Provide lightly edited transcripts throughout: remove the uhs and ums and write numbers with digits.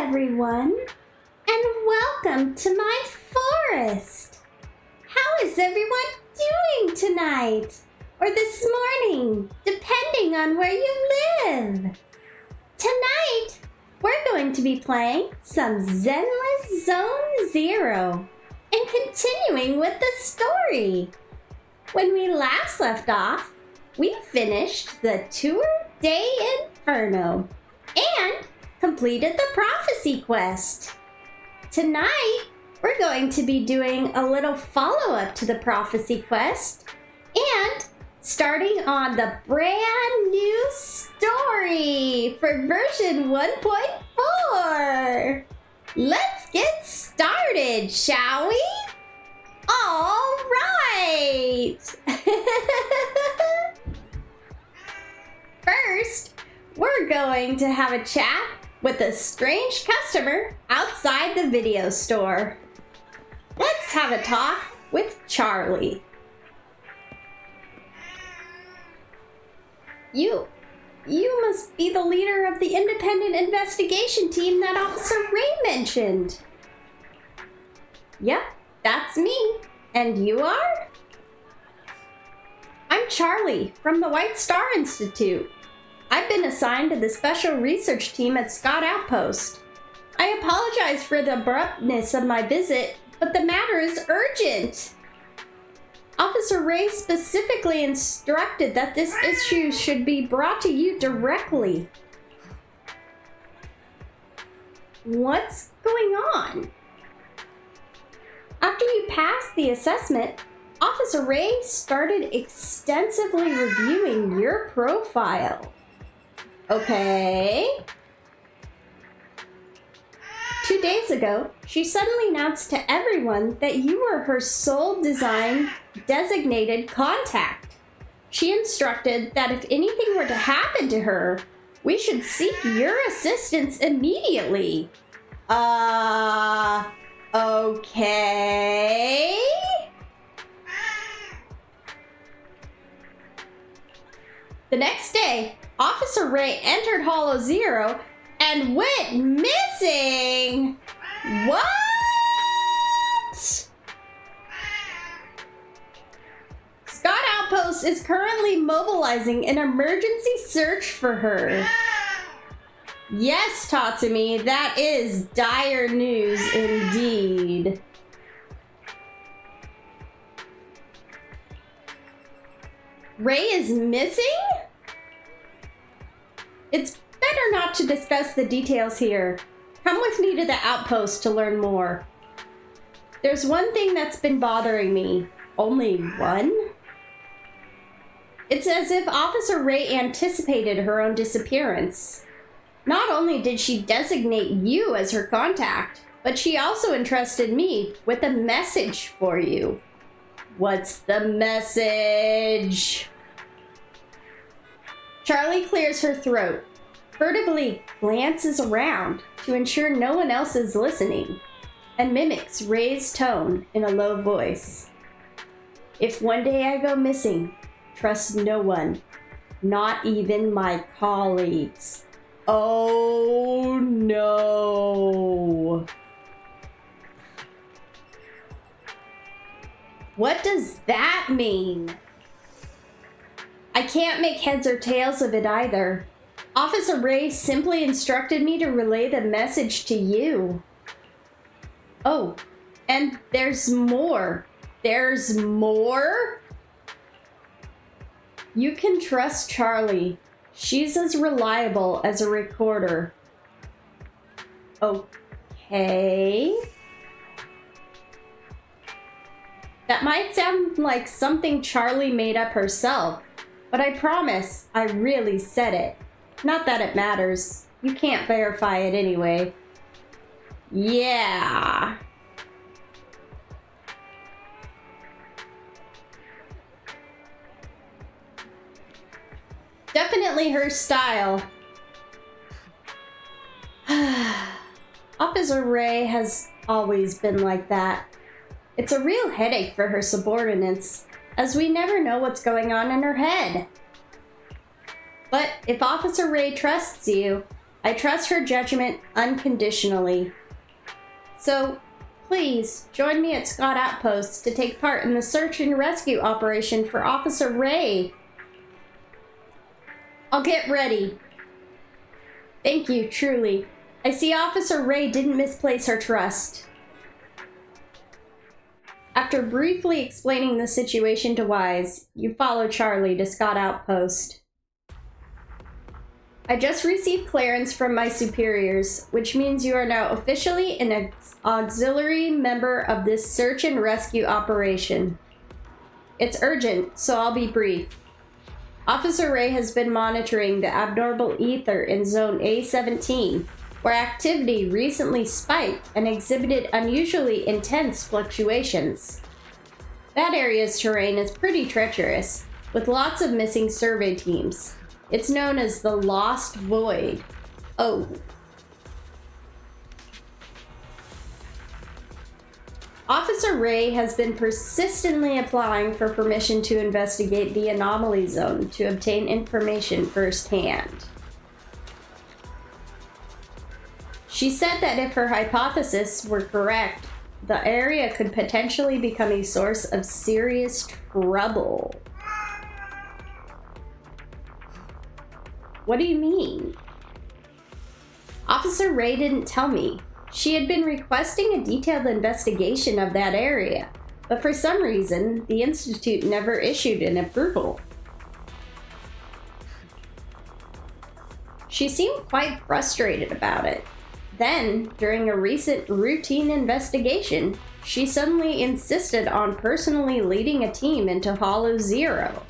everyone, and welcome to my forest. How is everyone doing tonight, or this morning, depending on where you live? Tonight, we're going to be playing some Zenless Zone Zero and continuing with the story. When we last left off, we finished the Tour de Inferno and completed the prophecy quest. Tonight, we're going to be doing a little follow-up to the prophecy quest and starting on the brand new story for version 1.4. Let's get started, shall we? All right. First, we're going to have a chat with a strange customer outside the video store. Let's have a talk with Charlie. You must be the leader of the independent investigation team that Officer Ray mentioned. Yep, that's me. And you are? I'm Charlie from the White Star Institute. I've been assigned to the special research team at Scott Outpost. I apologize for the abruptness of my visit, but the matter is urgent. Officer Ray specifically instructed that this issue should be brought to you directly. What's going on? After you passed the assessment, Officer Ray started extensively reviewing your profile. Okay. 2 days ago, she suddenly announced to everyone that you were her sole design designated contact. She instructed that if anything were to happen to her, we should seek your assistance immediately. Okay. The next day, Officer Ray entered Hollow Zero and went missing. What? Scott Outpost is currently mobilizing an emergency search for her. Yes, Tatsumi, that is dire news indeed. Ray is missing? It's better not to discuss the details here. Come with me to the outpost to learn more. There's one thing that's been bothering me. Only one? It's as if Officer Ray anticipated her own disappearance. Not only did she designate you as her contact, but she also entrusted me with a message for you. What's the message? Charlie clears her throat, furtively glances around to ensure no one else is listening, and mimics Ray's tone in a low voice. If one day I go missing, trust no one, not even my colleagues. Oh no. What does that mean? I can't make heads or tails of it either. Officer Ray simply instructed me to relay the message to you. Oh, and there's more. There's more? You can trust Charlie. She's as reliable as a recorder. Okay. That might sound like something Charlie made up herself, but I promise I really said it. Not that it matters. You can't verify it anyway. Yeah. Definitely her style. Officer Ray has always been like that. It's a real headache for her subordinates, as we never know what's going on in her head. But if Officer Ray trusts you, I trust her judgment unconditionally. So, please join me at Scott Outpost to take part in the search and rescue operation for Officer Ray. I'll get ready. Thank you, truly. I see Officer Ray didn't misplace her trust. After briefly explaining the situation to Wise, you follow Charlie to Scott Outpost. I just received clearance from my superiors, which means you are now officially an auxiliary member of this search and rescue operation. It's urgent, so I'll be brief. Officer Ray has been monitoring the abnormal ether in Zone A17, where activity recently spiked and exhibited unusually intense fluctuations. That area's terrain is pretty treacherous, with lots of missing survey teams. It's known as the Lost Void. Oh. Officer Ray has been persistently applying for permission to investigate the anomaly zone to obtain information firsthand. She said that if her hypothesis were correct, the area could potentially become a source of serious trouble. What do you mean? Officer Ray didn't tell me. She had been requesting a detailed investigation of that area, but for some reason, the Institute never issued an approval. She seemed quite frustrated about it. Then, during a recent routine investigation, she suddenly insisted on personally leading a team into Hollow Zero.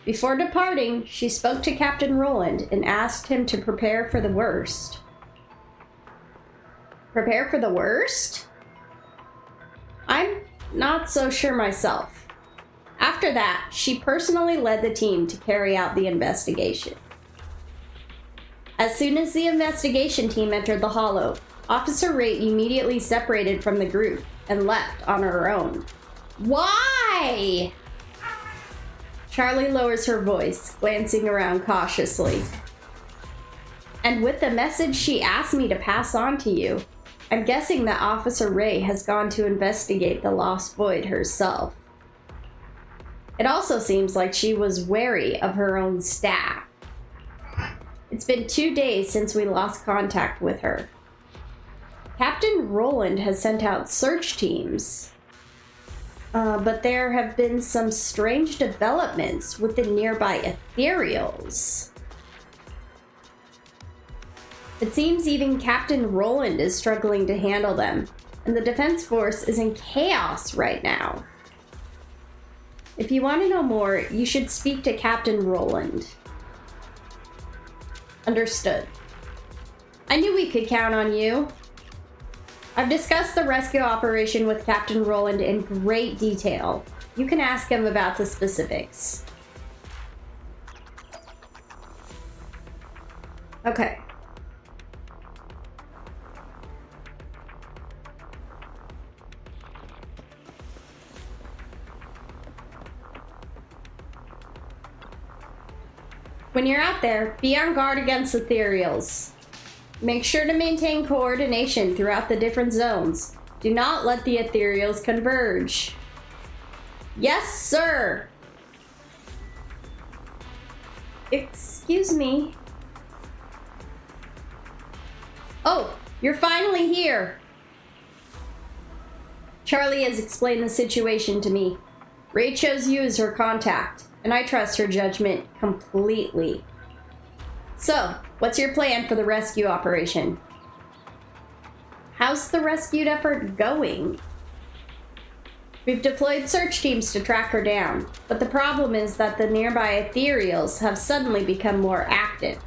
Before departing, she spoke to Captain Roland and asked him to prepare for the worst. Prepare for the worst? I'm not so sure myself. After that, she personally led the team to carry out the investigation. As soon as the investigation team entered the Hollow, Officer Ray immediately separated from the group and left on her own. Why? Charlie lowers her voice, glancing around cautiously. And with the message she asked me to pass on to you, I'm guessing that Officer Ray has gone to investigate the Lost Void herself. It also seems like she was wary of her own staff. It's been 2 days since we lost contact with her. Captain Roland has sent out search teams. But there have been some strange developments with the nearby ethereals. It seems even Captain Roland is struggling to handle them, and the Defense Force is in chaos right now. If you want to know more, you should speak to Captain Roland. Understood. I knew we could count on you. I've discussed the rescue operation with Captain Roland in great detail. You can ask him about the specifics. Okay. When you're out there, be on guard against ethereals. Make sure to maintain coordination throughout the different zones. Do not let the ethereals converge. Yes, sir! Excuse me. Oh, you're finally here! Charlie has explained the situation to me. Ray chose you as her contact, and I trust her judgment completely. So, what's your plan for the rescue operation? How's the rescue effort going? We've deployed search teams to track her down, but the problem is that the nearby ethereals have suddenly become more active.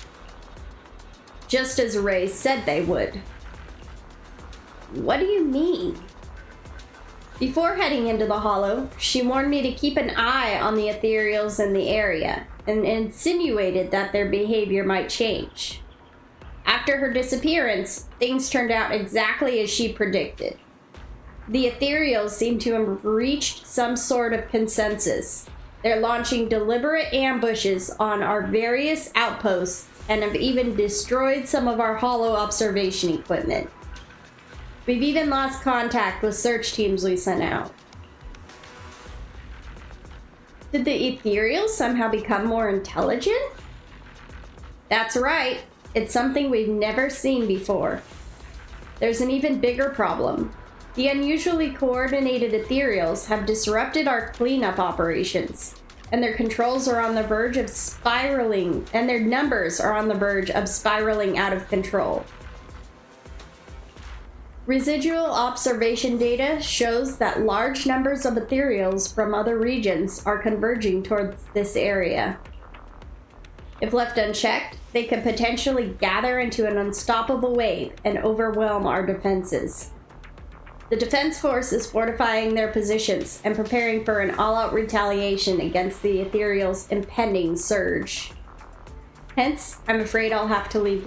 Just as Ray said they would. What do you mean? Before heading into the Hollow, she warned me to keep an eye on the ethereals in the area, and insinuated that their behavior might change. After her disappearance, things turned out exactly as she predicted. The ethereals seem to have reached some sort of consensus. They're launching deliberate ambushes on our various outposts and have even destroyed some of our holo observation equipment. We've even lost contact with search teams we sent out. Did the ethereals somehow become more intelligent? That's right. It's something we've never seen before. There's an even bigger problem. The unusually coordinated ethereals have disrupted our cleanup operations, and their controls are on the verge of spiraling, and their numbers are on the verge of spiraling out of control. Residual observation data shows that large numbers of ethereals from other regions are converging towards this area. If left unchecked, they could potentially gather into an unstoppable wave and overwhelm our defenses. The Defense Force is fortifying their positions and preparing for an all-out retaliation against the ethereal's impending surge. Hence, I'm afraid I'll have to leave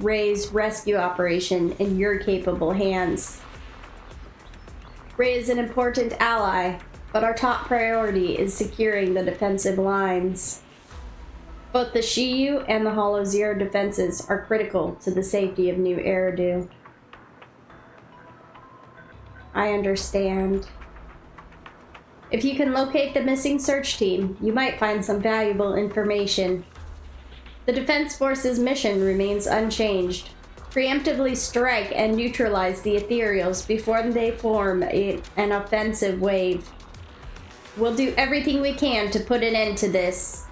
Ray's rescue operation in your capable hands. Ray is an important ally, but our top priority is securing the defensive lines. Both the Shiyu and the Holo Zero defenses are critical to the safety of New Eridu. I understand. If you can locate the missing search team, you might find some valuable information. The Defense Force's mission remains unchanged. Preemptively strike and neutralize the ethereals before they form an offensive wave. We'll do everything we can to put an end to this.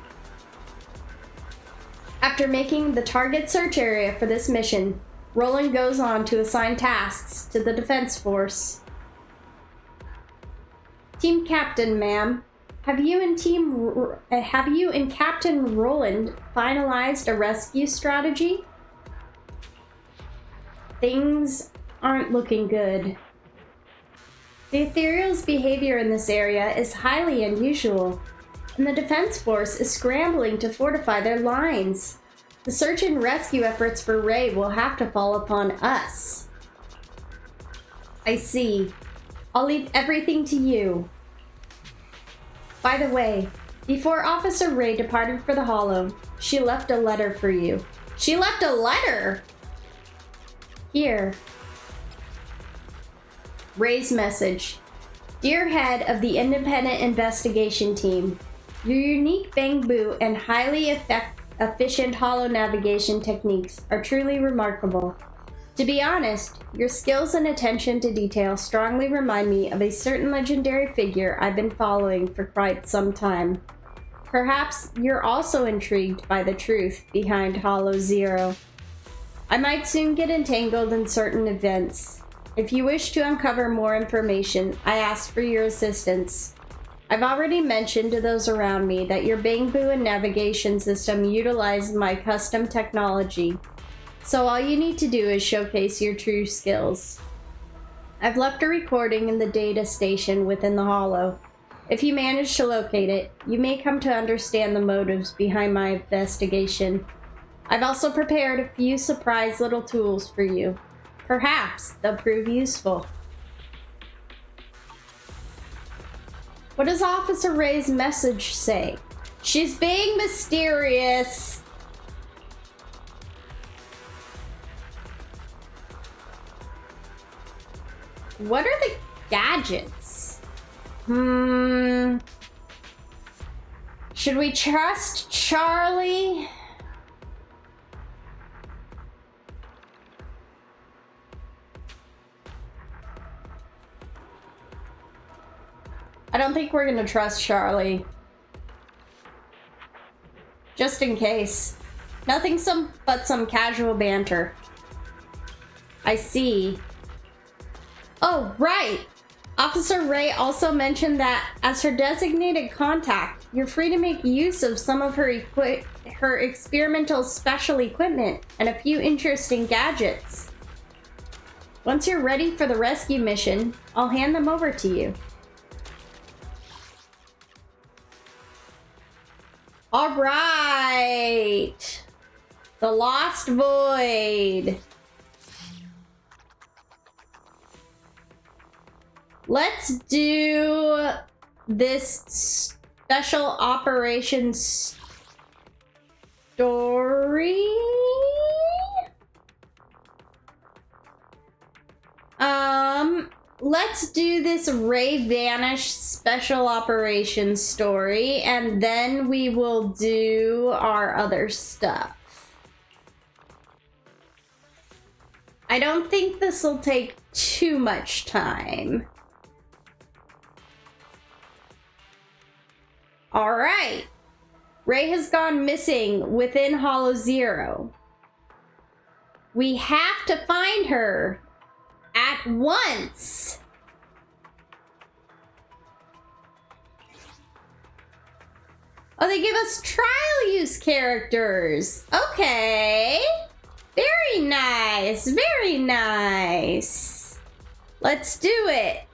After making the target search area for this mission, Roland goes on to assign tasks to the Defense Force. Team Captain, ma'am. Have you and Captain Roland finalized a rescue strategy? Things aren't looking good. The ethereal's behavior in this area is highly unusual, and the Defense Force is scrambling to fortify their lines. The search and rescue efforts for Ray will have to fall upon us. I see. I'll leave everything to you. By the way, before Officer Ray departed for the Holo, she left a letter for you. She left a letter? Here. Ray's message. Dear Head of the Independent Investigation Team, your unique Bangbu and highly efficient holo navigation techniques are truly remarkable. To be honest, your skills and attention to detail strongly remind me of a certain legendary figure I've been following for quite some time. Perhaps you're also intrigued by the truth behind Holo Zero. I might soon get entangled in certain events. If you wish to uncover more information, I ask for your assistance. I've already mentioned to those around me that your Bangbu and navigation system utilizes my custom technology. So all you need to do is showcase your true skills. I've left a recording in the data station within the Holo. If you manage to locate it, you may come to understand the motives behind my investigation. I've also prepared a few surprise little tools for you. Perhaps they'll prove useful. What does Officer Ray's message say? She's being mysterious. What are the gadgets? Should we trust Charlie? I don't think we're gonna trust Charlie. Just in case. Nothing but some casual banter. I see. Oh, right! Officer Ray also mentioned that as her designated contact, you're free to make use of some of her experimental special equipment and a few interesting gadgets. Once you're ready for the rescue mission, I'll hand them over to you. All right! The Lost Void. Let's do this special operations story. let's do this Ray Vanish special operations story, and then we will do our other stuff. I don't think this will take too much time. All right. Ray has gone missing within Hollow Zero. We have to find her at once. Oh, they give us trial use characters. Okay. Very nice. Very nice. Let's do it.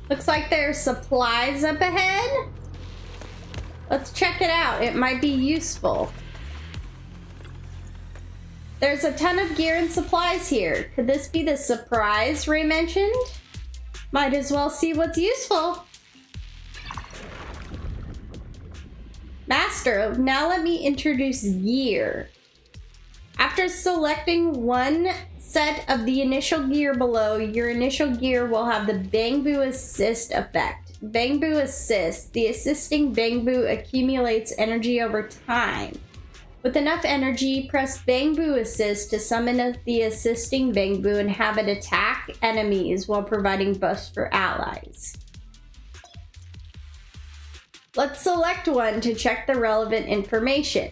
Looks like there's supplies up ahead. Let's check it out. It might be useful. There's a ton of gear and supplies here. Could this be the surprise Ray mentioned? Might as well see what's useful. Master, now let me introduce gear. After selecting one set of the initial gear below, your initial gear will have the Bangbu Assist effect. Bangbu Assist. The assisting Bangbu accumulates energy over time. With enough energy, press Bangbu Assist to summon the assisting Bangbu and have it attack enemies while providing buffs for allies. Let's select one to check the relevant information.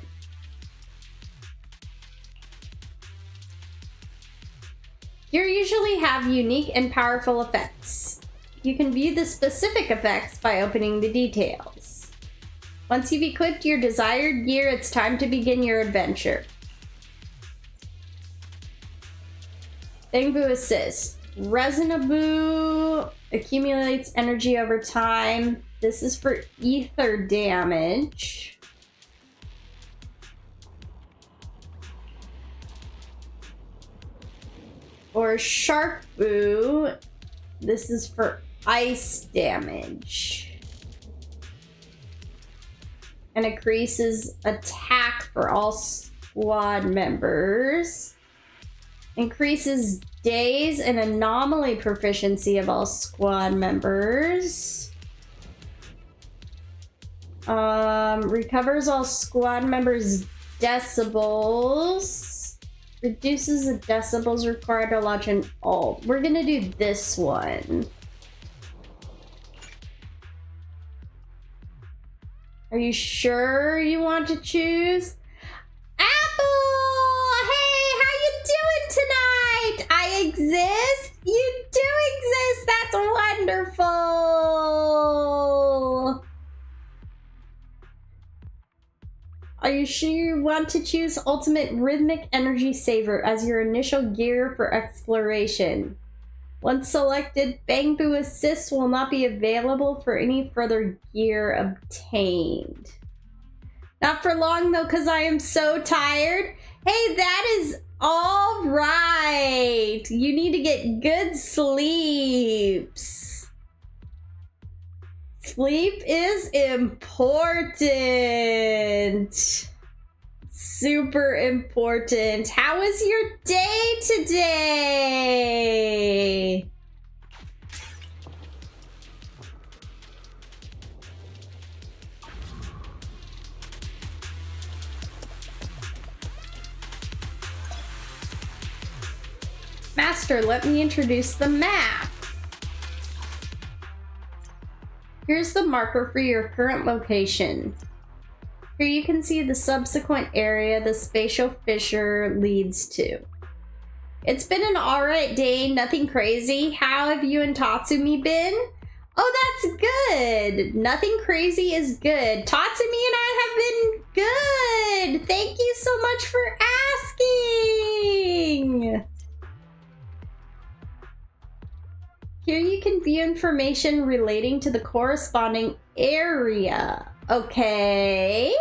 You usually have unique and powerful effects. You can view the specific effects by opening the details. Once you've equipped your desired gear, it's time to begin your adventure. Bangbu Assist. Resinabu accumulates energy over time. This is for ether damage. Or Sharkboo. This is for ice damage. And increases attack for all squad members. Increases days and anomaly proficiency of all squad members. Recovers all squad members' decibels. Reduces the decibels required to launch an ult. We're gonna do this one. Are you sure you want to choose? Apple! Hey, how you doing tonight? I exist? You do exist! That's wonderful! Are you sure you want to choose Ultimate Rhythmic Energy Saver as your initial gear for exploration? Once selected, Bangbu Assist will not be available for any further gear obtained. Not for long though, because I am so tired. Hey, that is all right. You need to get good sleeps. Sleep is important. Super important. How was your day today? Master, let me introduce the map. Here's the marker for your current location. Here you can see the subsequent area the spatial fissure leads to. It's been an alright day, nothing crazy. How have you and Tatsumi been? Oh, that's good. Nothing crazy is good. Tatsumi and I have been good. Thank you so much for asking. Here you can view information relating to the corresponding area. Okay.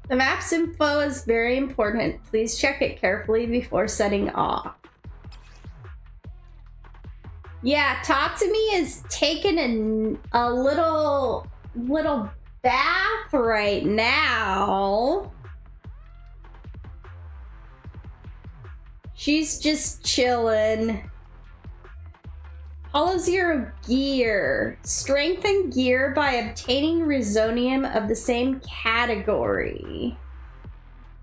The map's info is very important. Please check it carefully before setting off. Yeah, Tatsumi is taking a little bath right now. She's just chilling. Hollow Zero gear. Strengthen gear by obtaining resonium of the same category.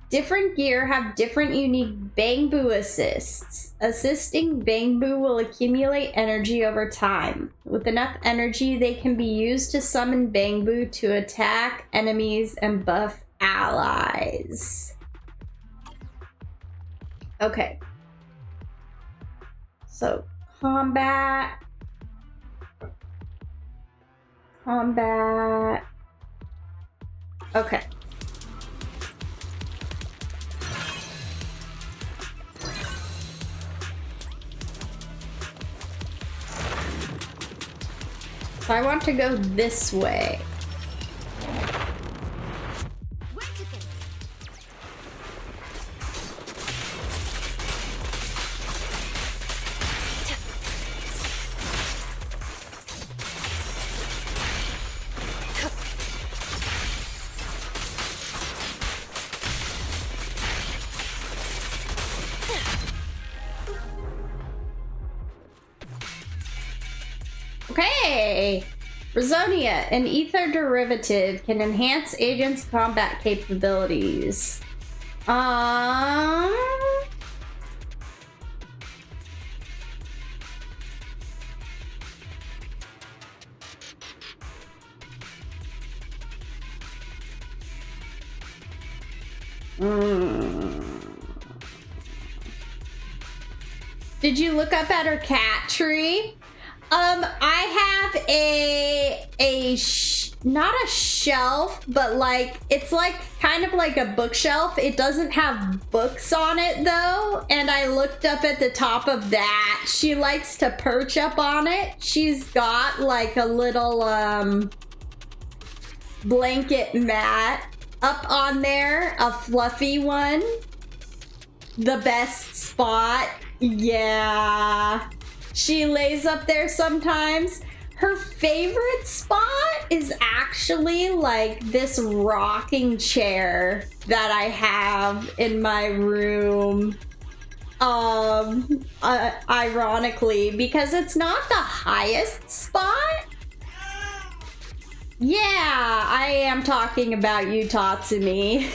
Different gear have different unique Bangbu assists. Assisting Bangbu will accumulate energy over time. With enough energy, they can be used to summon Bangbu to attack enemies and buff allies. Okay. So, combat. Okay. So I want to go this way. Okay! Resonia, an ether derivative, can enhance agents' combat capabilities. Did you look up at her cat tree? I have not a shelf, but like, it's like kind of like a bookshelf. It doesn't have books on it though. And I looked up at the top of that. She likes to perch up on it. She's got like a little, blanket mat up on there, a fluffy one. The best spot. Yeah. She lays up there sometimes. Her favorite spot is actually like this rocking chair that I have in my room. Ironically, because it's not the highest spot. Yeah, I am talking about you, Tatsumi.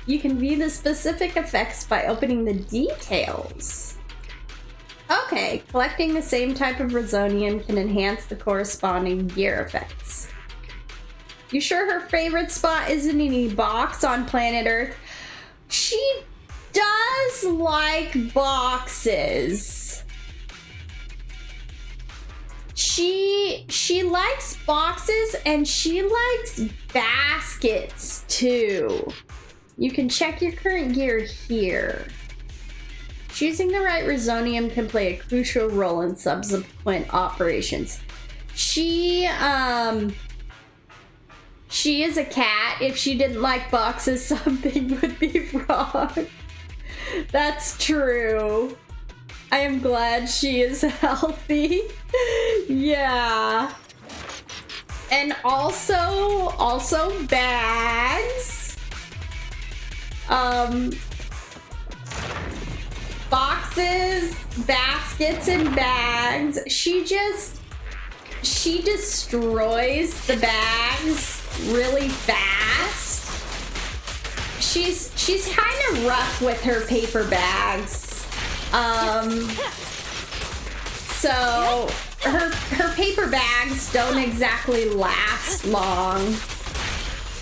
You can view the specific effects by opening the details. Okay, collecting the same type of resonium can enhance the corresponding gear effects. You sure her favorite spot isn't any box on planet Earth? She does like boxes. She likes boxes and she likes baskets too. You can check your current gear here. Choosing the right resonium can play a crucial role in subsequent operations. She is a cat. If she didn't like boxes, something would be wrong. That's true. I am glad she is healthy. Yeah. And also bags. Boxes, baskets, and bags. She destroys the bags really fast. She's kind of rough with her paper bags. So her paper bags don't exactly last long.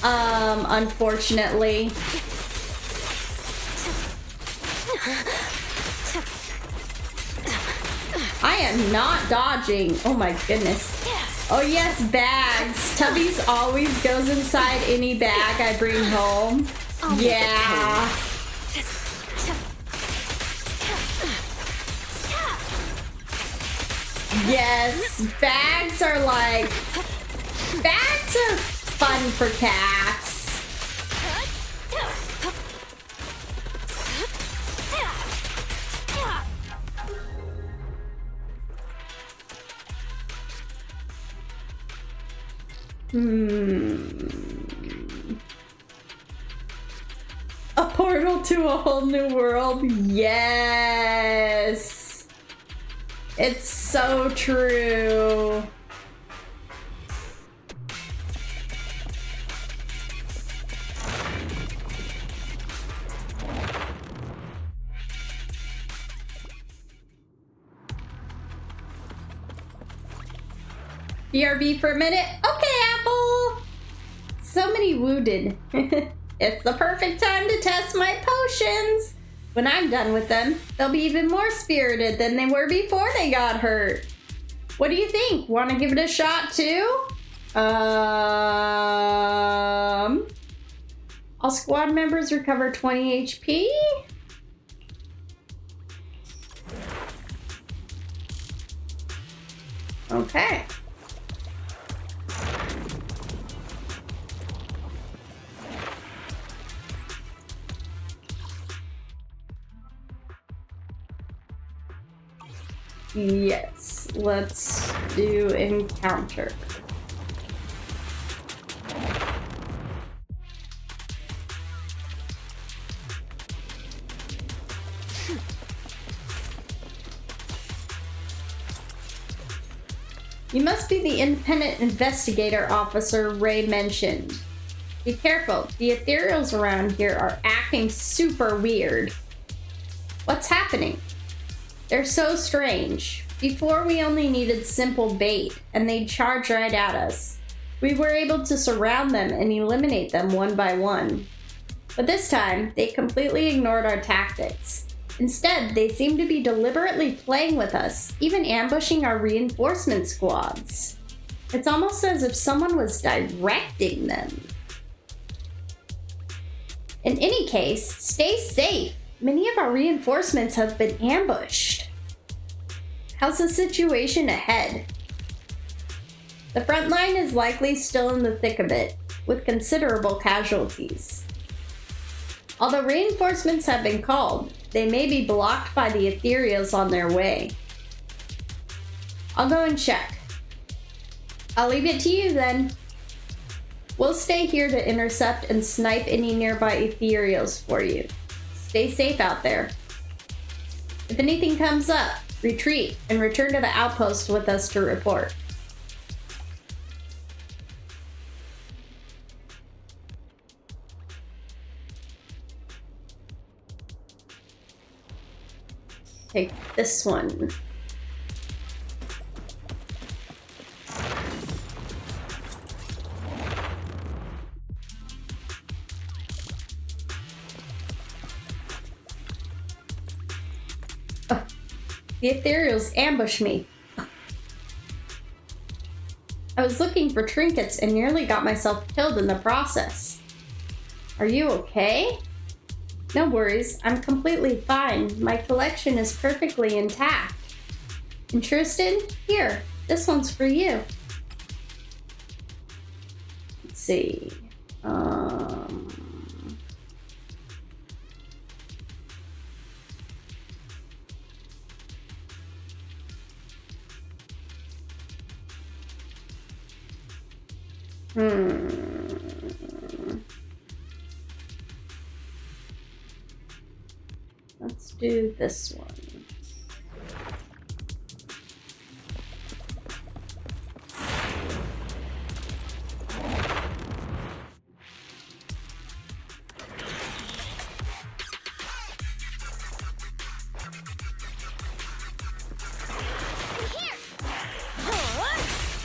Unfortunately. I am not dodging. Oh my goodness. Oh yes, bags. Tubby's always goes inside any bag I bring home. Yeah. Yes, bags are fun for cats. A portal to a whole new world. Yes. It's so true. BRB for a minute. Okay, Apple. So many wounded. It's the perfect time to test my potions. When I'm done with them, they'll be even more spirited than they were before they got hurt. What do you think? Want to give it a shot too? All squad members recover 20 HP. Okay. Yes, let's do encounter. You must be the independent investigator officer Ray mentioned. Be careful, the ethereals around here are acting super weird. What's happening? They're so strange. Before we only needed simple bait, and they'd charge right at us. We were able to surround them and eliminate them one by one. But this time, they completely ignored our tactics. Instead, they seemed to be deliberately playing with us, even ambushing our reinforcement squads. It's almost as if someone was directing them. In any case, stay safe. Many of our reinforcements have been ambushed. How's the situation ahead? The front line is likely still in the thick of it, with considerable casualties. Although reinforcements have been called, they may be blocked by the ethereals on their way. I'll go and check. I'll leave it to you then. We'll stay here to intercept and snipe any nearby ethereals for you. Stay safe out there. If anything comes up, retreat and return to the outpost with us to report. Take this one. The ethereals ambushed me. I was looking for trinkets and nearly got myself killed in the process. Are you okay? No worries, I'm completely fine. My collection is perfectly intact. Interested? Here, this one's for you. Let's see. Let's do this one.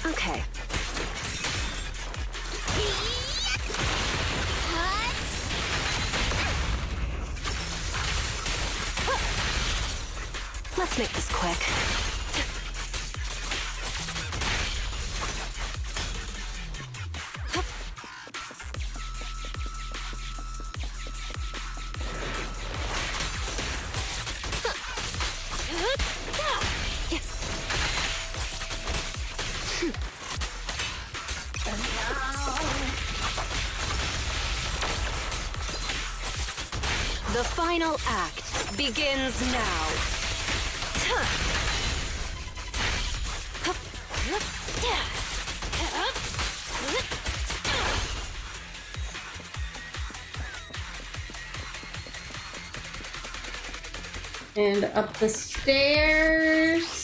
Okay. Let's make this quick. The final act begins now. And up the stairs.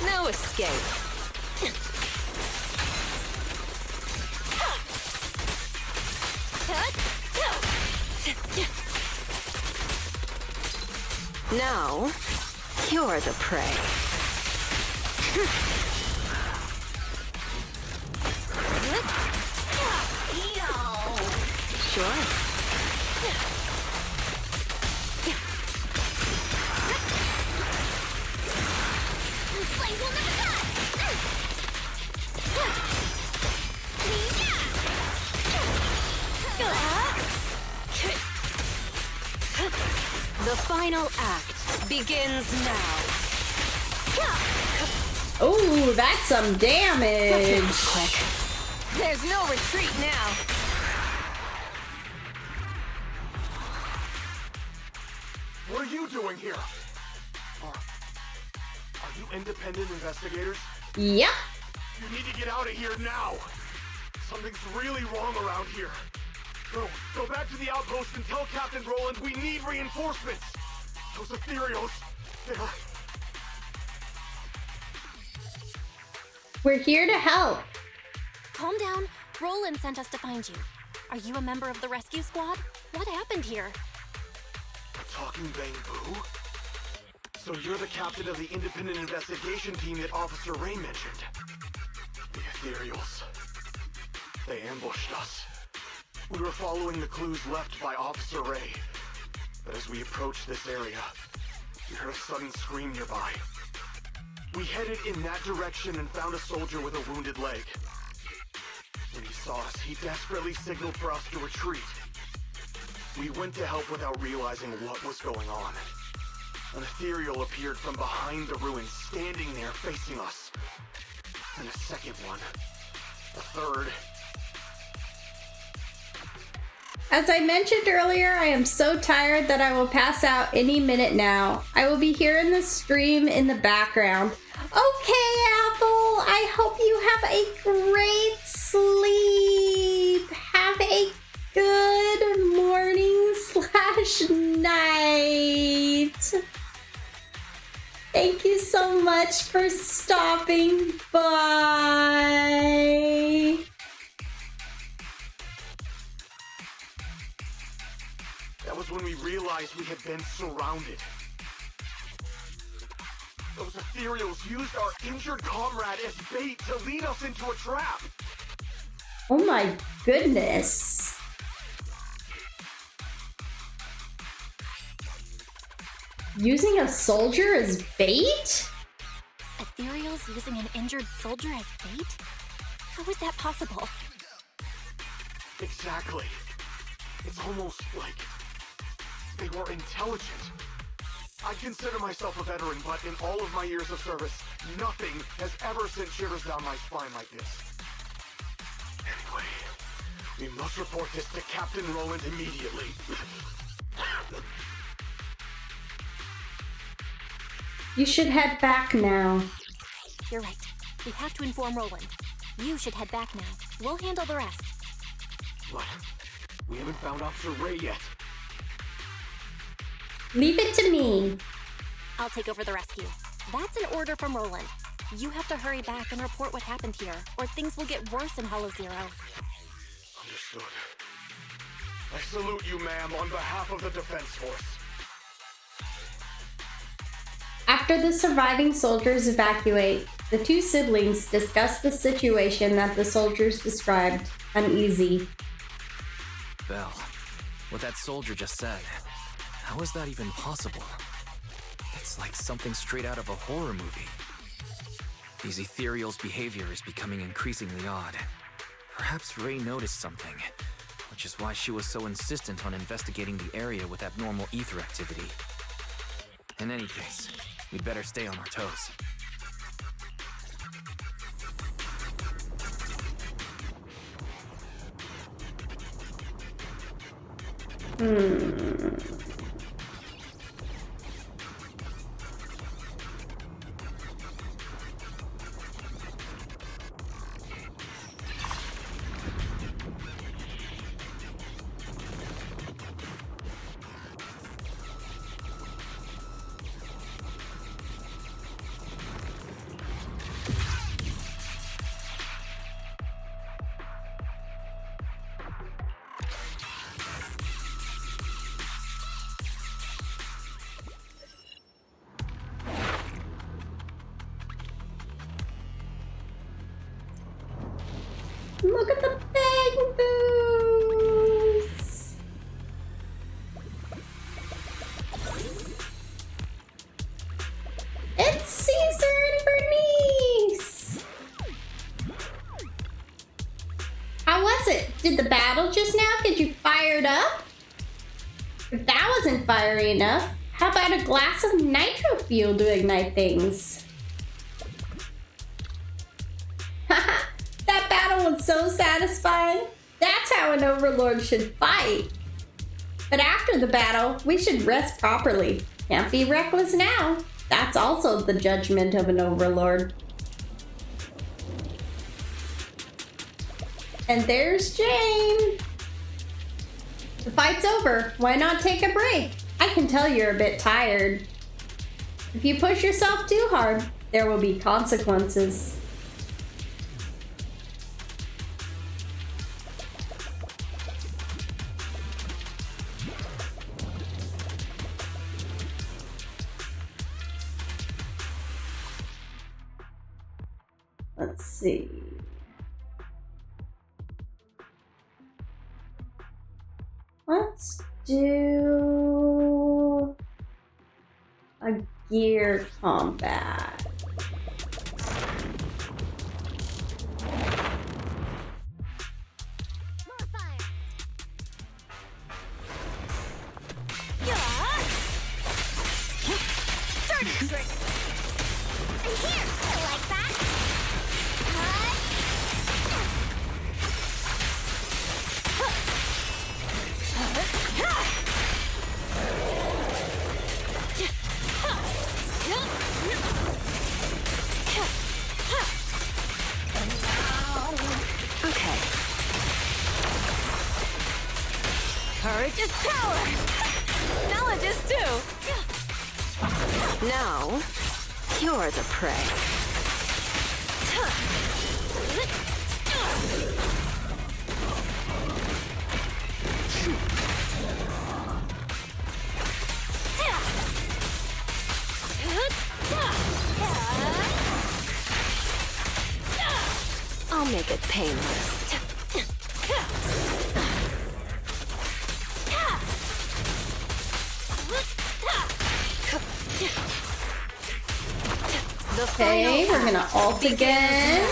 No escape. Now, you're the prey. Sure. The final act begins now. Oh, that's some damage. Quick. There's no retreat now. What are you doing here? Are you independent investigators? Yep. You need to get out of here now. Something's really wrong around here. Go back to the outpost and tell Captain Roland we need reinforcements. Those ethereals, We're here to help. Calm down. Roland sent us to find you. Are you a member of the rescue squad? What happened here? A talking bamboo? So you're the captain of the independent investigation team that Officer Ray mentioned. The ethereals. They ambushed us. We were following the clues left by Officer Ray. But as we approached this area, we heard a sudden scream nearby. We headed in that direction and found a soldier with a wounded leg. When he saw us, he desperately signaled for us to retreat. We went to help without realizing what was going on. An ethereal appeared from behind the ruins, standing there facing us. And a second one. A third. As I mentioned earlier, I am so tired that I will pass out any minute now. I will be hearing the stream in the background. Okay, Apple, I hope you have a great sleep. Have a good morning / night. Thank you so much for stopping by. That was when we realized we had been surrounded. Those ethereals used our injured comrade as bait to lead us into a trap. Oh my goodness. Using a soldier as bait? Ethereals using an injured soldier as bait? How is that possible? Exactly. It's almost like they were intelligent. I consider myself a veteran, but in all of my years of service, nothing has ever sent shivers down my spine like this. Anyway, we must report this to Captain Roland immediately. You should head back now. You're right. We have to inform Roland. You should head back now. We'll handle the rest. What? We haven't found Officer Ray yet. Leave it to me. I'll take over the rescue. That's an order from Roland. You have to hurry back and report what happened here, or things will get worse in Hollow Zero. Understood. I salute you, ma'am, on behalf of the Defense Force. After the surviving soldiers evacuate, the two siblings discuss the situation that the soldiers described, uneasy. Belle, what that soldier just said, how is that even possible? It's like something straight out of a horror movie. These ethereals' behavior is becoming increasingly odd. Perhaps Ray noticed something, which is why she was so insistent on investigating the area with abnormal ether activity. In any case, we'd better stay on our toes. Look at the bang boots! It's Caesar and Bernice! How was it? Did the battle just now get you fired up? If that wasn't fiery enough, how about a glass of nitro fuel to ignite things? That battle was so satisfying. That's how an overlord should fight. But after the battle, we should rest properly. Can't be reckless now. That's also the judgment of an overlord. And there's Jane. The fight's over. Why not take a break? I can tell you're a bit tired. If you push yourself too hard, there will be consequences. Let's see. Let's do a gear combat. More fire. Dirty trick. And here, I like that. Okay. Courage is power! Knowledge is too! Now, you're the prey. I'll make it painless. Okay, we're gonna ult again.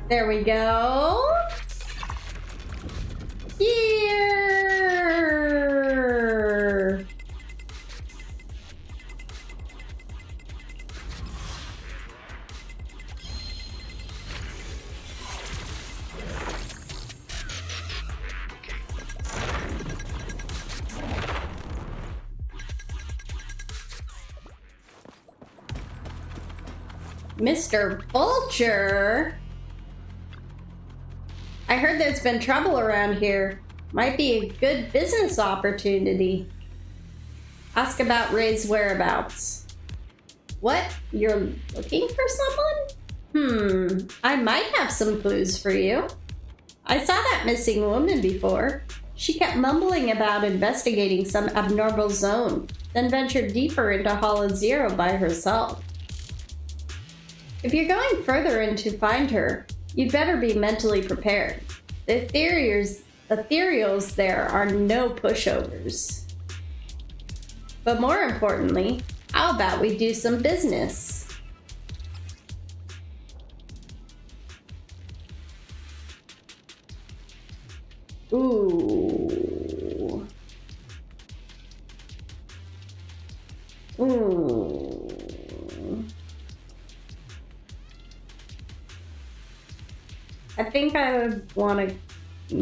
There we go. Here. Mr. Vulture? I heard there's been trouble around here. Might be a good business opportunity. Ask about Ray's whereabouts. What? You're looking for someone? I might have some clues for you. I saw that missing woman before. She kept mumbling about investigating some abnormal zone, then ventured deeper into Hollow Zero by herself. If you're going further in to find her, you'd better be mentally prepared. The ethereals there are no pushovers. But more importantly, how about we do some business? Ooh. Ooh. I think I would want to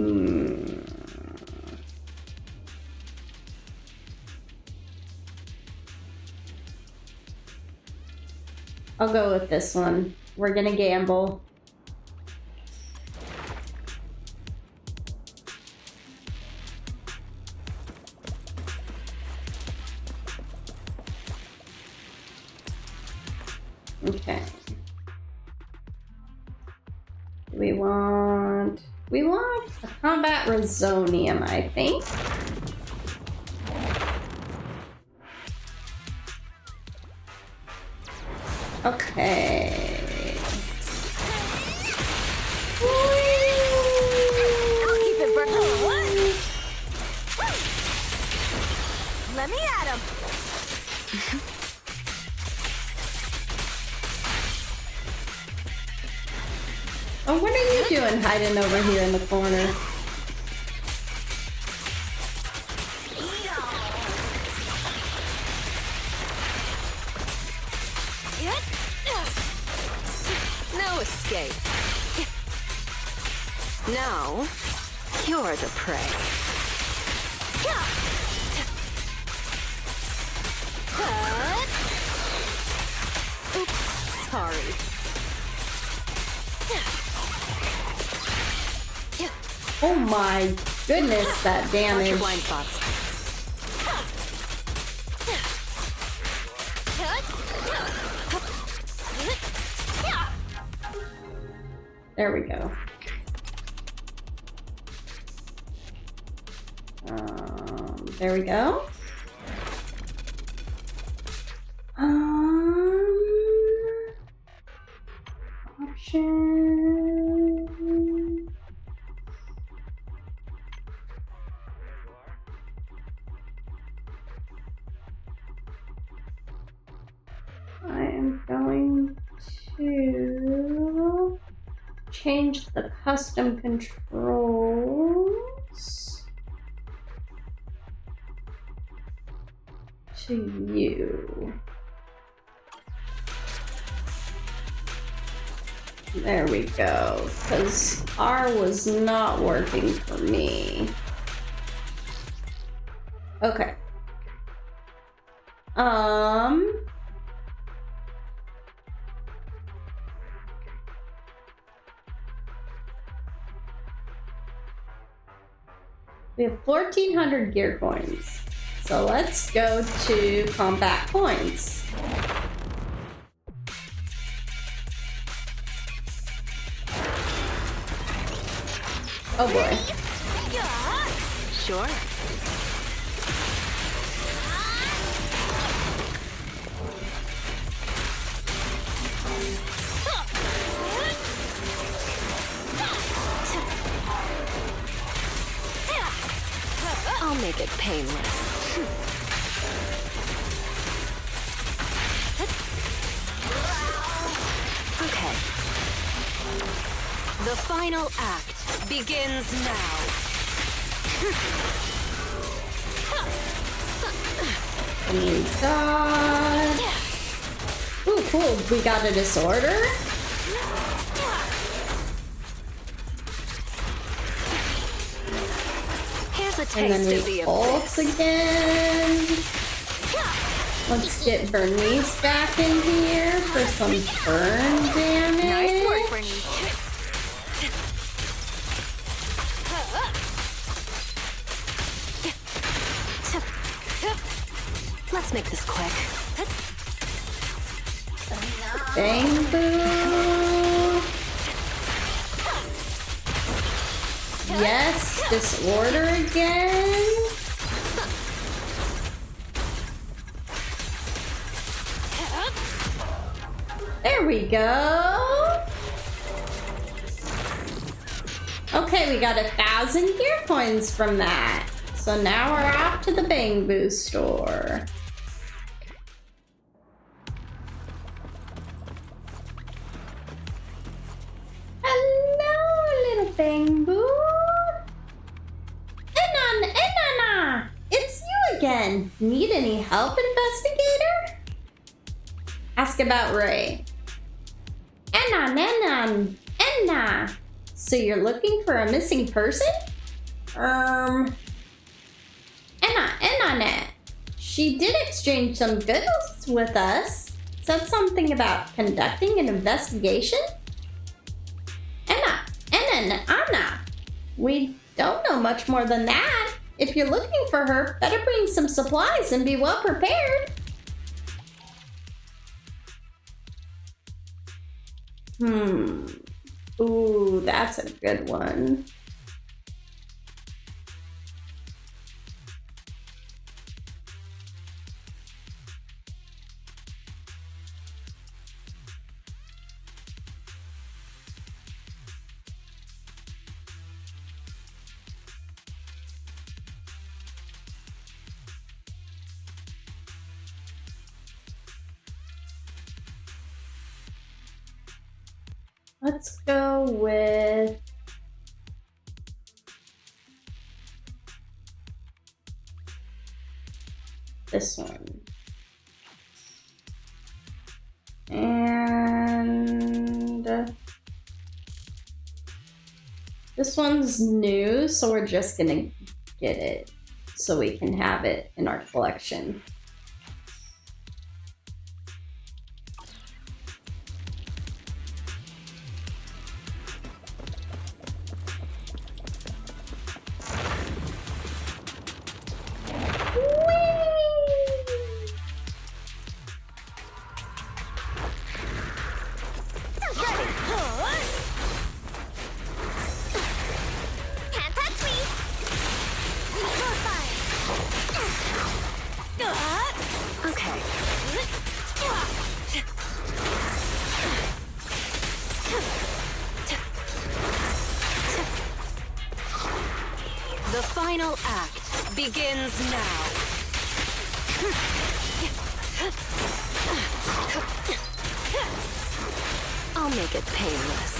I'll go with this one. We're gonna gamble. Okay. We want a combat resonium, I think. Okay. I'll keep it burning. What? Let me at him. Oh, what are you doing hiding over here in the corner? No escape. Now, you're the prey. Oops, sorry. Oh my goodness, that Watch damage. your blind spots. There we go. There we go. Option. I am going to change the custom controls to you. There we go, because R was not working for me. Okay. We have 1,400 gear coins. So let's go to combat coins. Oh boy. Sure. I'll make it painless. Okay. The final act begins now. God. Ooh, cool. We got a disorder. Here's a And taste then of the we ult again. Let's get Bernice back in here for some burn damage. Nice work, Bernice. Let's make this quick. Bang boo. Yes, disorder again. There we go. Okay, we got 1,000 gear coins from that. So now we're off to the Bang Boo store. Hello, little Bang Boo. Enana, it's you again. Need any help, investigator? Ask about Ray. Enna. So you're looking for a missing person? Anna. She did exchange some goods with us. Said something about conducting an investigation? Anna. We don't know much more than that. If you're looking for her, better bring some supplies and be well prepared. Ooh, that's a good one. Let's go with this one. And this one's new, so we're just gonna get it so we can have it in our collection. The final act begins now. I'll make it painless.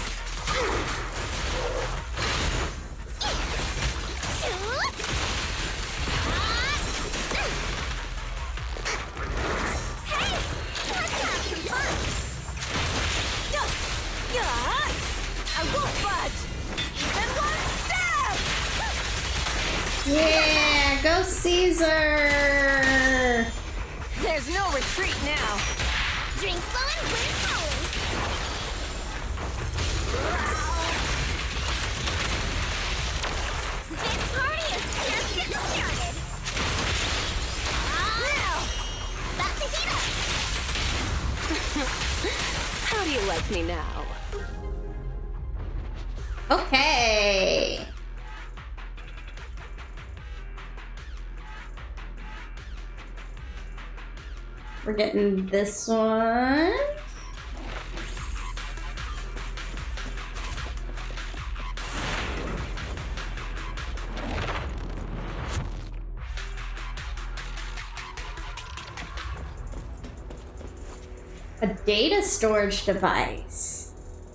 I won't budge! Even one step! Yeah, go Caesar! There's no retreat now. Drink flowing, wind flowing. This party is just getting started. Now, about to heat up. How do you like me now? Okay. We're getting this one. A data storage device.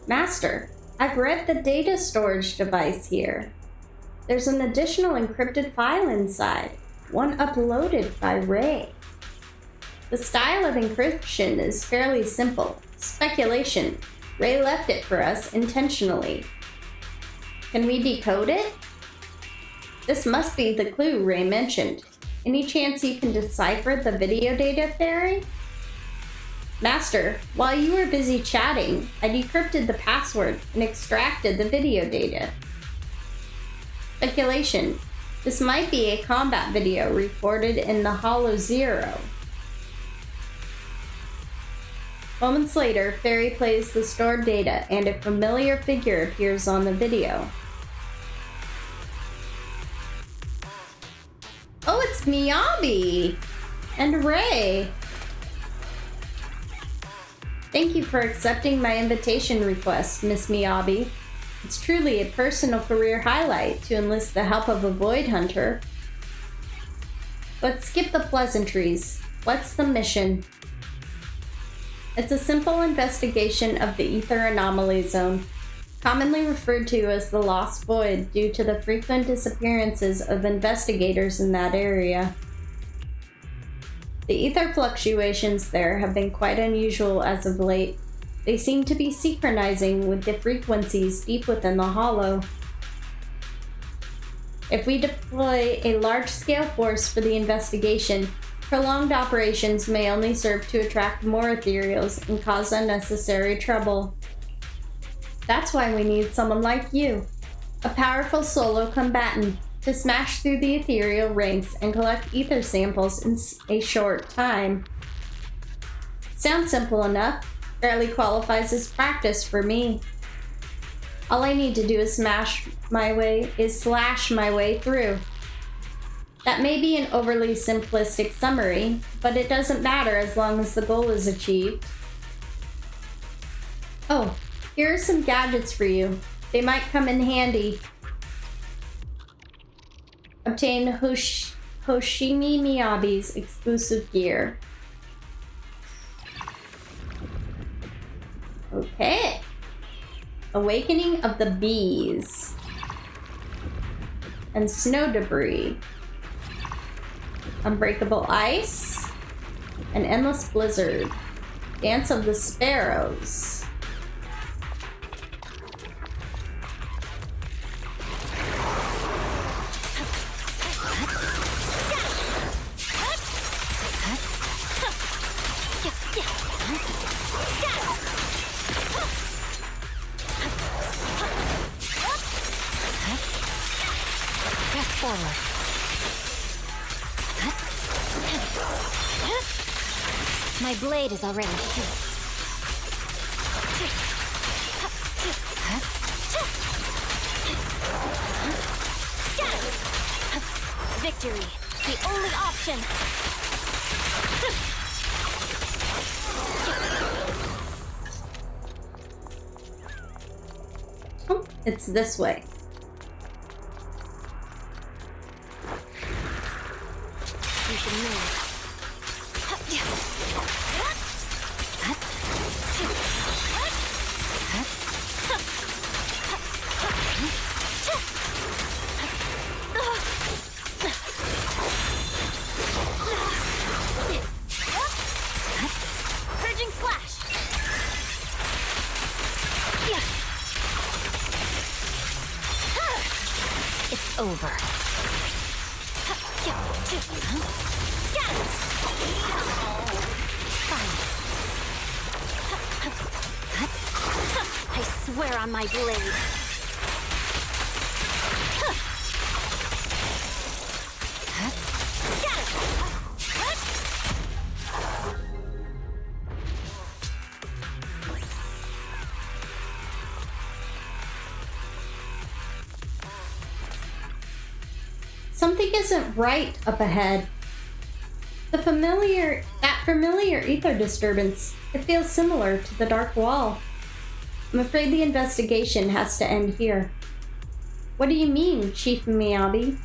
Master, I've read the data storage device here. There's an additional encrypted file inside, one uploaded by Ray. The style of encryption is fairly simple. Speculation. Ray left it for us intentionally. Can we decode it? This must be the clue Ray mentioned. Any chance you can decipher the video data fairy? Master, while you were busy chatting, I decrypted the password and extracted the video data. Speculation. This might be a combat video recorded in the Hollow Zero. Moments later, Fairy plays the stored data and a familiar figure appears on the video. Oh, it's Miyabi and Ray. Thank you for accepting my invitation request, Miss Miyabi. It's truly a personal career highlight to enlist the help of a void hunter. But skip the pleasantries. What's the mission? It's a simple investigation of the Ether Anomaly Zone, commonly referred to as the Lost Void due to the frequent disappearances of investigators in that area. The ether fluctuations there have been quite unusual as of late, They seem to be synchronizing with the frequencies deep within the hollow. If we deploy a large-scale force for the investigation, prolonged operations may only serve to attract more ethereals and cause unnecessary trouble. That's why we need someone like you, a powerful solo combatant, to smash through the ethereal ranks and collect ether samples in a short time. Sounds simple enough. Barely qualifies as practice for me. All I need to do is slash my way through. That may be an overly simplistic summary, but it doesn't matter as long as the goal is achieved. Oh, here are some gadgets for you. They might come in handy. Obtain Hoshimi Miyabi's exclusive gear. Okay. Awakening of the Bees. And Snow Debris. Unbreakable Ice. An Endless Blizzard. Dance of the Sparrows. My blade is already healed. Victory, the only option. Oh, it's this way. You should move. Purging slash. It's over. I swear on my blade. Something isn't right up ahead. That familiar ether disturbance, it feels similar to the dark wall. I'm afraid the investigation has to end here. What do you mean, Chief Miyabi?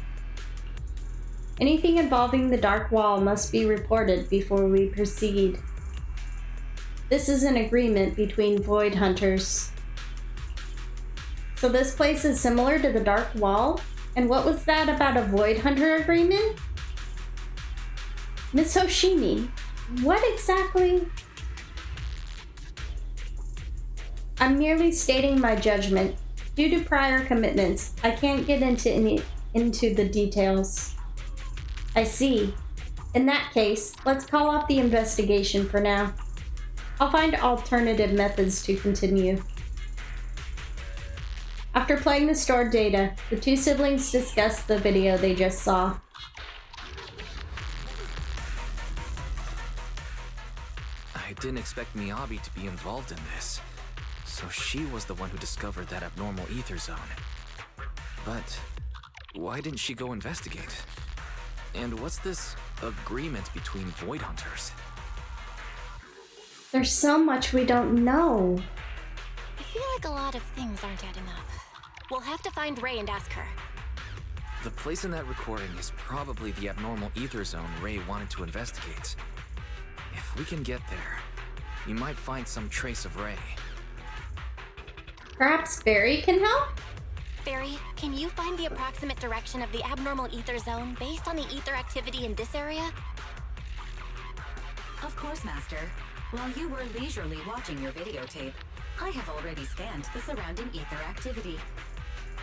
Anything involving the dark wall must be reported before we proceed. This is an agreement between Void Hunters. So this place is similar to the dark wall? And what was that about a Void Hunter agreement? Miss Hoshimi, what exactly? I'm merely stating my judgment. Due to prior commitments, I can't get into the details. I see. In that case, let's call off the investigation for now. I'll find alternative methods to continue. After playing the stored data, the two siblings discussed the video they just saw. I didn't expect Miyabi to be involved in this. So she was the one who discovered that abnormal ether zone. But why didn't she go investigate? And what's this agreement between Void Hunters? There's so much we don't know. I feel like a lot of things aren't adding up. We'll have to find Ray and ask her. The place in that recording is probably the abnormal ether zone Ray wanted to investigate. If we can get there, we might find some trace of Ray. Perhaps Barry can help? Barry, can you find the approximate direction of the abnormal ether zone based on the ether activity in this area? Of course, Master. While you were leisurely watching your videotape, I have already scanned the surrounding ether activity.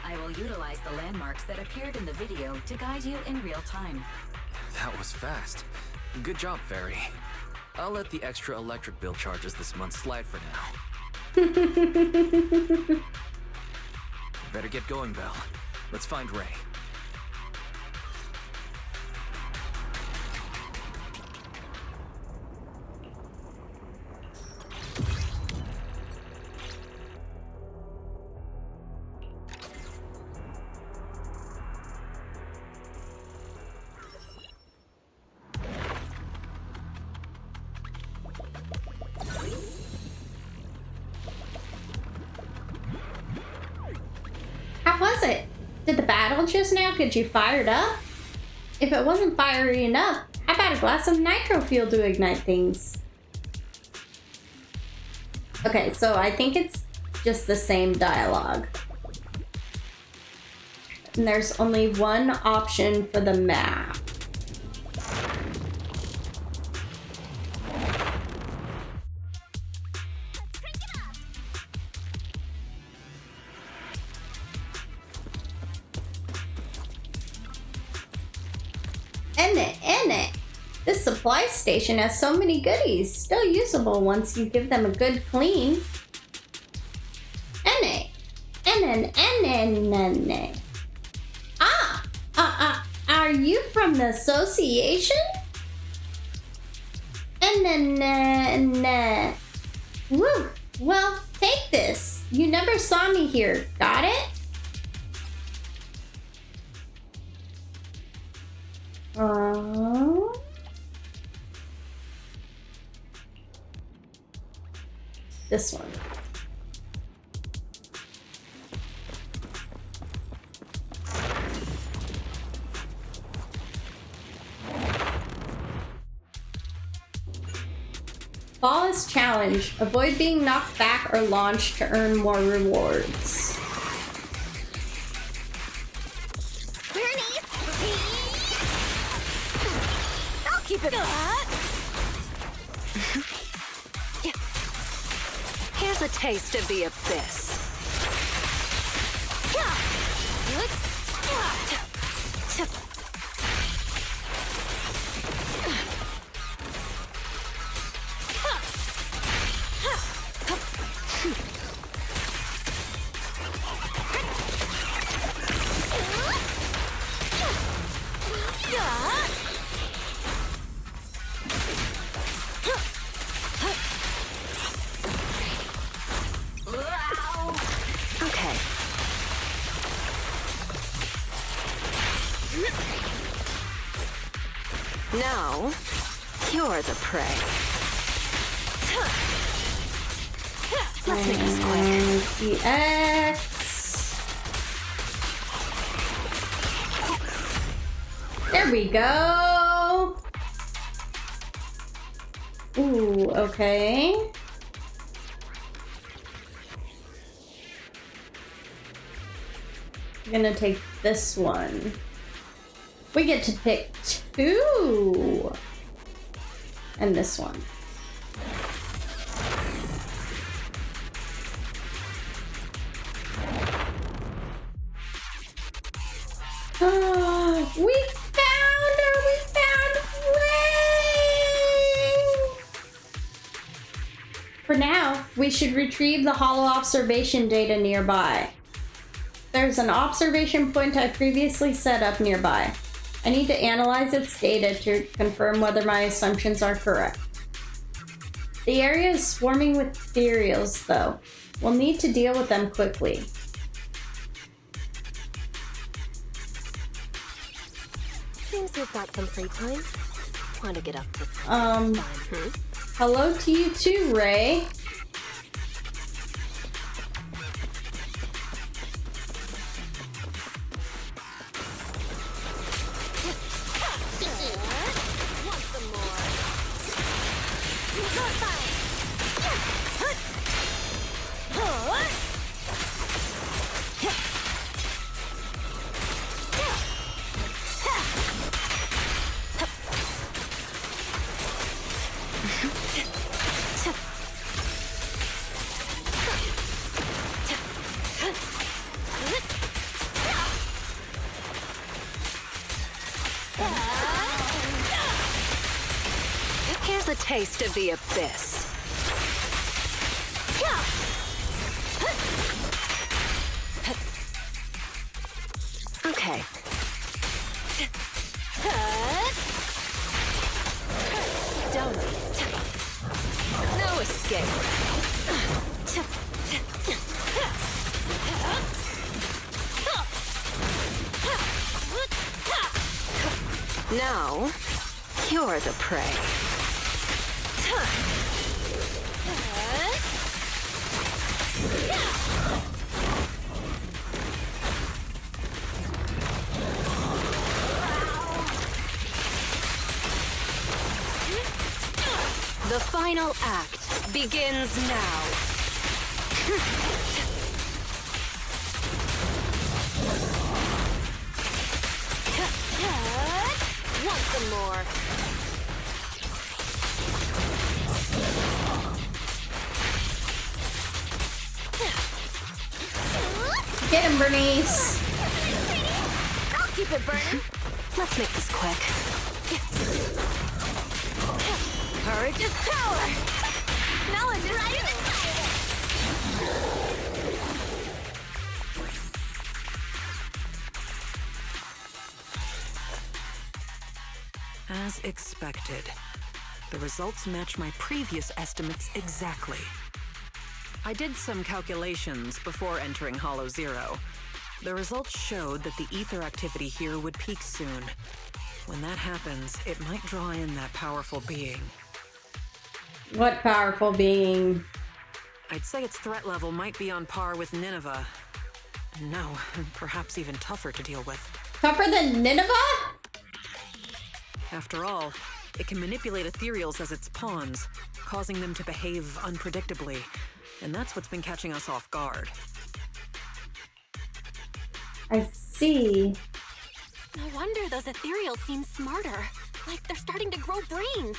I will utilize the landmarks that appeared in the video to guide you in real time. That was fast. Good job, Fairy. I'll let the extra electric bill charges this month slide for now. Better get going, Belle. Let's find Ray. How was it? Did the battle just now get you fired up? If it wasn't fiery enough, how about a glass of nitro fuel to ignite things? Okay, so I think it's just the same dialogue. And there's only one option for the map. In it. This supply station has so many goodies, still usable once you give them a good clean. Are you from the association? Woo, well, take this. You never saw me here, got it? This one. Flawless challenge. Avoid being knocked back or launched to earn more rewards. I'll keep it up. Here's a taste of the abyss. Okay. Now, you're the prey. Let's make this quick. HyperX. There we go. Ooh, okay. I'm gonna take this one. We get to pick two. And this one. Oh, we found her! We found Ray! For now, we should retrieve the holo observation data nearby. There's an observation point I previously set up nearby. I need to analyze its data to confirm whether my assumptions are correct. The area is swarming with ethereals, though. We'll need to deal with them quickly. Seems we've got some free time. Want to get up to Hello to you too, Ray. taste of the abyss. Okay. Don't. No escape. Now, you're the prey. The final act begins now. Want some more? Get him, Bernice. I'll keep it burning. Let's make this quick. Courage is power. Knowledge is right in the As expected, the results match my previous estimates exactly. I did some calculations before entering Hollow Zero. The results showed that the ether activity here would peak soon. When that happens, it might draw in that powerful being. What powerful being? I'd say its threat level might be on par with Nineveh. No, perhaps even tougher to deal with. Tougher than Nineveh? After all, it can manipulate ethereals as its pawns, causing them to behave unpredictably, and that's what's been catching us off guard. I see. No wonder those ethereals seem smarter. Like they're starting to grow brains.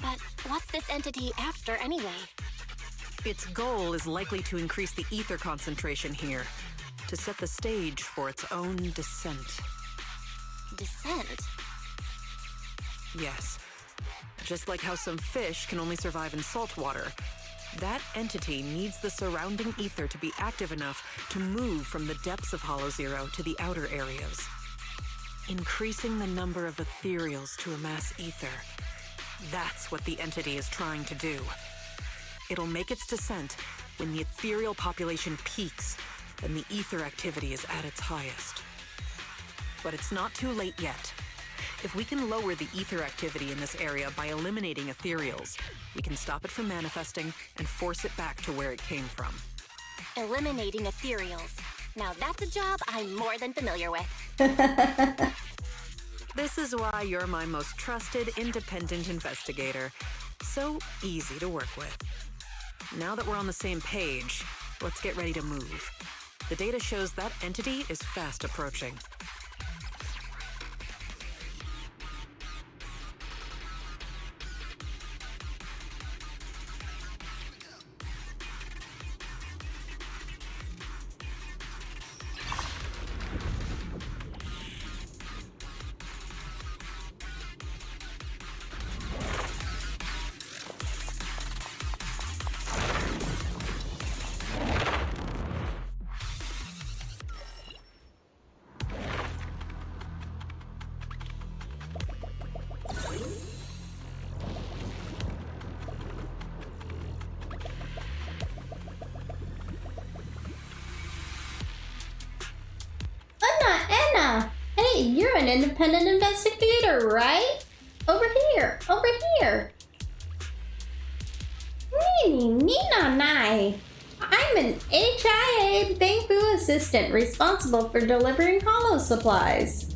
But what's this entity after anyway? Its goal is likely to increase the ether concentration here, to set the stage for its own descent. Descent? Yes. Just like how some fish can only survive in salt water, that entity needs the surrounding ether to be active enough to move from the depths of Hollow Zero to the outer areas. Increasing the number of ethereals to amass ether. That's what the entity is trying to do. It'll make its descent when the ethereal population peaks and the ether activity is at its highest. But it's not too late yet. If we can lower the ether activity in this area by eliminating ethereals, we can stop it from manifesting and force it back to where it came from. Eliminating ethereals. Now that's a job I'm more than familiar with. This is why you're my most trusted, independent investigator. So easy to work with. Now that we're on the same page, let's get ready to move. The data shows that entity is fast approaching. Anna! Hey, you're an independent investigator, right? Over here! Over here! Nina Nai! I'm an HIA Bangfu assistant responsible for delivering hollow supplies.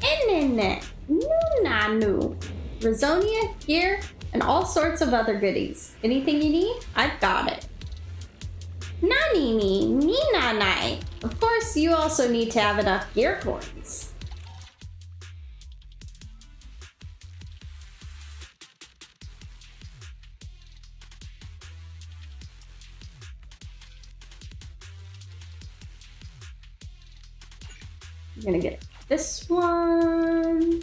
Internet, Nunanu, Razonia, gear, and all sorts of other goodies. Anything you need, I've got it. Nanini, Ninanai. Of course, you also need to have enough gear coins. I'm gonna get this one.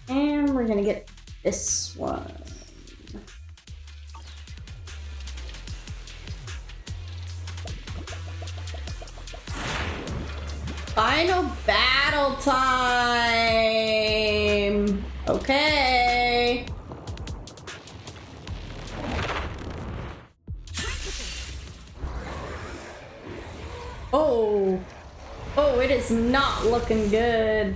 And we're gonna get this one. Final battle time! Okay. Oh. Oh, it is not looking good.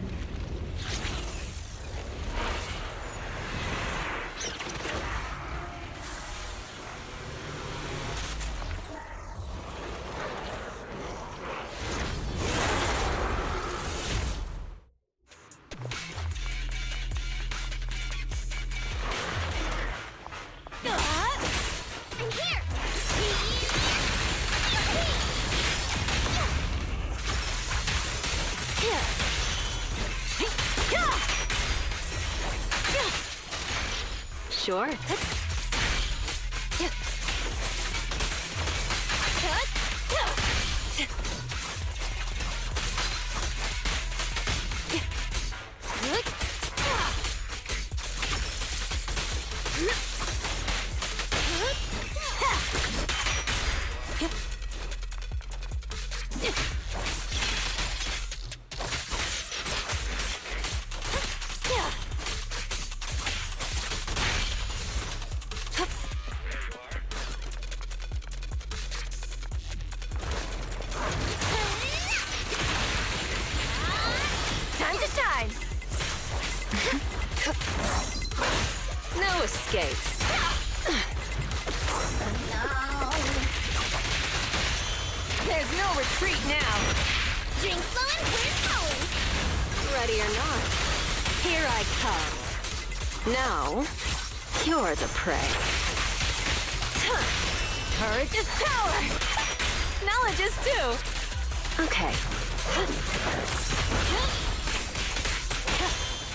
Sure. Time to shine. No escape. There's no retreat now. Drink slow and we're going. Ready or not, here I come. Now, you're the prey. Courage is power. Knowledge is too. Okay.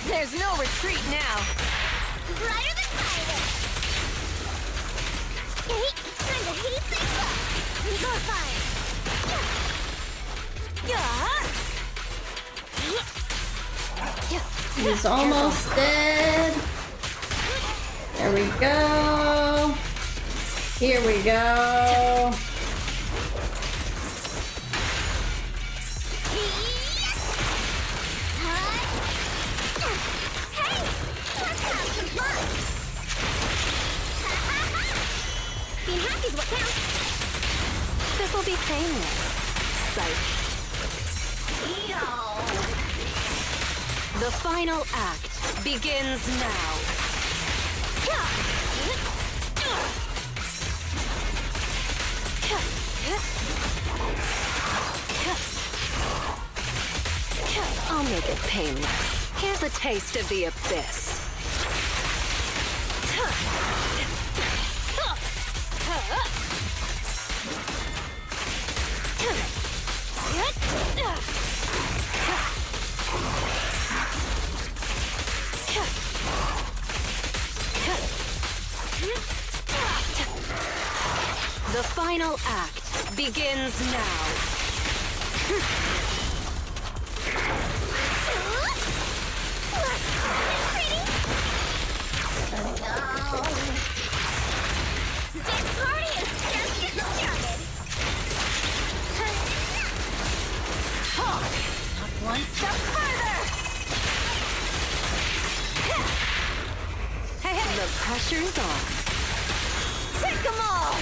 There's no retreat now. Brighter than fire. Hey, time to heat things up. You're fine. He's almost dead. There we go. Here we go. Being happy is what counts. This'll be painless. Psych. The final act begins now. I'll make it painless. Here's a taste of the abyss. The final act begins now. This party is just getting started. Not one step further. Hey, the pressure's on. Take them all.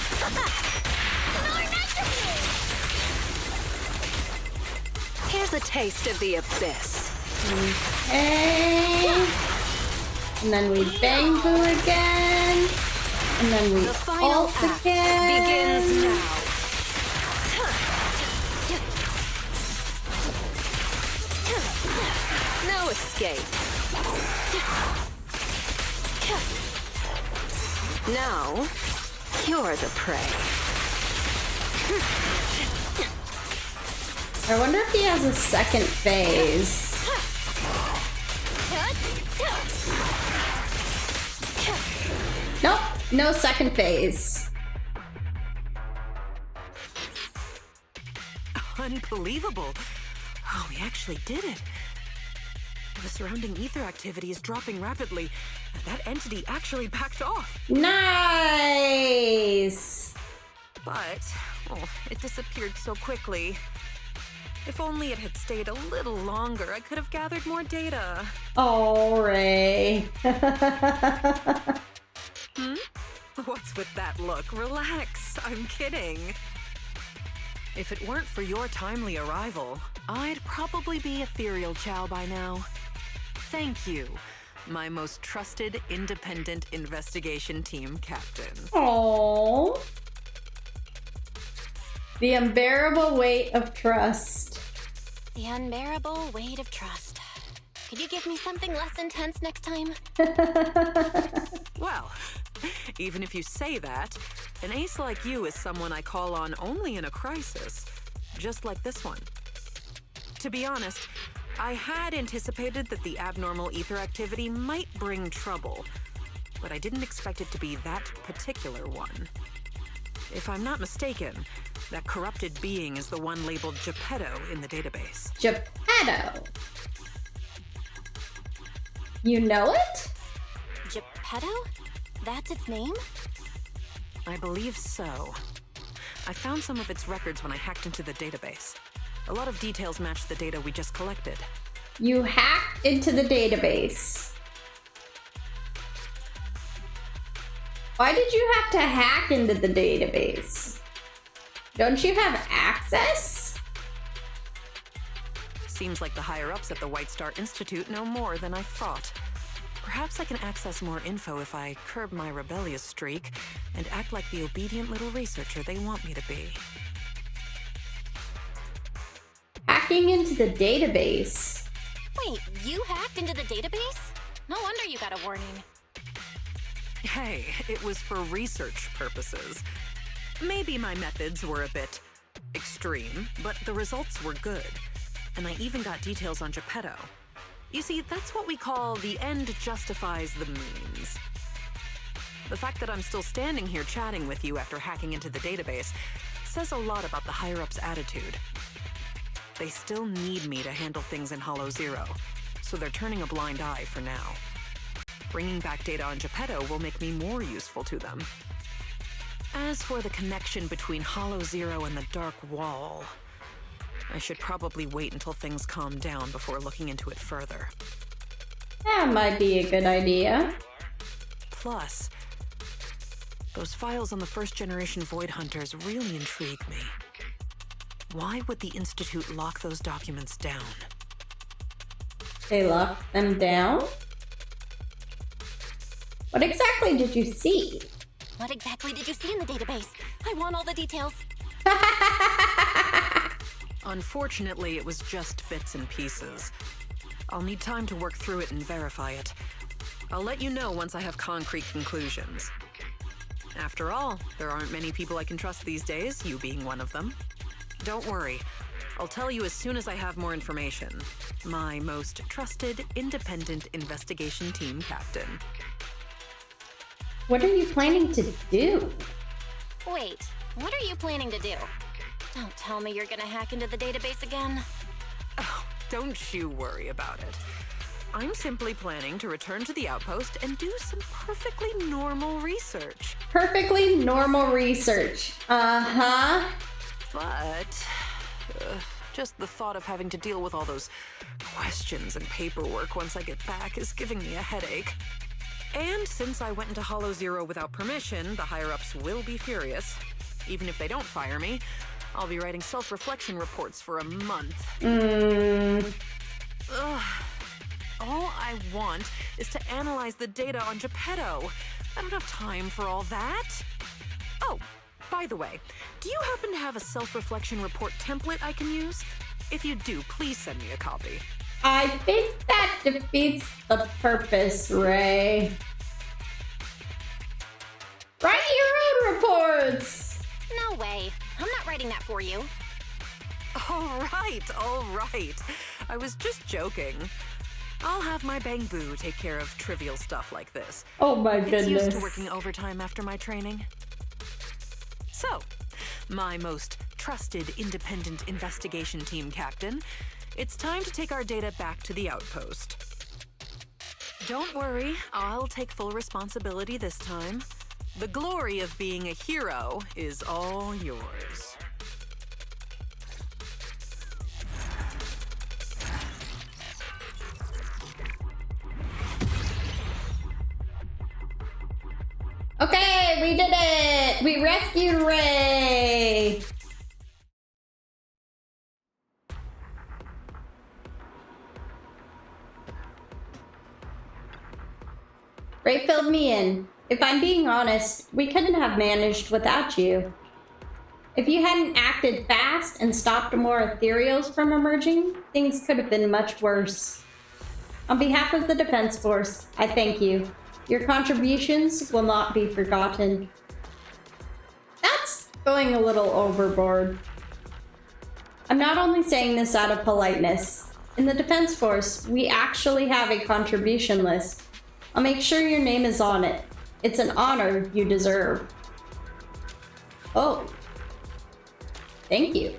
Here's a taste of the abyss. Okay. And then we bang Boo again. And then we The final ult act again. begins now. No escape. Now, you're the prey. I wonder if he has a second phase. Nope, no second phase. Unbelievable. Oh, we actually did it. The surrounding ether activity is dropping rapidly. That entity actually backed off. Nice! But, it disappeared so quickly. If only it had stayed a little longer, I could have gathered more data. Oh, Ray. What's with that look? Relax. I'm kidding. If it weren't for your timely arrival, I'd probably be Ethereal Chow by now. Thank you, my most trusted independent investigation team captain. Oh. The unbearable weight of trust. The unbearable weight of trust. Could you give me something less intense next time? Well, even if you say that, an ace like you is someone I call on only in a crisis, just like this one. To be honest, I had anticipated that the abnormal ether activity might bring trouble, but I didn't expect it to be that particular one. If I'm not mistaken, that corrupted being is the one labeled Geppetto in the database. Geppetto? You know it? Geppetto? That's its name? I believe so. I found some of its records when I hacked into the database. A lot of details match the data we just collected. You hacked into the database. Why did you have to hack into the database? Don't you have access? Seems like the higher-ups at the White Star Institute know more than I thought. Perhaps I can access more info if I curb my rebellious streak and act like the obedient little researcher they want me to be. Hacking into the database. Wait, you hacked into the database? No wonder you got a warning. Hey, it was for research purposes. Maybe my methods were a bit extreme, but the results were good. And I even got details on Geppetto. You see, that's what we call the end justifies the means. The fact that I'm still standing here chatting with you after hacking into the database says a lot about the higher-ups' attitude. They still need me to handle things in Hollow Zero, so they're turning a blind eye for now. Bringing back data on Geppetto will make me more useful to them. As for the connection between Hollow Zero and the Dark Wall, I should probably wait until things calm down before looking into it further. That might be a good idea. Plus, those files on the first-generation Void Hunters really intrigue me. Why would the Institute lock those documents down? They locked them down? What exactly did you see? What exactly did you see in the database? I want all the details. Unfortunately, it was just bits and pieces. I'll need time to work through it and verify it. I'll let you know once I have concrete conclusions. After all, there aren't many people I can trust these days, you being one of them. Don't worry. I'll tell you as soon as I have more information. My most trusted, independent investigation team captain. What are you planning to do? Wait, what are you planning to do? Don't tell me you're gonna hack into the database again. Oh, don't you worry about it. I'm simply planning to return to the outpost and do some perfectly normal research. Perfectly normal research. Uh-huh. But just the thought of having to deal with all those questions and paperwork once I get back is giving me a headache. And since I went into Hollow Zero without permission, the higher-ups will be furious. Even if they don't fire me, I'll be writing self-reflection reports for a month. Ugh. All I want is to analyze the data on Geppetto. I don't have time for all that. Oh, by the way, do you happen to have a self-reflection report template I can use? If you do, please send me a copy. I think that defeats the purpose, Ray. Write your own reports! No way. I'm not writing that for you. All right. I was just joking. I'll have my Bang Boo take care of trivial stuff like this. Oh my goodness. It's used to working overtime after my training. So, my most trusted independent investigation team captain, it's time to take our data back to the outpost. Don't worry, I'll take full responsibility this time. The glory of being a hero is all yours. Okay, we did it! We rescued Ray! Ray filled me in. If I'm being honest, we couldn't have managed without you. If you hadn't acted fast and stopped more ethereals from emerging, things could have been much worse. On behalf of the Defense Force, I thank you. Your contributions will not be forgotten. That's going a little overboard. I'm not only saying this out of politeness. In the Defense Force, we actually have a contribution list. I'll make sure your name is on it. It's an honor you deserve. Oh. Thank you.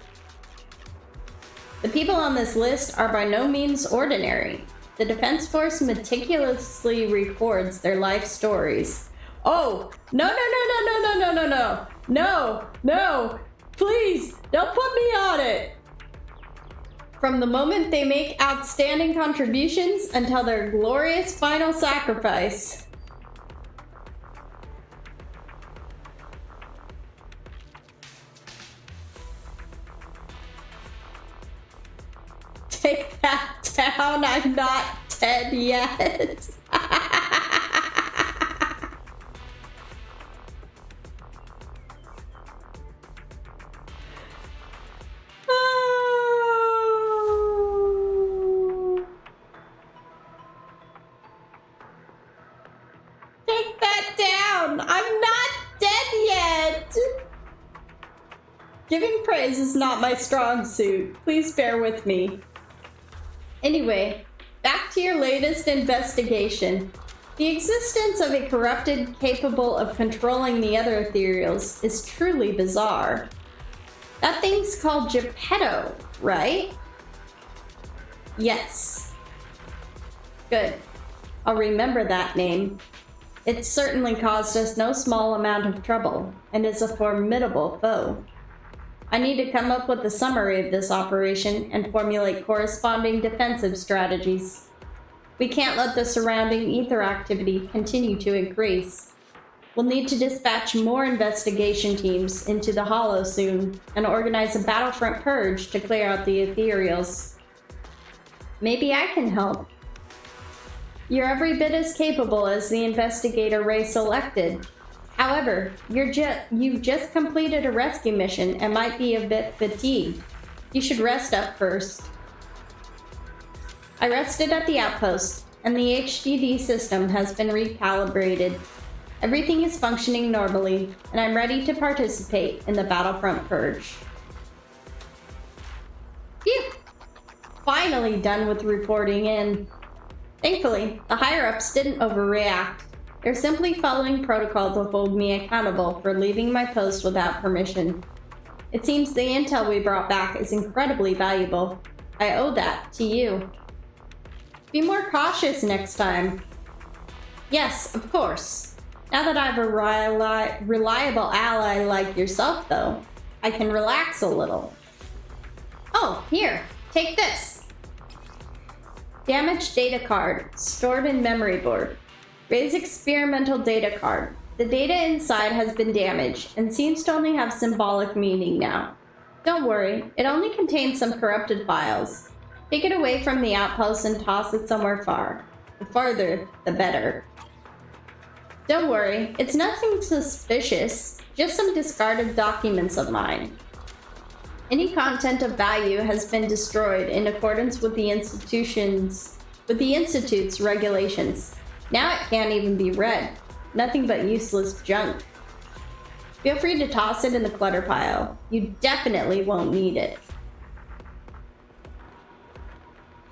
The people on this list are by no means ordinary. The Defense Force meticulously records their life stories. Oh, no. No, please, don't put me on it. From the moment they make outstanding contributions until their glorious final sacrifice. Take that down, I'm not dead yet. Oh. Take that down, I'm not dead yet. Giving praise is not my strong suit. Please bear with me. Anyway, back to your latest investigation. The existence of a corrupted capable of controlling the other ethereals is truly bizarre. That thing's called Geppetto, right? Yes. Good. I'll remember that name. It certainly caused us no small amount of trouble, and is a formidable foe. I need to come up with a summary of this operation and formulate corresponding defensive strategies. We can't let the surrounding ether activity continue to increase. We'll need to dispatch more investigation teams into the Hollow soon and organize a battlefront purge to clear out the ethereals. Maybe I can help. You're every bit as capable as the investigator Ray selected. However, you've just completed a rescue mission and might be a bit fatigued. You should rest up first. I rested at the outpost, and the HDD system has been recalibrated. Everything is functioning normally, and I'm ready to participate in the Battlefront Purge. Phew! Finally done with reporting in. Thankfully, the higher-ups didn't overreact. They're simply following protocol to hold me accountable for leaving my post without permission. It seems the intel we brought back is incredibly valuable. I owe that to you. Be more cautious next time. Yes, of course. Now that I have a reliable ally like yourself, though, I can relax a little. Oh, here, take this. Damaged data card, stored in memory board. Ray's experimental data card. The data inside has been damaged and seems to only have symbolic meaning now. Don't worry, it only contains some corrupted files. Take it away from the outpost and toss it somewhere far. The farther, the better. Don't worry, it's nothing suspicious, just some discarded documents of mine. Any content of value has been destroyed in accordance with the Institute's regulations. Now it can't even be read. Nothing but useless junk. Feel free to toss it in the clutter pile. You definitely won't need it.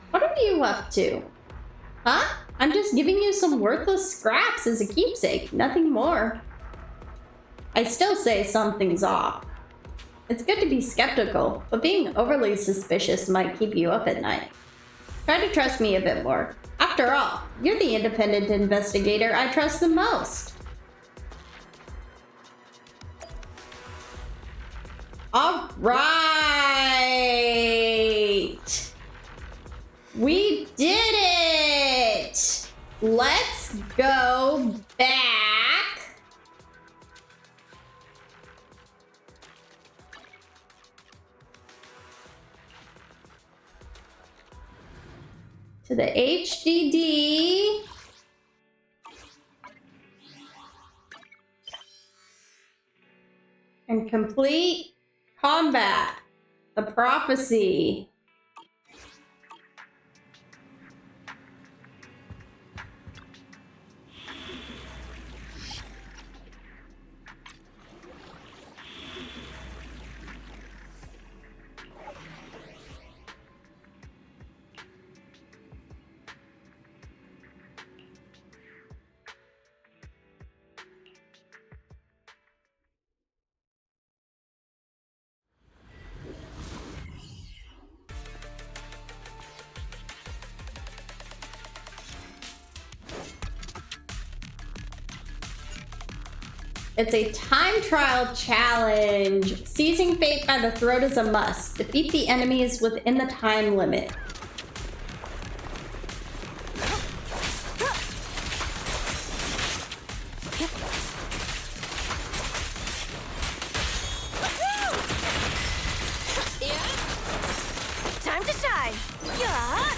What are you up to? Huh? I'm just giving you some worthless scraps as a keepsake, nothing more. I still say something's off. It's good to be skeptical, but being overly suspicious might keep you up at night. Try to trust me a bit more. After all, you're the independent investigator I trust the most. All right. We did it. Let's go back. To the HDD. And complete combat. The prophecy. It's a time trial challenge. Seizing fate by the throat is a must. Defeat the enemies within the time limit. Time to shine. Yeah.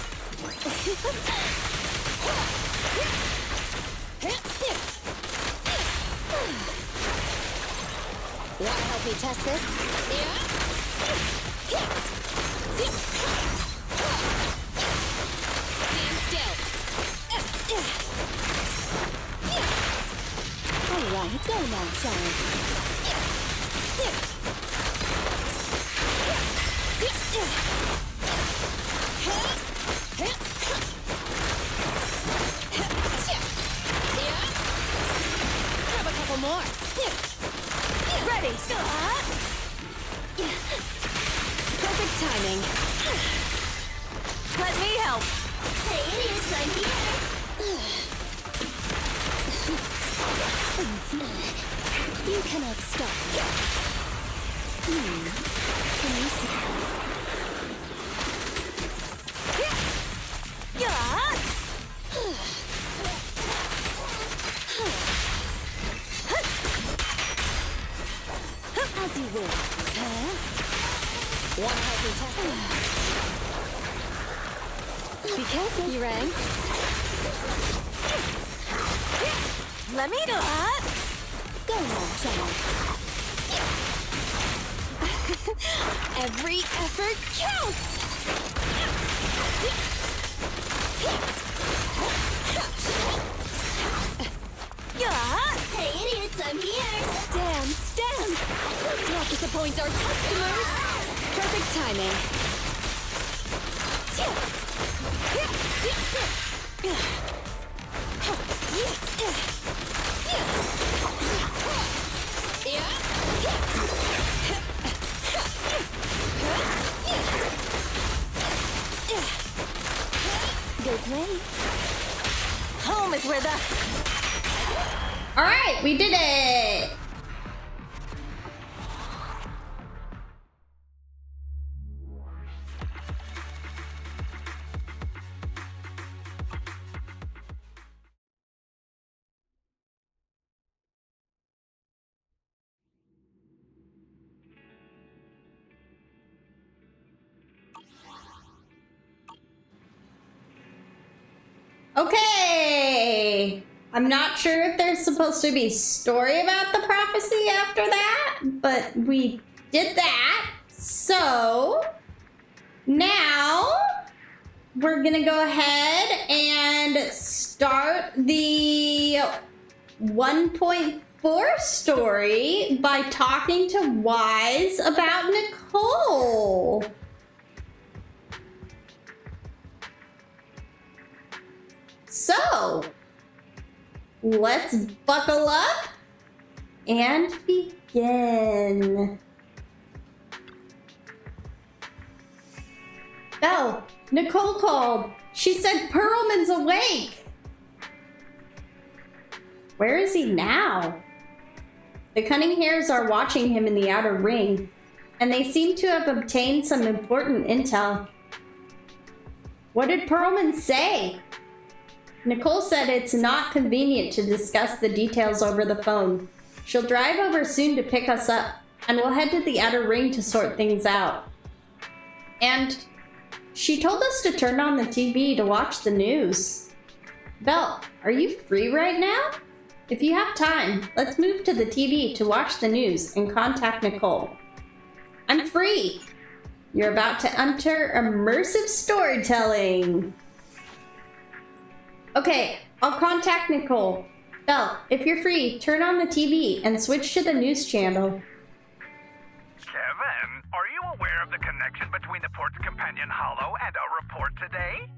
Want to help me test this? Stand still. All right, go now, child. Grab a couple more. Ready. Perfect timing. Let me help. Hey, idiots, I'm here. You cannot stop me. Can you see? As you will. Want to help me test it? Be careful. You rang. Let me do it. Go now, child. Every effort counts. Hey, idiots, I'm here. Stand. Do not disappoint our customers. Perfect timing. Go play. Home is where the... All right, we did it. Okay. I'm not sure if there's supposed to be a story about the prophecy after that, but we did that. So now we're gonna go ahead and start the 1.4 story by talking to Wise about Nicole. So let's buckle up and begin. Belle, Nicole called. She said Perlman's awake! Where is he now? The cunning hairs are watching him in the outer ring, and they seem to have obtained some important intel. What did Perlman say? Nicole said it's not convenient to discuss the details over the phone. She'll drive over soon to pick us up, and we'll head to the outer ring to sort things out. And she told us to turn on the TV to watch the news. Belle, are you free right now? If you have time, let's move to the TV to watch the news and contact Nicole. I'm free. You're about to enter immersive storytelling. Okay, I'll contact Nicole. Belle, if you're free, turn on the TV and switch to the news channel. Kevin, are you aware of the connection between the port's companion Hollow and our report today?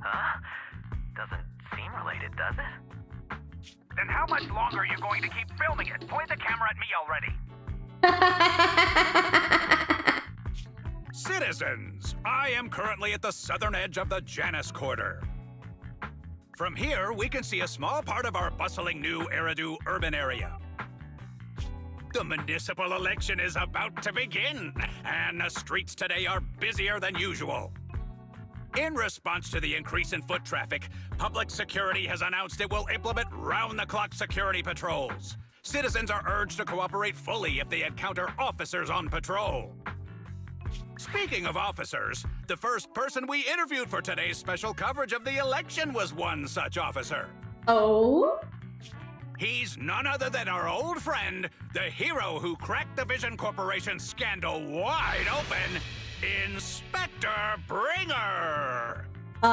Huh? Doesn't seem related, does it? Then how much longer are you going to keep filming it? Point the camera at me already. Citizens, I am currently at the southern edge of the Janus Quarter. From here, we can see a small part of our bustling new Eridu urban area. The municipal election is about to begin, and the streets today are busier than usual. In response to the increase in foot traffic, public security has announced it will implement round-the-clock security patrols. Citizens are urged to cooperate fully if they encounter officers on patrol. Speaking of officers, the first person we interviewed for today's special coverage of the election was one such officer. Oh? He's none other than our old friend, the hero who cracked the Vision Corporation scandal wide open, Inspector Bringer! Being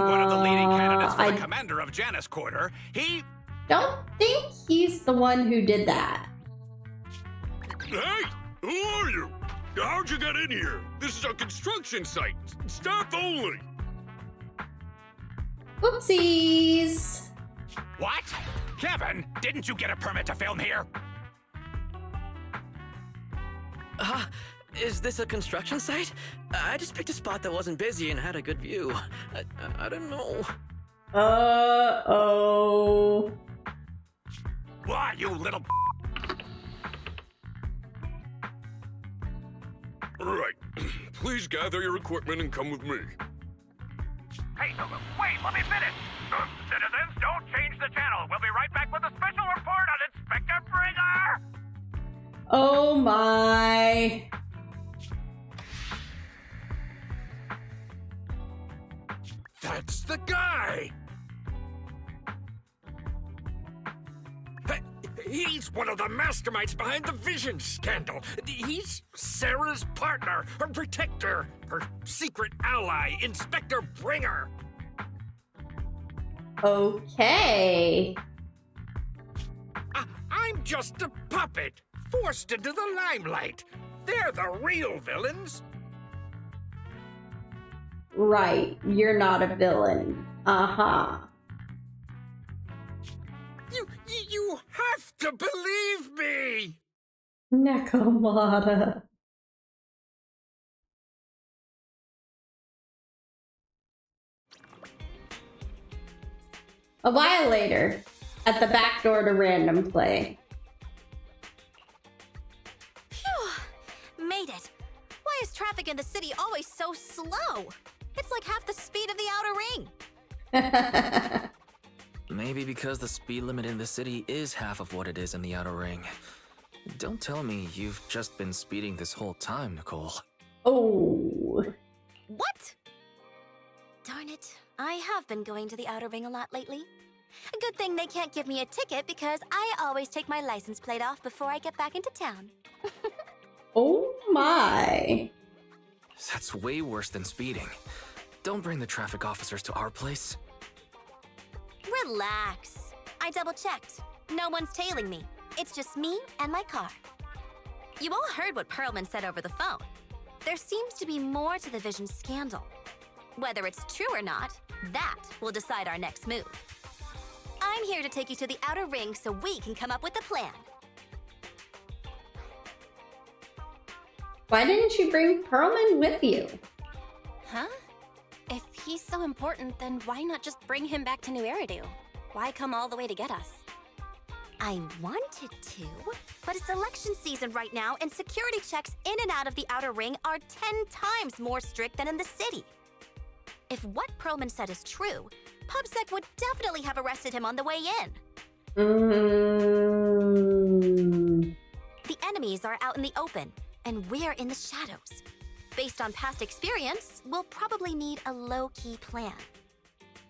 one of the leading candidates for the commander of Janus Quarter, he... don't think he's the one who did that. Hey! Who are you? How'd you get in here? This is a construction site. Staff only. Whoopsies! What? Kevin, didn't you get a permit to film here? Is this a construction site? I just picked a spot that wasn't busy and had a good view. I don't know. Uh-oh. Why, you little... All right. Please gather your equipment and come with me. Hey, wait, let me finish. Citizens, don't change the channel. We'll be right back with a special report on Inspector Bringer. Oh my. That's the guy! He's one of the masterminds behind the Vision scandal. He's Sarah's partner, her protector, her secret ally, Inspector Bringer. Okay. I'm just a puppet, forced into the limelight. They're the real villains. Right, you're not a villain. Uh-huh. You have to believe me! Nakamata. A while later, at the back door to Random Play. Phew! Made it. Why is traffic in the city always so slow? It's like half the speed of the outer ring. Maybe because the speed limit in the city is half of what it is in the outer ring. Don't tell me you've just been speeding this whole time, Nicole. Oh. What? Darn it. I have been going to the outer ring a lot lately. A good thing they can't give me a ticket because I always take my license plate off before I get back into town. Oh my. That's way worse than speeding. Don't bring the traffic officers to our place. Relax. I double-checked. No one's tailing me. It's just me and my car. You all heard what Perlman said over the phone. There seems to be more to the Vision scandal. Whether it's true or not, that will decide our next move. I'm here to take you to the outer ring so we can come up with a plan. Why didn't you bring Perlman with you? If he's so important, then why not just bring him back to New Eridu? Why come all the way to get us? I wanted to, but it's election season right now, and security checks in and out of the outer ring are 10 times more strict than in the city. If what Perlman said is true, PubSec would definitely have arrested him on the way in. The enemies are out in the open, and we're in the shadows. Based on past experience, we'll probably need a low-key plan.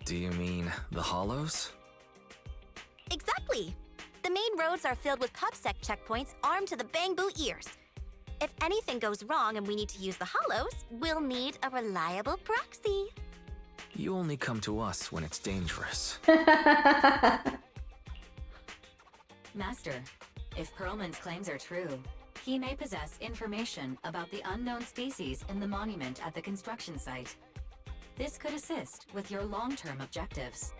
Do you mean the hollows? Exactly! The main roads are filled with PubSec checkpoints armed to the bamboo ears. If anything goes wrong and we need to use the hollows, we'll need a reliable proxy. You only come to us when it's dangerous. Master, if Perlman's claims are true, he may possess information about the unknown species in the monument at the construction site. This could assist with your long-term objectives.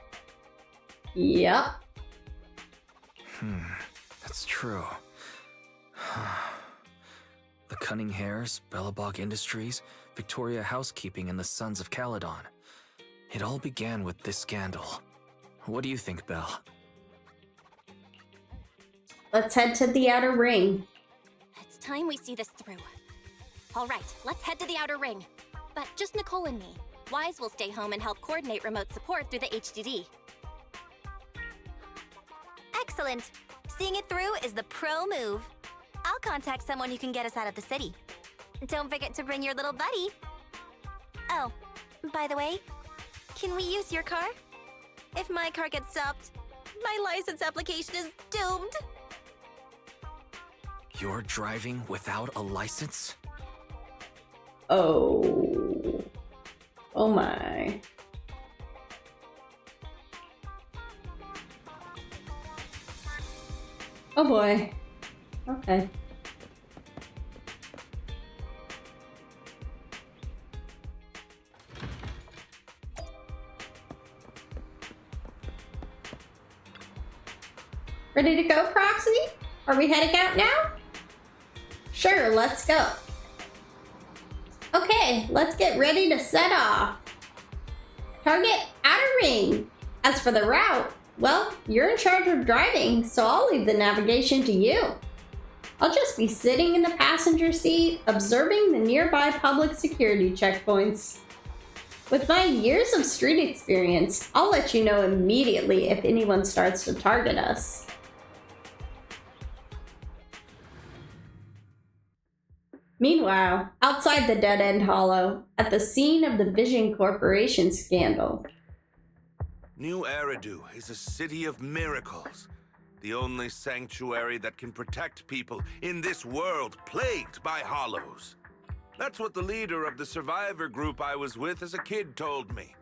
Yep. That's true. The Cunning Hares, Bellabog Industries, Victoria Housekeeping, and the Sons of Caledon. It all began with this scandal. What do you think, Belle? Let's head to the outer ring. It's time we see this through. All right, let's head to the outer ring. But just Nicole and me. Wise will stay home and help coordinate remote support through the HDD. Excellent. Seeing it through is the pro move. I'll contact someone who can get us out of the city. Don't forget to bring your little buddy. Oh, by the way, can we use your car? If my car gets stopped, my license application is doomed. You're driving without a license? Oh. Oh my. Oh boy. Okay. Ready to go, Proxy? Are we heading out now? Sure, let's go. Okay, let's get ready to set off. Target outer ring. As for the route, well, you're in charge of driving, so I'll leave the navigation to you. I'll just be sitting in the passenger seat, observing the nearby public security checkpoints. With my years of street experience, I'll let you know immediately if anyone starts to target us. Meanwhile, outside the dead-end hollow, at the scene of the Vision Corporation scandal. New Eridu is a city of miracles. The only sanctuary that can protect people in this world plagued by hollows. That's what the leader of the survivor group I was with as a kid told me.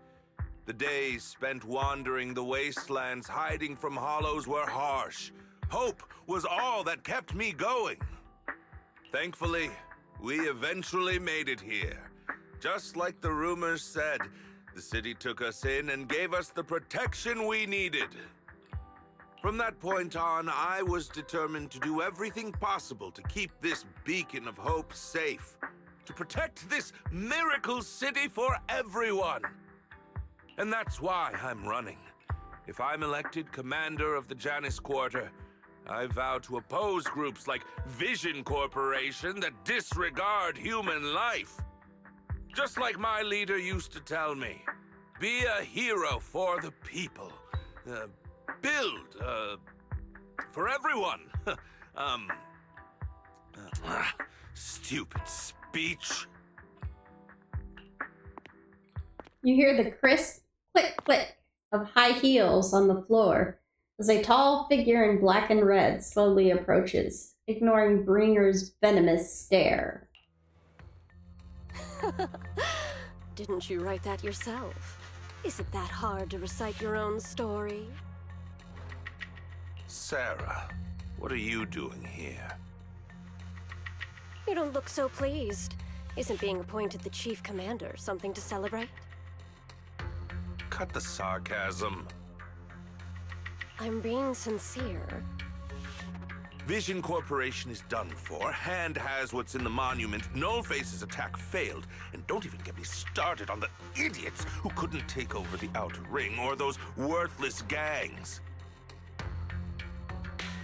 The days spent wandering the wastelands hiding from hollows were harsh. Hope was all that kept me going. Thankfully, we eventually made it here. Just like the rumors said, the city took us in and gave us the protection we needed. From that point on, I was determined to do everything possible to keep this beacon of hope safe. To protect this miracle city for everyone. And that's why I'm running. If I'm elected commander of the Janus Quarter, I vow to oppose groups like Vision Corporation that disregard human life. Just like my leader used to tell me, be a hero for the people. Build, for everyone. Stupid speech. You hear the crisp click-click of high heels on the floor as a tall figure in black and red slowly approaches, ignoring Bringer's venomous stare. Didn't you write that yourself? Is it that hard to recite your own story? Sarah, what are you doing here? You don't look so pleased. Isn't being appointed the chief commander something to celebrate? Cut the sarcasm. I'm being sincere. Vision Corporation is done for. Hand has what's in the monument. Nullface's attack failed. And don't even get me started on the idiots who couldn't take over the Outer Ring or those worthless gangs.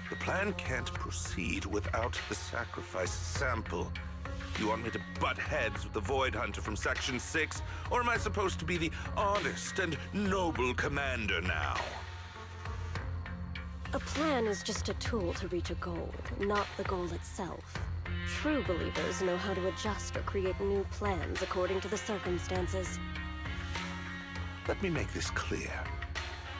The plan can't proceed without the sacrifice sample. You want me to butt heads with the Void Hunter from Section 6? Or am I supposed to be the honest and noble commander now? A plan is just a tool to reach a goal, not the goal itself. True believers know how to adjust or create new plans according to the circumstances. Let me make this clear.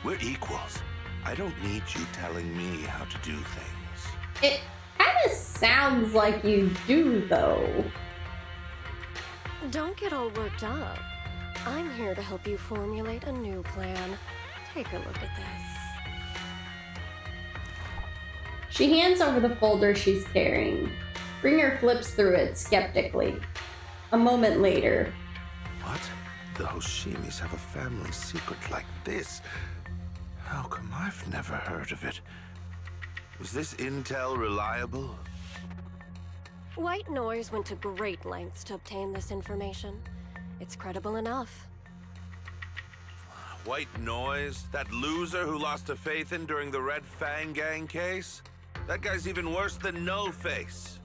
We're equals. I don't need you telling me how to do things. It kind of sounds like you do, though. Don't get all worked up. I'm here to help you formulate a new plan. Take a look at this. She hands over the folder she's carrying. Bringer flips through it skeptically. A moment later. What? The Hoshimis have a family secret like this? How come I've never heard of it? Was this intel reliable? White Noise went to great lengths to obtain this information. It's credible enough. White Noise? That loser who lost a faith in during the Red Fang Gang case? That guy's even worse than Nullface.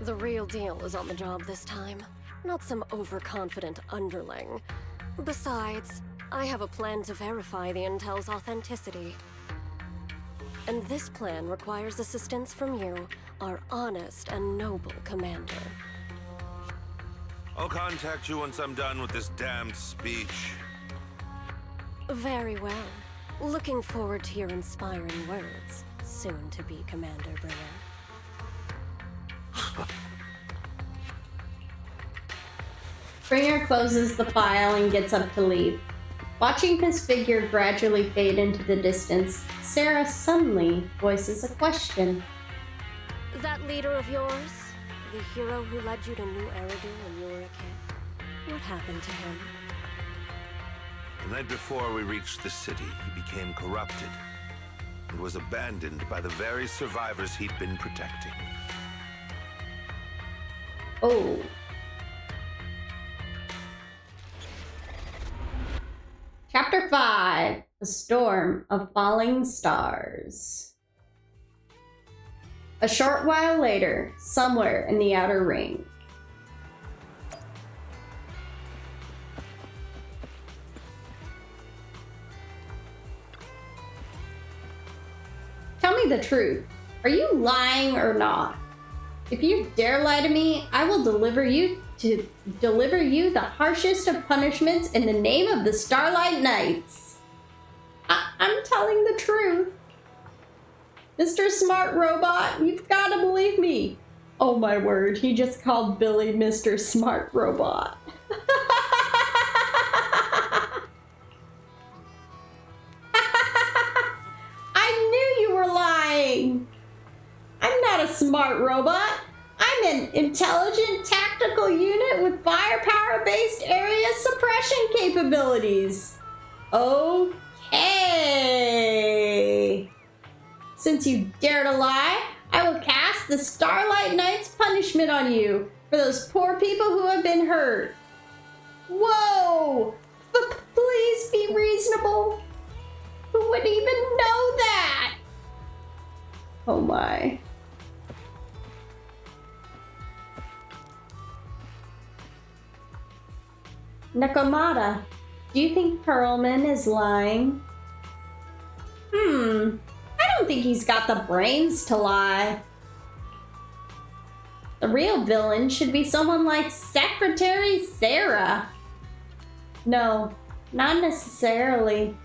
The real deal is on the job this time, not some overconfident underling. Besides, I have a plan to verify the intel's authenticity. And this plan requires assistance from you, our honest and noble commander. I'll contact you once I'm done with this damned speech. Very well. Looking forward to your inspiring words, soon to be Commander Bringer. Bringer closes the file and gets up to leave. Watching his figure gradually fade into the distance, Sarah suddenly voices a question. That leader of yours, the hero who led you to New Eridu when you were a kid, what happened to him? The night before we reached the city, he became corrupted and was abandoned by the very survivors he'd been protecting. Oh. Chapter 5, A Storm of Falling Stars. A short while later, somewhere in the Outer Ring. Tell me the truth. Are you lying or not? If you dare lie to me, I will deliver you the harshest of punishments in the name of the Starlight Knights. I'm telling the truth. Mr. Smart Robot, you've got to believe me. Oh my word, he just called Billy Mr. Smart Robot. I'm not a smart robot. I'm an intelligent tactical unit with firepower-based area suppression capabilities. Okay. Since you dare to lie, I will cast the Starlight Knight's punishment on you for those poor people who have been hurt. Whoa! But please be reasonable. Who would even know that? Oh my. Nakamata, do you think Perlman is lying? I don't think he's got the brains to lie. The real villain should be someone like Secretary Sarah. No, not necessarily.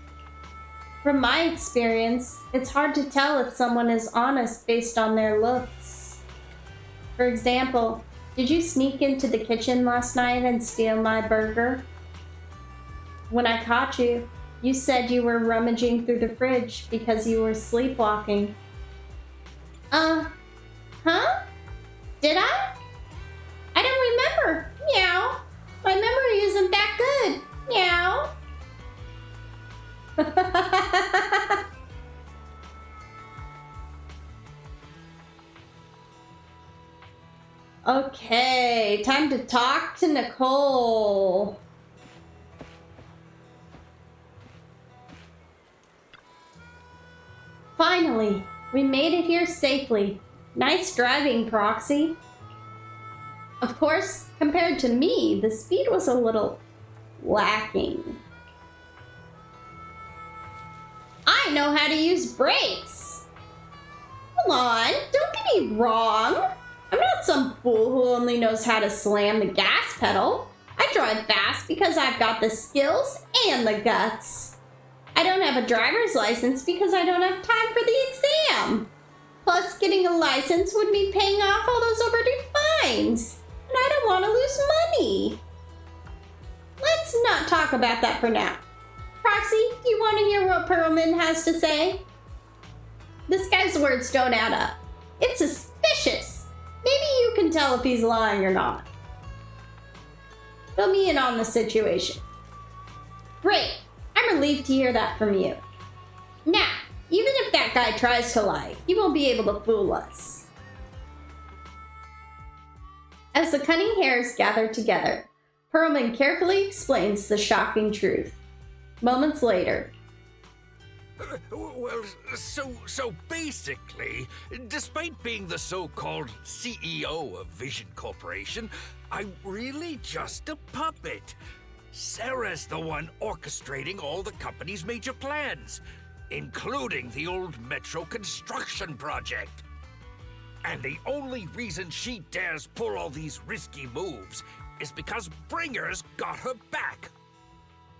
From my experience, it's hard to tell if someone is honest based on their looks. For example, did you sneak into the kitchen last night and steal my burger? When I caught you, you said you were rummaging through the fridge because you were sleepwalking. Huh? Did I? I don't remember. Meow. My memory isn't that good. Meow. Okay, time to talk to Nicole. Finally, we made it here safely. Nice driving, Proxy. Of course, compared to me, the speed was a little lacking. I know how to use brakes. Hold on, don't get me wrong. I'm not some fool who only knows how to slam the gas pedal. I drive fast because I've got the skills and the guts. I don't have a driver's license because I don't have time for the exam. Plus, getting a license would mean paying off all those overdue fines. And I don't want to lose money. Let's not talk about that for now. Proxy, do you want to hear what Perlman has to say? This guy's words don't add up. It's suspicious. Maybe you can tell if he's lying or not. Fill me in on the situation. Great. I'm relieved to hear that from you. Now, even if that guy tries to lie, he won't be able to fool us. As the cunning hairs gather together, Perlman carefully explains the shocking truth. Moments later. Well, so basically, despite being the so-called CEO of Vision Corporation, I'm really just a puppet. Sarah's the one orchestrating all the company's major plans, including the old metro construction project. And the only reason she dares pull all these risky moves is because Bringer's got her back.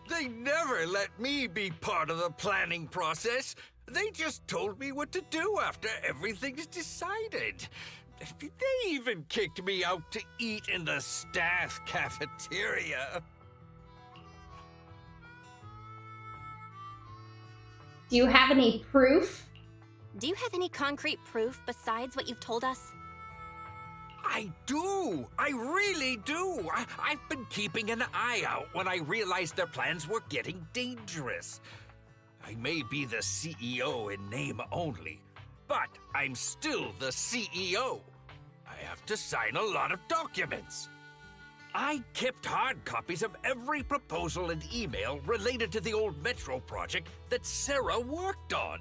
They never let me be part of the planning process. They just told me what to do after everything's decided. They even kicked me out to eat in the staff cafeteria. Do you have any proof? Do you have any concrete proof besides what you've told us? I do! I really do! I've been keeping an eye out when I realized their plans were getting dangerous. I may be the CEO in name only, but I'm still the CEO. I have to sign a lot of documents. I kept hard copies of every proposal and email related to the old metro project that Sarah worked on.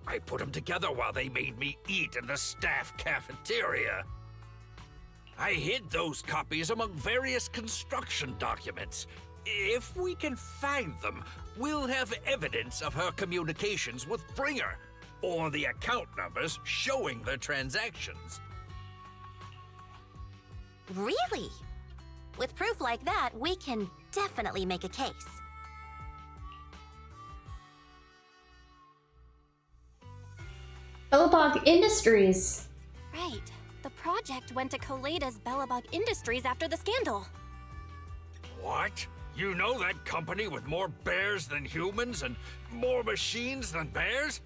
I put them together while they made me eat in the staff cafeteria. I hid those copies among various construction documents. If we can find them, we'll have evidence of her communications with Bringer, or the account numbers showing the transactions. Really? With proof like that, we can definitely make a case. Bellabog Industries. Right. The project went to Koleda's Bellabog Industries after the scandal. What? You know that company with more bears than humans and more machines than bears?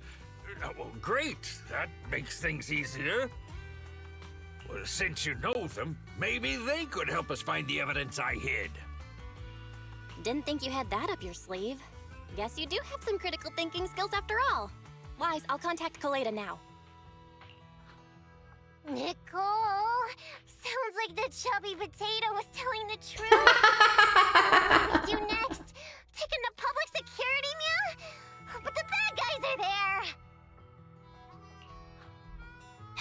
Well, great. That makes things easier. Well, since you know them, maybe they could help us find the evidence I hid. Didn't think you had that up your sleeve. Guess you do have some critical thinking skills after all. Wise, I'll contact Koleda now. Nicole, sounds like the chubby potato was telling the truth. What do we do next? Take him to public security, meow? But the bad guys are there.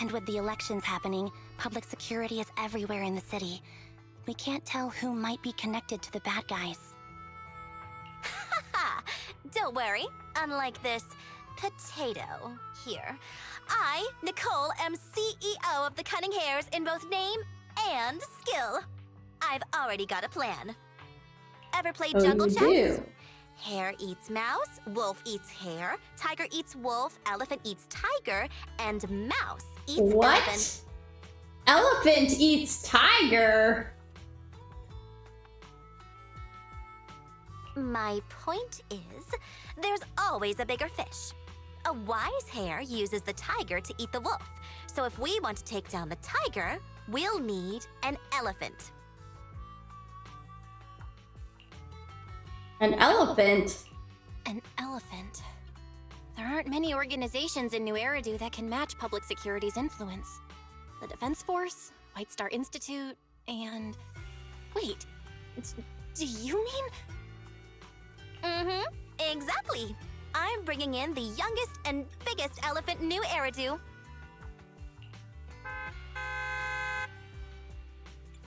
And with the elections happening, public security is everywhere in the city. We can't tell who might be connected to the bad guys. Haha! Don't worry. Unlike this potato here, I, Nicole, am CEO of the Cunning Hairs in both name and skill. I've already got a plan. Ever played Jungle Chess? Do. Hare eats mouse, wolf eats hare, tiger eats wolf, elephant eats tiger, and mouse eats elephant. Elephant eats tiger? My point is, there's always a bigger fish. A wise hare uses the tiger to eat the wolf. So if we want to take down the tiger, we'll need an elephant. An elephant? An elephant. There aren't many organizations in New Eridu that can match public security's influence. The Defense Force? White Star Institute, and... Wait, do you mean... Mm-hmm, exactly. I'm bringing in the youngest and biggest elephant New Eridu.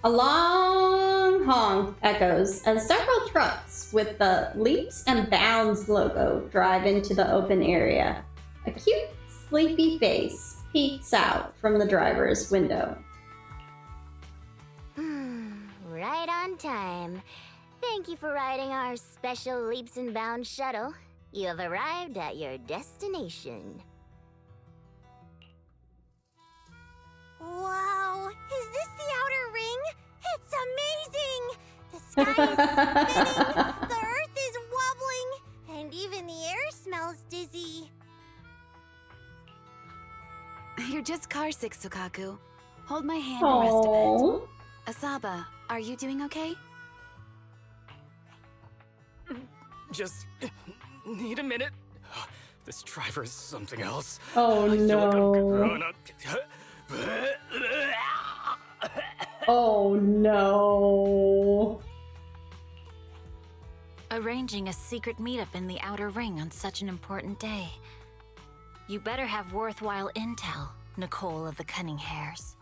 A long honk echoes as several trucks with the Leaps and Bounds logo drive into the open area. A cute, sleepy face peeks out from the driver's window. Right on time. Thank you for riding our special Leaps and Bounds shuttle. You have arrived at your destination. Wow, is this the outer ring? It's amazing! The sky is spinning, the earth is wobbling, and even the air smells dizzy. You're just car sick, Sukaku. Hold my hand and rest a bit. Asaba, are you doing okay? Just need a minute. This driver is something else. Oh no. Oh no. Arranging a secret meetup in the outer ring on such an important day. You better have worthwhile intel, Nicole of the Cunning Hairs.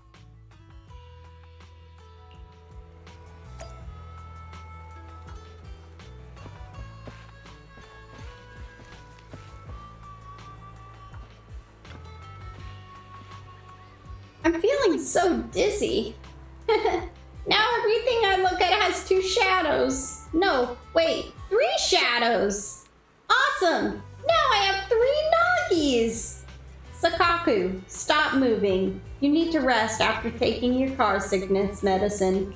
I'm feeling so dizzy. Now everything I look at has 2 shadows. No, wait, 3 shadows. Awesome. Now I have 3 Nagis. Sukaku, stop moving. You need to rest after taking your car sickness medicine.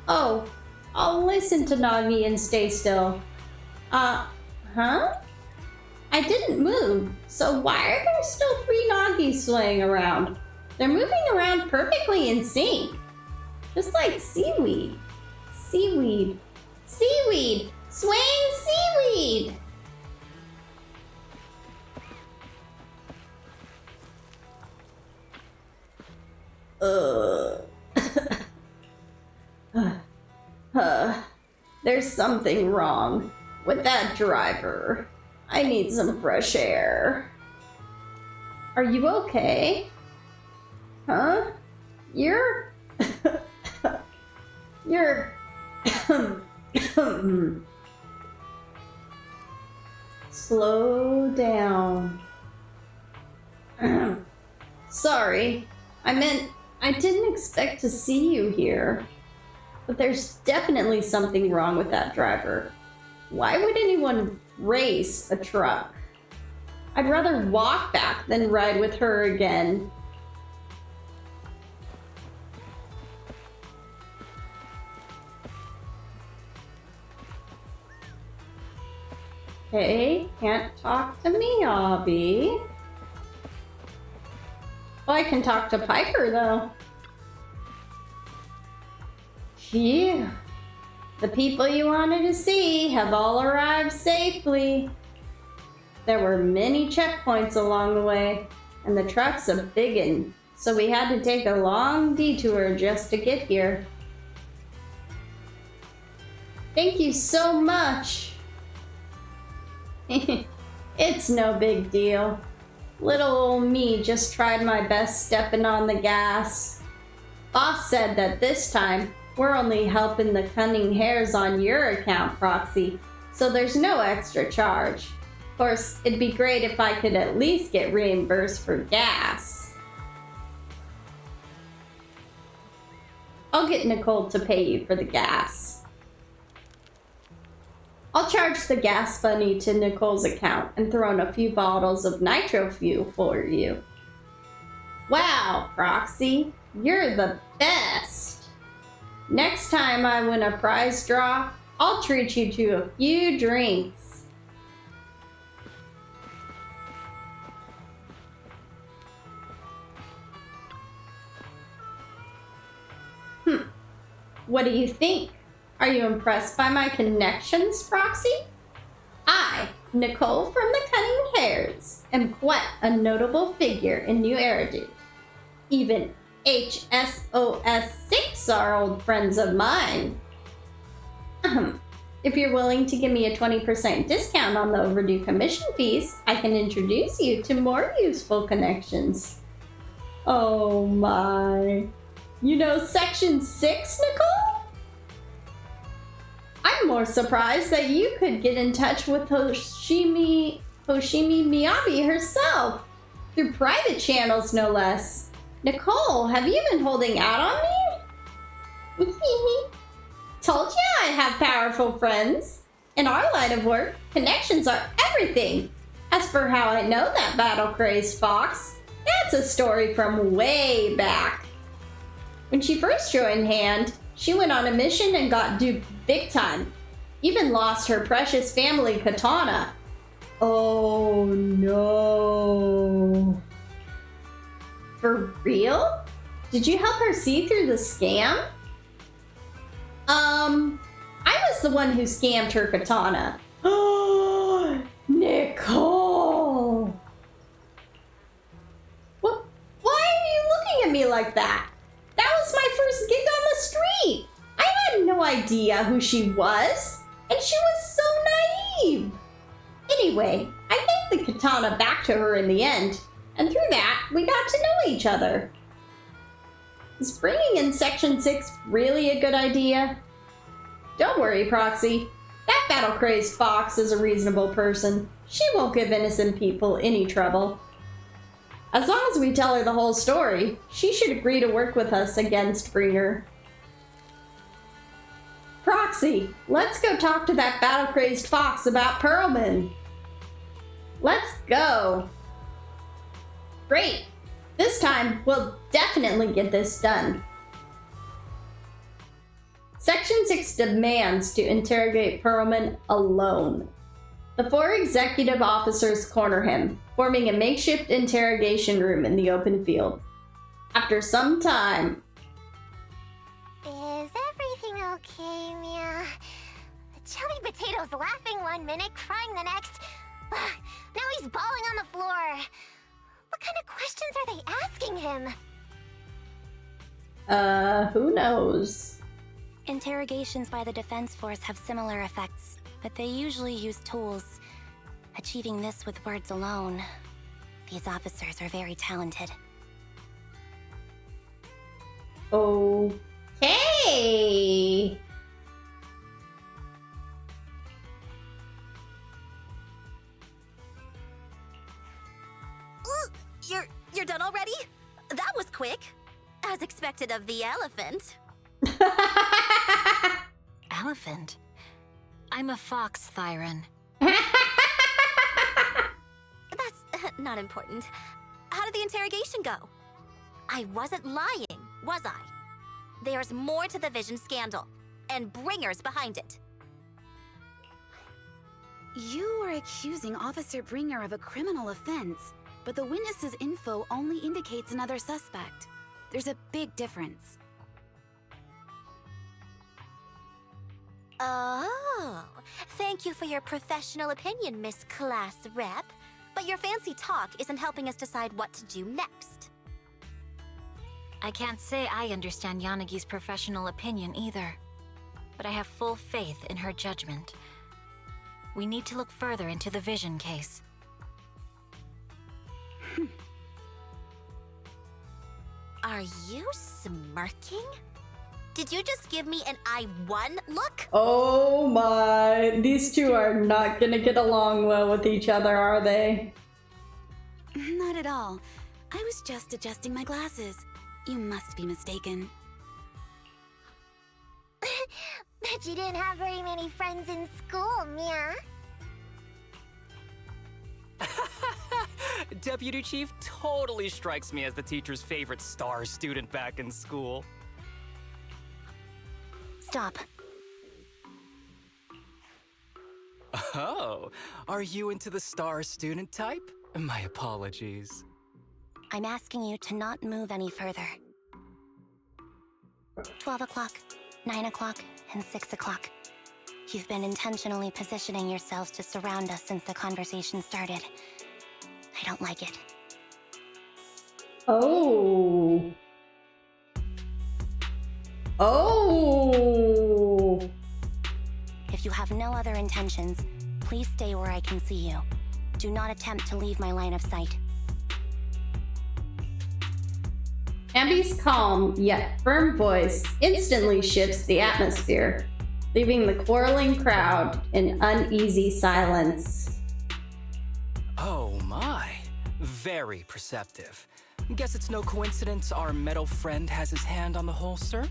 Oh, I'll listen to Nagi and stay still. Huh? I didn't move, so why are there still 3 Nagis swaying around? They're moving around perfectly in sync. Just like seaweed. Seaweed. Seaweed! Swaying seaweed! There's something wrong with that driver. I need some fresh air. Are you okay? Huh? You're... You're... Slow down. Sorry. I didn't expect to see you here. But there's definitely something wrong with that driver. Why would anyone race a truck? I'd rather walk back than ride with her again. Okay, can't talk to me, Abby. Well, I can talk to Piper, though. Phew. The people you wanted to see have all arrived safely. There were many checkpoints along the way, and the truck's a biggin', so we had to take a long detour just to get here. Thank you so much. It's no big deal. Little old me just tried my best stepping on the gas. Boss said that this time we're only helping the Cunning Hairs on your account, Proxy, so there's no extra charge. Of course, it'd be great if I could at least get reimbursed for gas. I'll get Nicole to pay you for the gas. I'll charge the gas money to Nicole's account and throw in a few bottles of nitro fuel for you. Wow, Proxy, you're the best. Next time I win a prize draw, I'll treat you to a few drinks. What do you think? Are you impressed by my connections, Proxy? I, Nicole from the Cunning Hairs, am quite a notable figure in New Eridu. Even HSOS6 are old friends of mine. If you're willing to give me a 20% discount on the overdue commission fees, I can introduce you to more useful connections. Oh my. You know Section 6, Nicole? I'm more surprised that you could get in touch with Hoshimi Miyabi herself. Through private channels, no less. Nicole, have you been holding out on me? Told you I have powerful friends. In our line of work, connections are everything. As for how I know that battle-crazed fox, that's a story from way back. When she first joined Hand, she went on a mission and got duped big time. Even lost her precious family katana. Oh no. For real? Did you help her see through the scam? I was the one who scammed her katana. Oh, Nicole! What? Why are you looking at me like that? That was my first gig on the street. I had no idea who she was, and she was so naive. Anyway, I gave the katana back to her in the end, and through that, we got to know each other. Is bringing in Section 6 really a good idea? Don't worry, Proxy. That battle-crazed fox is a reasonable person. She won't give innocent people any trouble. As long as we tell her the whole story, she should agree to work with us against Bringer. Proxy, let's go talk to that battle-crazed fox about Pearlman. Let's go. Great. This time, we'll definitely get this done. Section 6 demands to interrogate Pearlman alone. The 4 executive officers corner him, forming a makeshift interrogation room in the open field. After some time... Is everything okay, Mia? Chubby Potato's laughing one minute, crying the next. Now he's bawling on the floor. What kind of questions are they asking him? Who knows? Interrogations by the Defense Force have similar effects, but they usually use tools. Achieving this with words alone. These officers are very talented. Okay. You're done already? That was quick. As expected of the elephant. Elephant? I'm a fox, Thyron. That's not important. How did the interrogation go? I wasn't lying, was I? There's more to the Vision scandal, and Bringer's behind it. You are accusing Officer Bringer of a criminal offense, but the witness's info only indicates another suspect. There's a big difference. Oh, thank you for your professional opinion, Miss Class Rep. But your fancy talk isn't helping us decide what to do next. I can't say I understand Yanagi's professional opinion either, but I have full faith in her judgment. We need to look further into the Vision case. Are you smirking? Did you just give me an I won look? Oh my, these two are not gonna get along well with each other, are they? Not at all. I was just adjusting my glasses. You must be mistaken. Bet you didn't have very many friends in school, Mia. Deputy Chief totally strikes me as the teacher's favorite star student back in school. Stop. Oh, are you into the star student type? My apologies. I'm asking you to not move any further. 12 o'clock, 9 o'clock, and 6 o'clock. You've been intentionally positioning yourselves to surround us since the conversation started. I don't like it. Oh. Oh! If you have no other intentions, please stay where I can see you. Do not attempt to leave my line of sight. Ambi's calm yet firm voice instantly shifts the atmosphere, leaving the quarreling crowd in uneasy silence. Oh my. Very perceptive. Guess it's no coincidence our metal friend has his hand on the holster?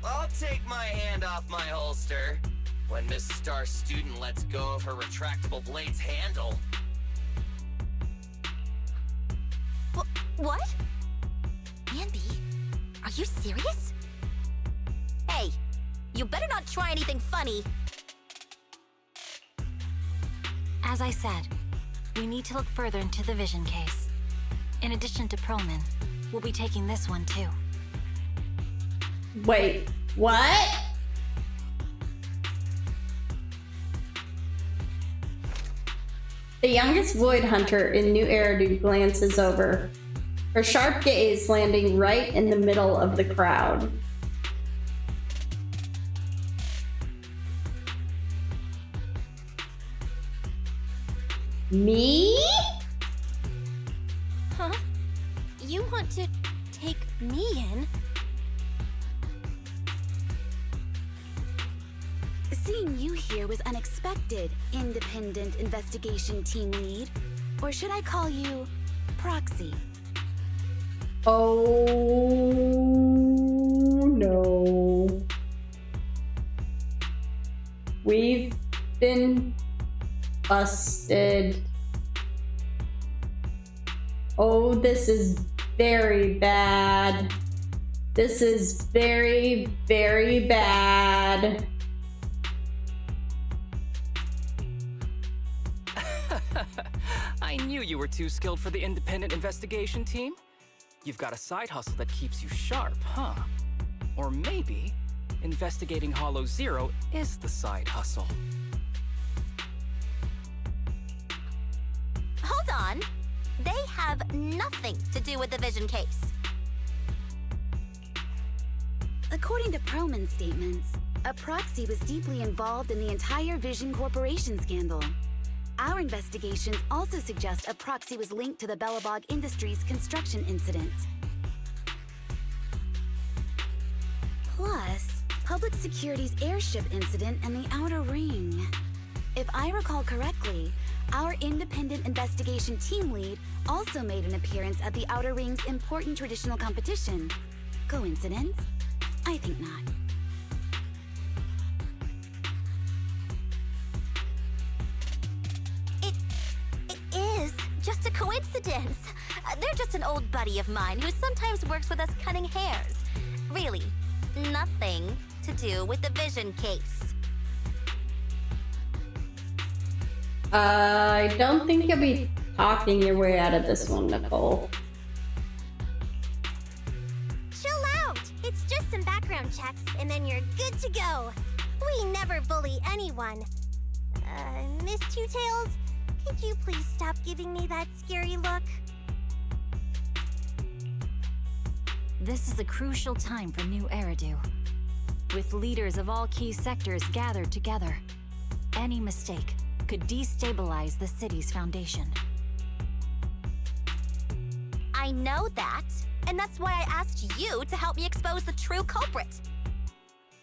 I'll take my hand off my holster when Miss Star Student lets go of her retractable blade's handle. What? Ambi, are you serious? Hey, you better not try anything funny. As I said, we need to look further into the vision case. In addition to Perlman, we'll be taking this one too. Wait, what? The youngest Void Hunter in New Eridu glances over, her sharp gaze landing right in the middle of the crowd. Me? Huh? You want to take me in? Seeing you here was unexpected, independent investigation team lead. Or should I call you proxy? Oh no. We've been busted. Oh, this is very bad. This is very, very bad. I knew you were too skilled for the independent investigation team. You've got a side hustle that keeps you sharp, huh? Or maybe investigating Hollow Zero is the side hustle. Hold on. They have nothing to do with the vision case. According to Perlman's statements, a proxy was deeply involved in the entire Vision Corporation scandal. Our investigations also suggest a proxy was linked to the Bellabog Industries construction incident. Plus, Public Security's airship incident and the Outer Ring. If I recall correctly, our independent investigation team lead also made an appearance at the Outer Ring's important traditional competition. Coincidence? I think not. Just a coincidence. They're just an old buddy of mine who sometimes works with us cutting hairs. Really, nothing to do with the vision case. I don't think you'll be talking your way out of this one, Nicole. Chill out. It's just some background checks, and then you're good to go. We never bully anyone. Miss Two Tails, could you please stop giving me that scary look? This is a crucial time for New Eridu. With leaders of all key sectors gathered together, any mistake could destabilize the city's foundation. I know that, and that's why I asked you to help me expose the true culprit.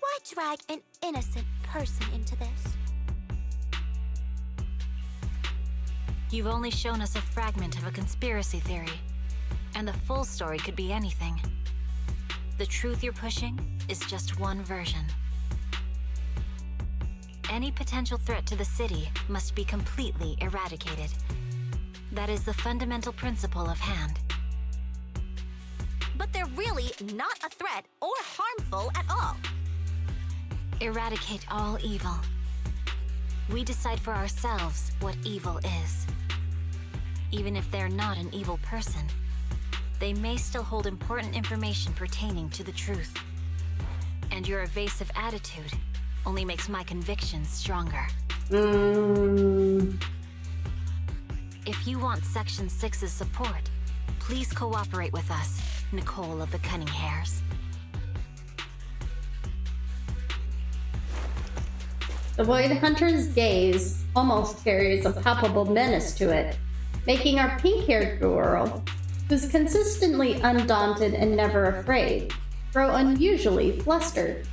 Why drag an innocent person into this? You've only shown us a fragment of a conspiracy theory, and the full story could be anything. The truth you're pushing is just one version. Any potential threat to the city must be completely eradicated. That is the fundamental principle of Hand. But they're really not a threat or harmful at all. Eradicate all evil. We decide for ourselves what evil is. Even if they're not an evil person, they may still hold important information pertaining to the truth. And your evasive attitude only makes my convictions stronger. If you want Section 6's support, please cooperate with us Nicole of the Cunning Hairs. The Void Hunter's gaze almost carries a palpable menace to it, making our pink-haired girl, who's consistently undaunted and never afraid, grow unusually flustered.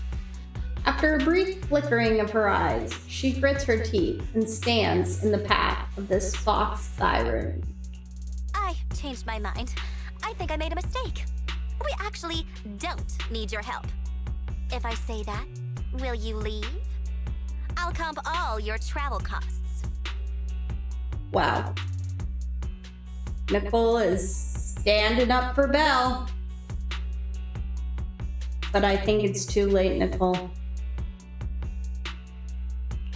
After a brief flickering of her eyes, she grits her teeth and stands in the path of this fox siren. I changed my mind. I think I made a mistake. We actually don't need your help. If I say that, will you leave? I'll comp all your travel costs. Wow. Nicole is standing up for Belle. But I think it's too late, Nicole.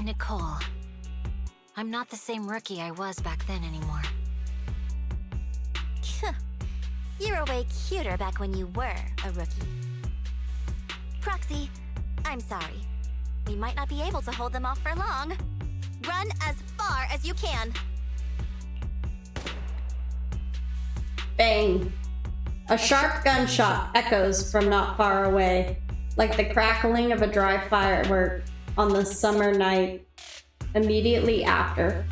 Nicole, I'm not the same rookie I was back then anymore. You were way cuter back when you were a rookie. Proxy, I'm sorry. We might not be able to hold them off for long. Run as far as you can. Bang! A sharp gunshot echoes from not far away, like the crackling of a dry firework on the summer night immediately after.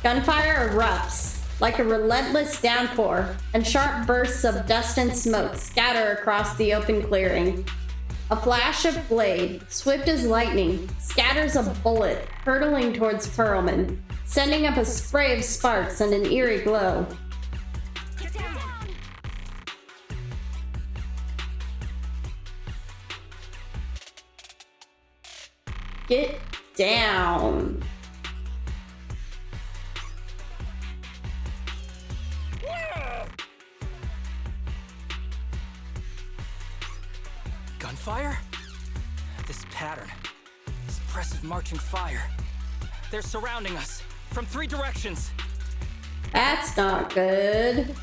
Gunfire erupts like a relentless downpour, and sharp bursts of dust and smoke scatter across the open clearing. A flash of blade, swift as lightning, scatters a bullet hurtling towards Perlman, sending up a spray of sparks and an eerie glow. Get down! Get down. Gunfire? This pattern. Suppressive marching fire. They're surrounding us from 3 directions. That's not good.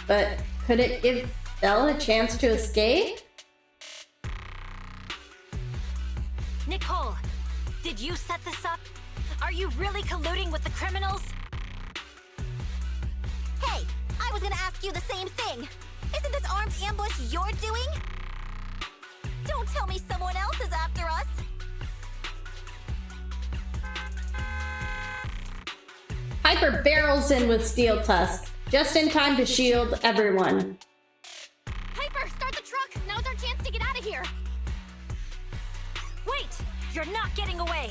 But could it give Belle a chance to escape? Nicole, did you set this up? Are you really colluding with the criminals? Hey, I was gonna ask you the same thing. Isn't this armed ambush you're doing? Don't tell me someone else is after us. Hyper barrels in with Steel Tusk, just in time to shield everyone. Hyper, start the truck! Now's our chance to get out of here! Wait! You're not getting away!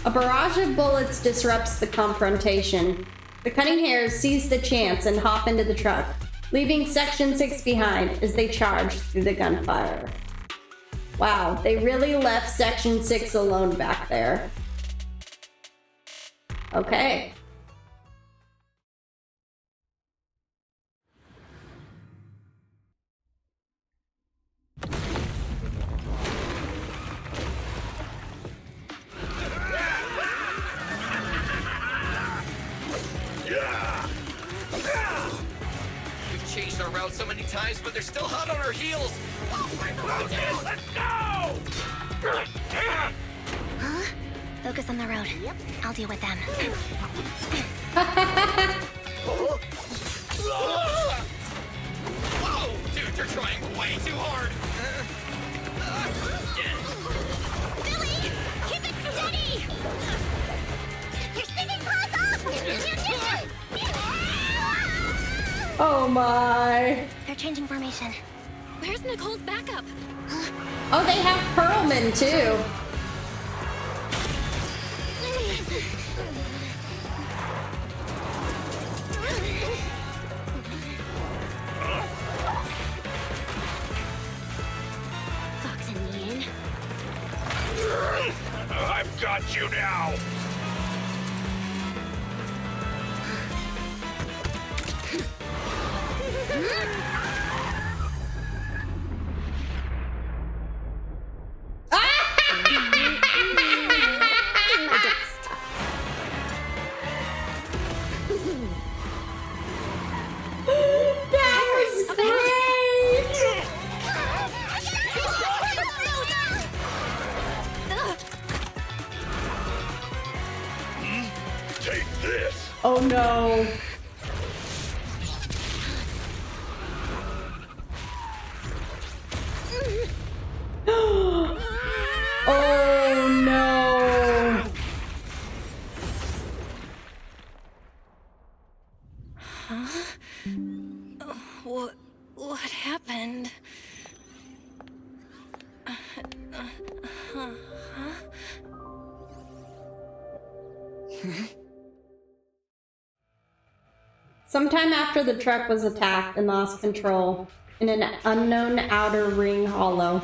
A barrage of bullets disrupts the confrontation. The Cunning Hairs seize the chance and hop into the truck, leaving Section 6 behind as they charge through the gunfire. Wow, they really left Section 6 alone back there. Okay. We've changed our route so many times, but they're still hot on our heels. Let's go! Huh? Focus on the road. Yep. I'll deal with them. Whoa! Dude, you're trying way too hard! Billy! Keep it steady! You're spinning claws off! Oh my. They're changing formation. Where's Nicole's backup? Oh, they have Perlman too. Fox and Ian. I've got you now! Take this. Oh no. Oh no. Huh? What happened? Huh? Sometime after the truck was attacked and lost control in an unknown outer ring hollow.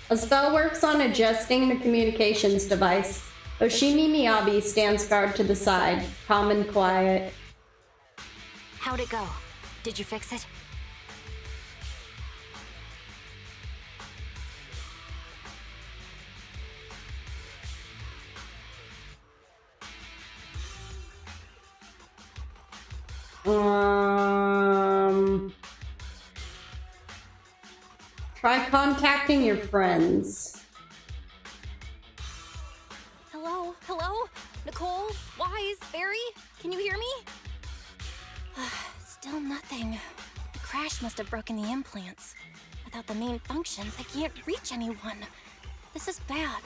A spell works on adjusting the communications device. Oshimi Miyabi stands guard to the side, calm and quiet. How'd it go? Did you fix it? Try contacting your friends. Hello? Hello? Nicole? Wise? Barry? Can you hear me? Still nothing. The crash must have broken the implants. Without the main functions, I can't reach anyone. This is bad.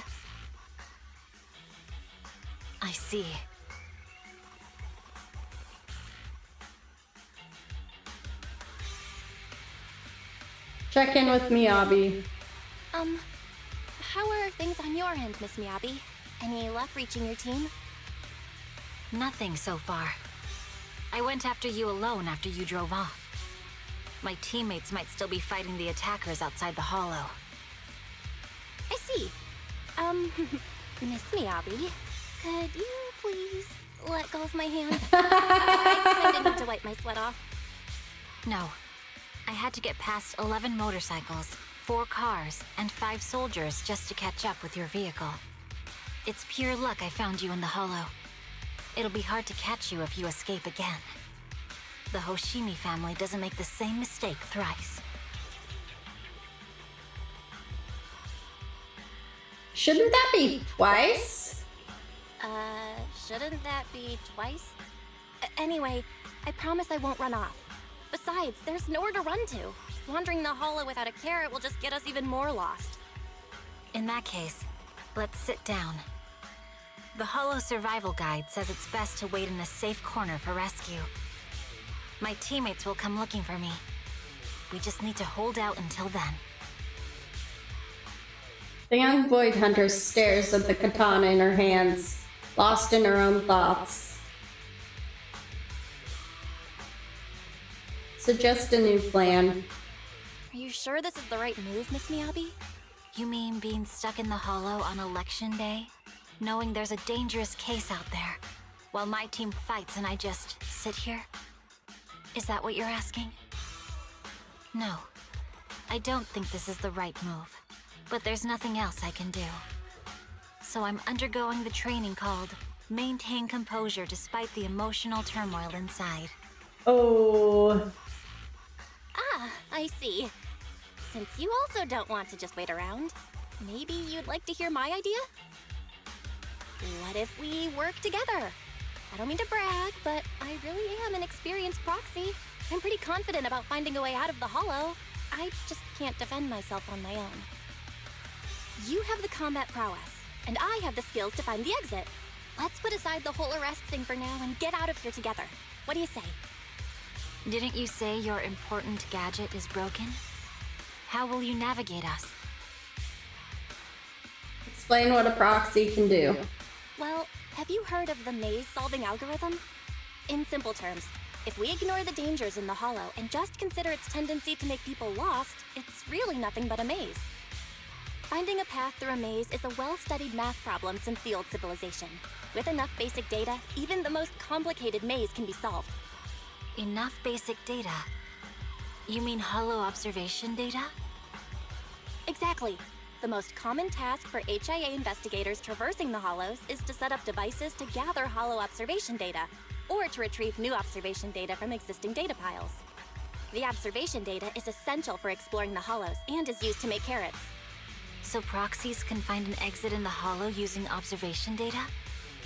I see. Check in with Miyabi. How are things on your end, Miss Miyabi? Any luck reaching your team? Nothing so far. I went after you alone after you drove off. My teammates might still be fighting the attackers outside the hollow. I see. Miss Miyabi, could you please let go of my hand? I kinda need to wipe my sweat off. No. I had to get past 11 motorcycles, 4 cars, and 5 soldiers just to catch up with your vehicle. It's pure luck I found you in the hollow. It'll be hard to catch you if you escape again. The Hoshimi family doesn't make the same mistake thrice. Shouldn't that be twice? Shouldn't that be twice? Anyway, I promise I won't run off. Besides, there's nowhere to run to. Wandering the hollow without a carrot will just get us even more lost. In that case, let's sit down. The Hollow Survival Guide says it's best to wait in a safe corner for rescue. My teammates will come looking for me. We just need to hold out until then. The young Void Hunter stares at the katana in her hands, lost in her own thoughts. Suggest a new plan. Are you sure this is the right move, Miss Miyabi? You mean being stuck in the hollow on election day? Knowing there's a dangerous case out there, while my team fights and I just sit here? Is that what you're asking? No. I don't think this is the right move, but there's nothing else I can do. So I'm undergoing the training called Maintain Composure Despite the Emotional Turmoil Inside. Oh. Ah, I see. Since you also don't want to just wait around, maybe you'd like to hear my idea? What if we work together? I don't mean to brag, but I really am an experienced proxy. I'm pretty confident about finding a way out of the hollow. I just can't defend myself on my own. You have the combat prowess, and I have the skills to find the exit. Let's put aside the whole arrest thing for now and get out of here together. What do you say? Didn't you say your important gadget is broken? How will you navigate us? Explain what a proxy can do. Well, have you heard of the maze-solving algorithm? In simple terms, if we ignore the dangers in the hollow and just consider its tendency to make people lost, it's really nothing but a maze. Finding a path through a maze is a well-studied math problem since the old civilization. With enough basic data, even the most complicated maze can be solved. Enough basic data? You mean hollow observation data? Exactly. The most common task for HIA investigators traversing the hollows is to set up devices to gather hollow observation data, or to retrieve new observation data from existing data piles. The observation data is essential for exploring the hollows and is used to make carrots. So proxies can find an exit in the hollow using observation data?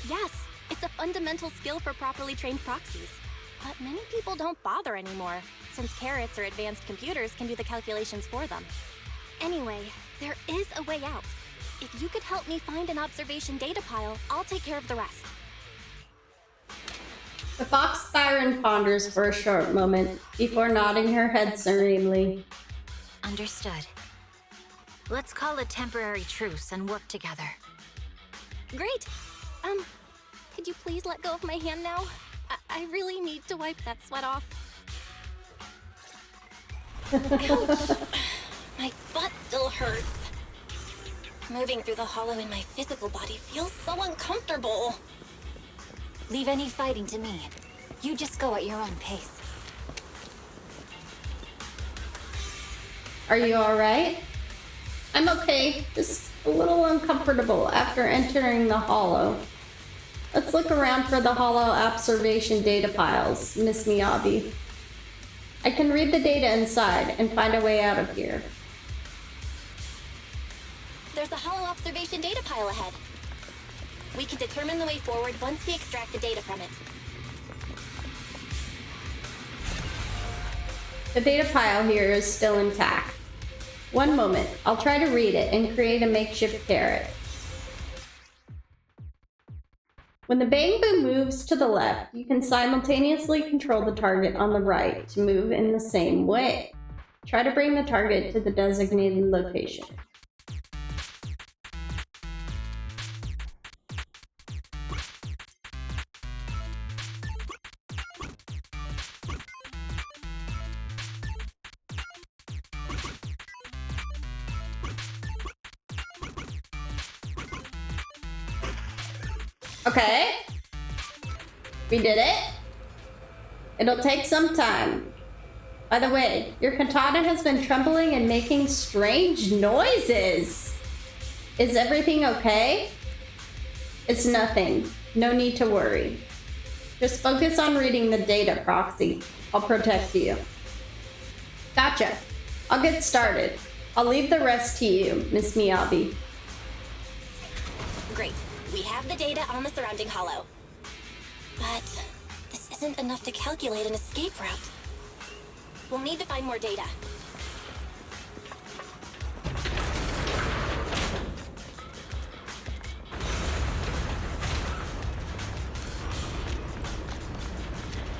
Yes, It's a fundamental skill for properly trained proxies. But many people don't bother anymore, since carrots or advanced computers can do the calculations for them. Anyway, there is a way out. If you could help me find an observation data pile, I'll take care of the rest. The fox siren ponders for a short moment before nodding her head serenely. Understood. Let's call a temporary truce and work together. Great! Could you please let go of my hand now? I really need to wipe that sweat off. My butt still hurts. Moving through the hollow in my physical body feels so uncomfortable. Leave any fighting to me. You just go at your own pace. Are you alright? I'm okay, just a little uncomfortable after entering the hollow. Let's look around for the hollow observation data piles, Miss Miyabi. I can read the data inside and find a way out of here. There's a hollow observation data pile ahead. We can determine the way forward once we extract the data from it. The data pile here is still intact. One moment, I'll try to read it and create a makeshift carrot. When the bamboo moves to the left, you can simultaneously control the target on the right to move in the same way. Try to bring the target to the designated location. Okay, we did it. It'll take some time. By the way, your katana has been trembling and making strange noises. Is everything okay? It's nothing. No need to worry. Just focus on reading the data, Proxy. I'll protect you. Gotcha. I'll get started. I'll leave the rest to you, Miss Miyabi. Great. We have the data on the surrounding hollow. But this isn't enough to calculate an escape route. We'll need to find more data.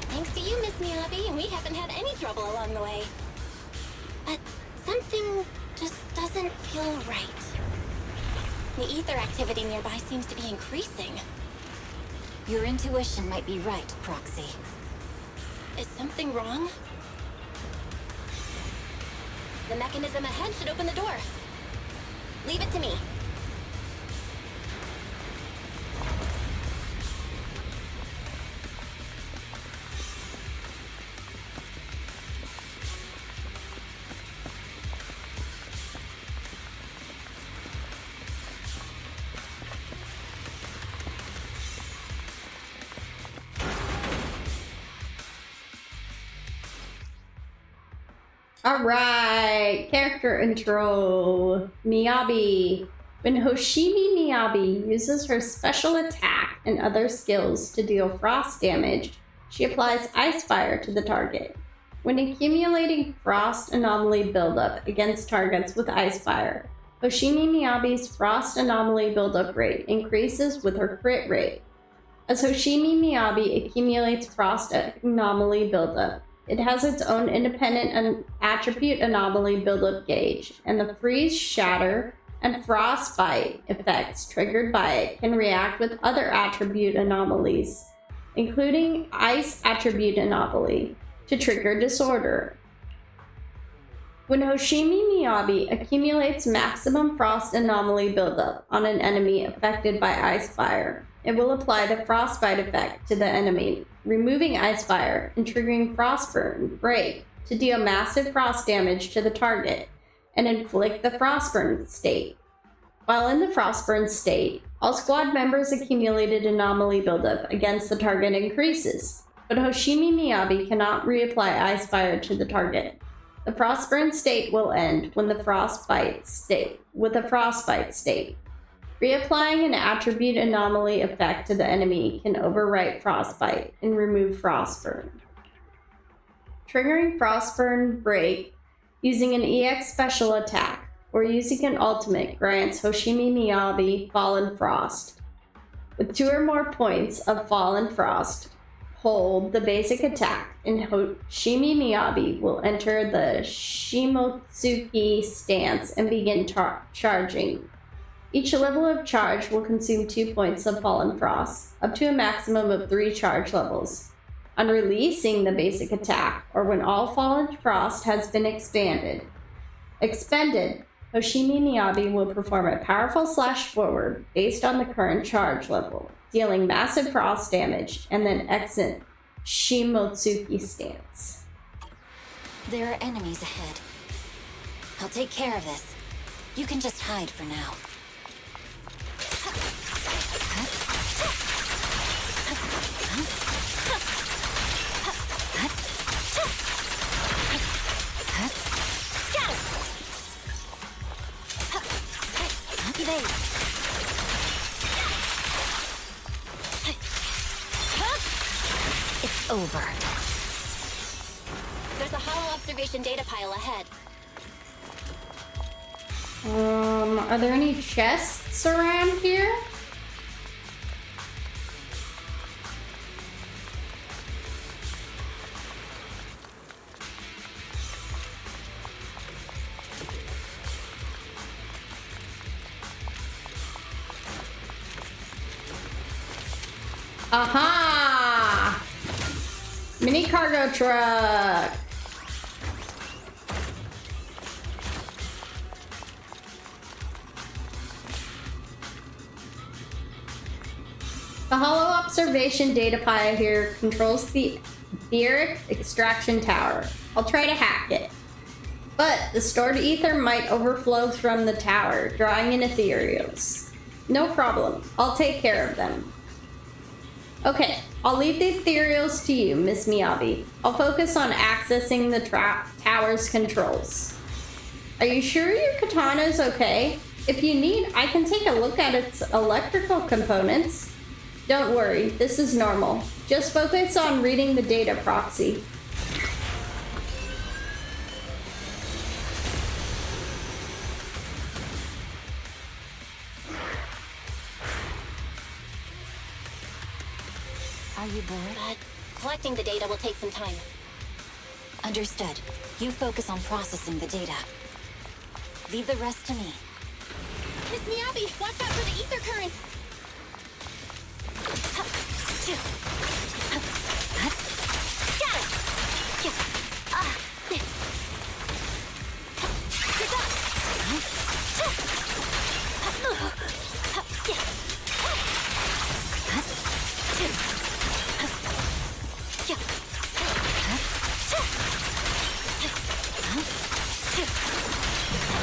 Thanks to you, Miss Miyabi, we haven't had any trouble along the way. But something just doesn't feel right. The ether activity nearby seems to be increasing. Your intuition might be right, Proxy. Is something wrong? The mechanism ahead should open the door. Leave it to me. Alright, character intro. Miyabi. When Hoshimi Miyabi uses her special attack and other skills to deal frost damage, she applies ice fire to the target. When accumulating frost anomaly buildup against targets with ice fire, Hoshimi Miyabi's frost anomaly buildup rate increases with her crit rate. As Hoshimi Miyabi accumulates frost anomaly buildup, it has its own independent attribute anomaly buildup gauge, and the freeze, shatter, and frostbite effects triggered by it can react with other attribute anomalies, including ice attribute anomaly, to trigger disorder. When Hoshimi Miyabi accumulates maximum frost anomaly buildup on an enemy affected by ice fire, it will apply the frostbite effect to the enemy, removing ice fire and triggering frostburn break to deal massive frost damage to the target and inflict the frostburn state. While in the frostburn state, all squad members' accumulated anomaly buildup against the target increases, but Hoshimi Miyabi cannot reapply ice fire to the target. The frostburn state will end when the frostbite state. Reapplying an attribute anomaly effect to the enemy can overwrite Frostbite and remove Frostburn. Triggering Frostburn Break using an EX special attack or using an ultimate grants Hoshimi Miyabi Fallen Frost. With 2 or more points of Fallen Frost, hold the basic attack and Hoshimi Miyabi will enter the Shimotsuki stance and begin charging. Each level of charge will consume 2 points of Fallen Frost, up to a maximum of 3 charge levels. On releasing the basic attack, or when all Fallen Frost has been expended, Hoshimi Miyabi will perform a powerful slash forward based on the current charge level, dealing massive frost damage, and then exit Shimotsuki stance. There are enemies ahead. I'll take care of this. You can just hide for now. It's over. There's a hollow observation data pile ahead. Are there any chests around here? Aha! Mini cargo truck. The hollow observation data pile here controls the etheric extraction tower. I'll try to hack it. But the stored ether might overflow from the tower, drawing in ethereals. No problem. I'll take care of them. Okay, I'll leave the ethereals to you, Miss Miyabi. I'll focus on accessing the tower's controls. Are you sure your katana's okay? If you need, I can take a look at its electrical components. Don't worry, this is normal. Just focus on reading the data proxy. Are you bored? Collecting the data will take some time. Understood. You focus on processing the data. Leave the rest to me. Miss Miyabi, watch out for the ether current!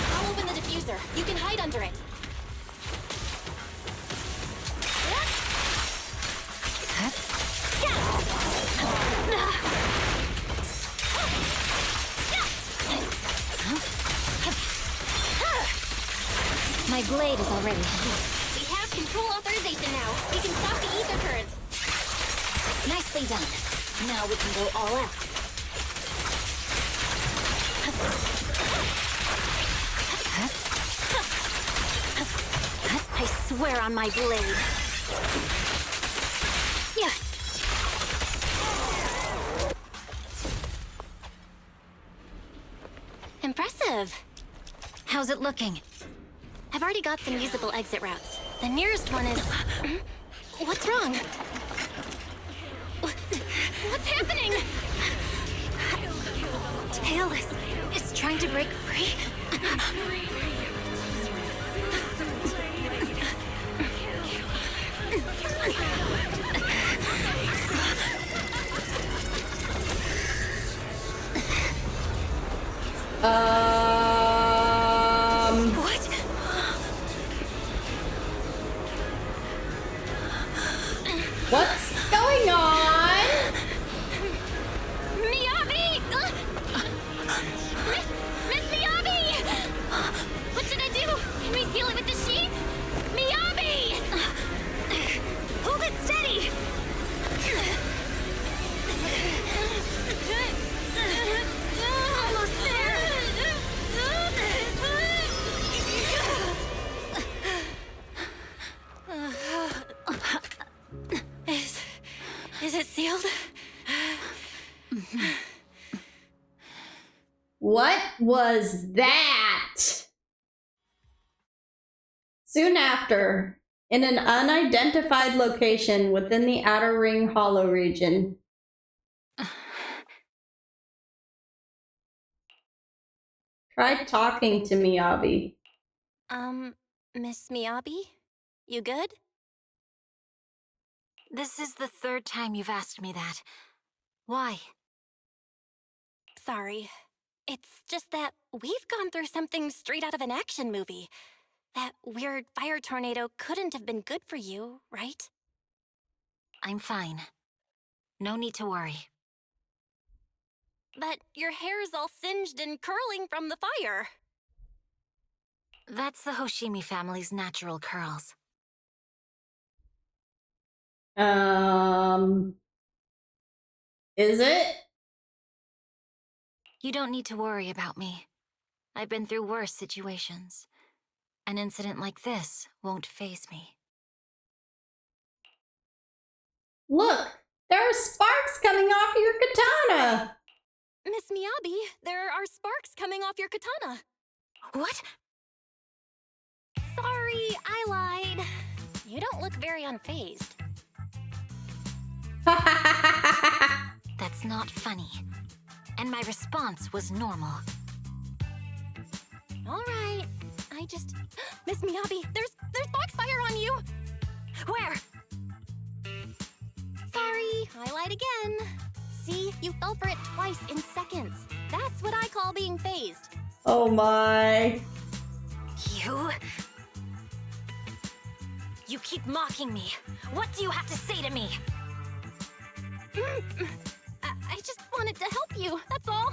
I'll open the diffuser. You can hide under it. My blade is already heated. We have control authorization now. We can stop the ether current. Nicely done. Now we can go all out. I swear on my blade. Yeah. Impressive. How's it looking? I've already got some usable exit routes. The nearest one is... What's wrong? What's happening? Tailless is trying to break free? What? What's going on? Miyabi! Miss Miyabi! What should I do? Can we seal it with the sheet? Miyabi! Is it sealed? What was that? Soon after, in an unidentified location within the Outer Ring Hollow region. Try talking to Miyabi. Miss Miyabi? You good? This is the third time you've asked me that. Why? Sorry. It's just that we've gone through something straight out of an action movie. That weird fire tornado couldn't have been good for you, right? I'm fine. No need to worry. But your hair's all singed and curling from the fire. That's the Hoshimi family's natural curls. Is it? You don't need to worry about me. I've been through worse situations. An incident like this won't faze me. Look, there are sparks coming off your katana. Miss Miyabi, there are sparks coming off your katana. What? Sorry, I lied. You don't look very unfazed. That's not funny. And my response was normal. All right. I just... Miss Miyabi, there's foxfire on you! Where? Sorry, I lied again. See, you fell for it twice in seconds. That's what I call being phased. Oh my. You keep mocking me. What do you have to say to me? I just wanted to help you, that's all.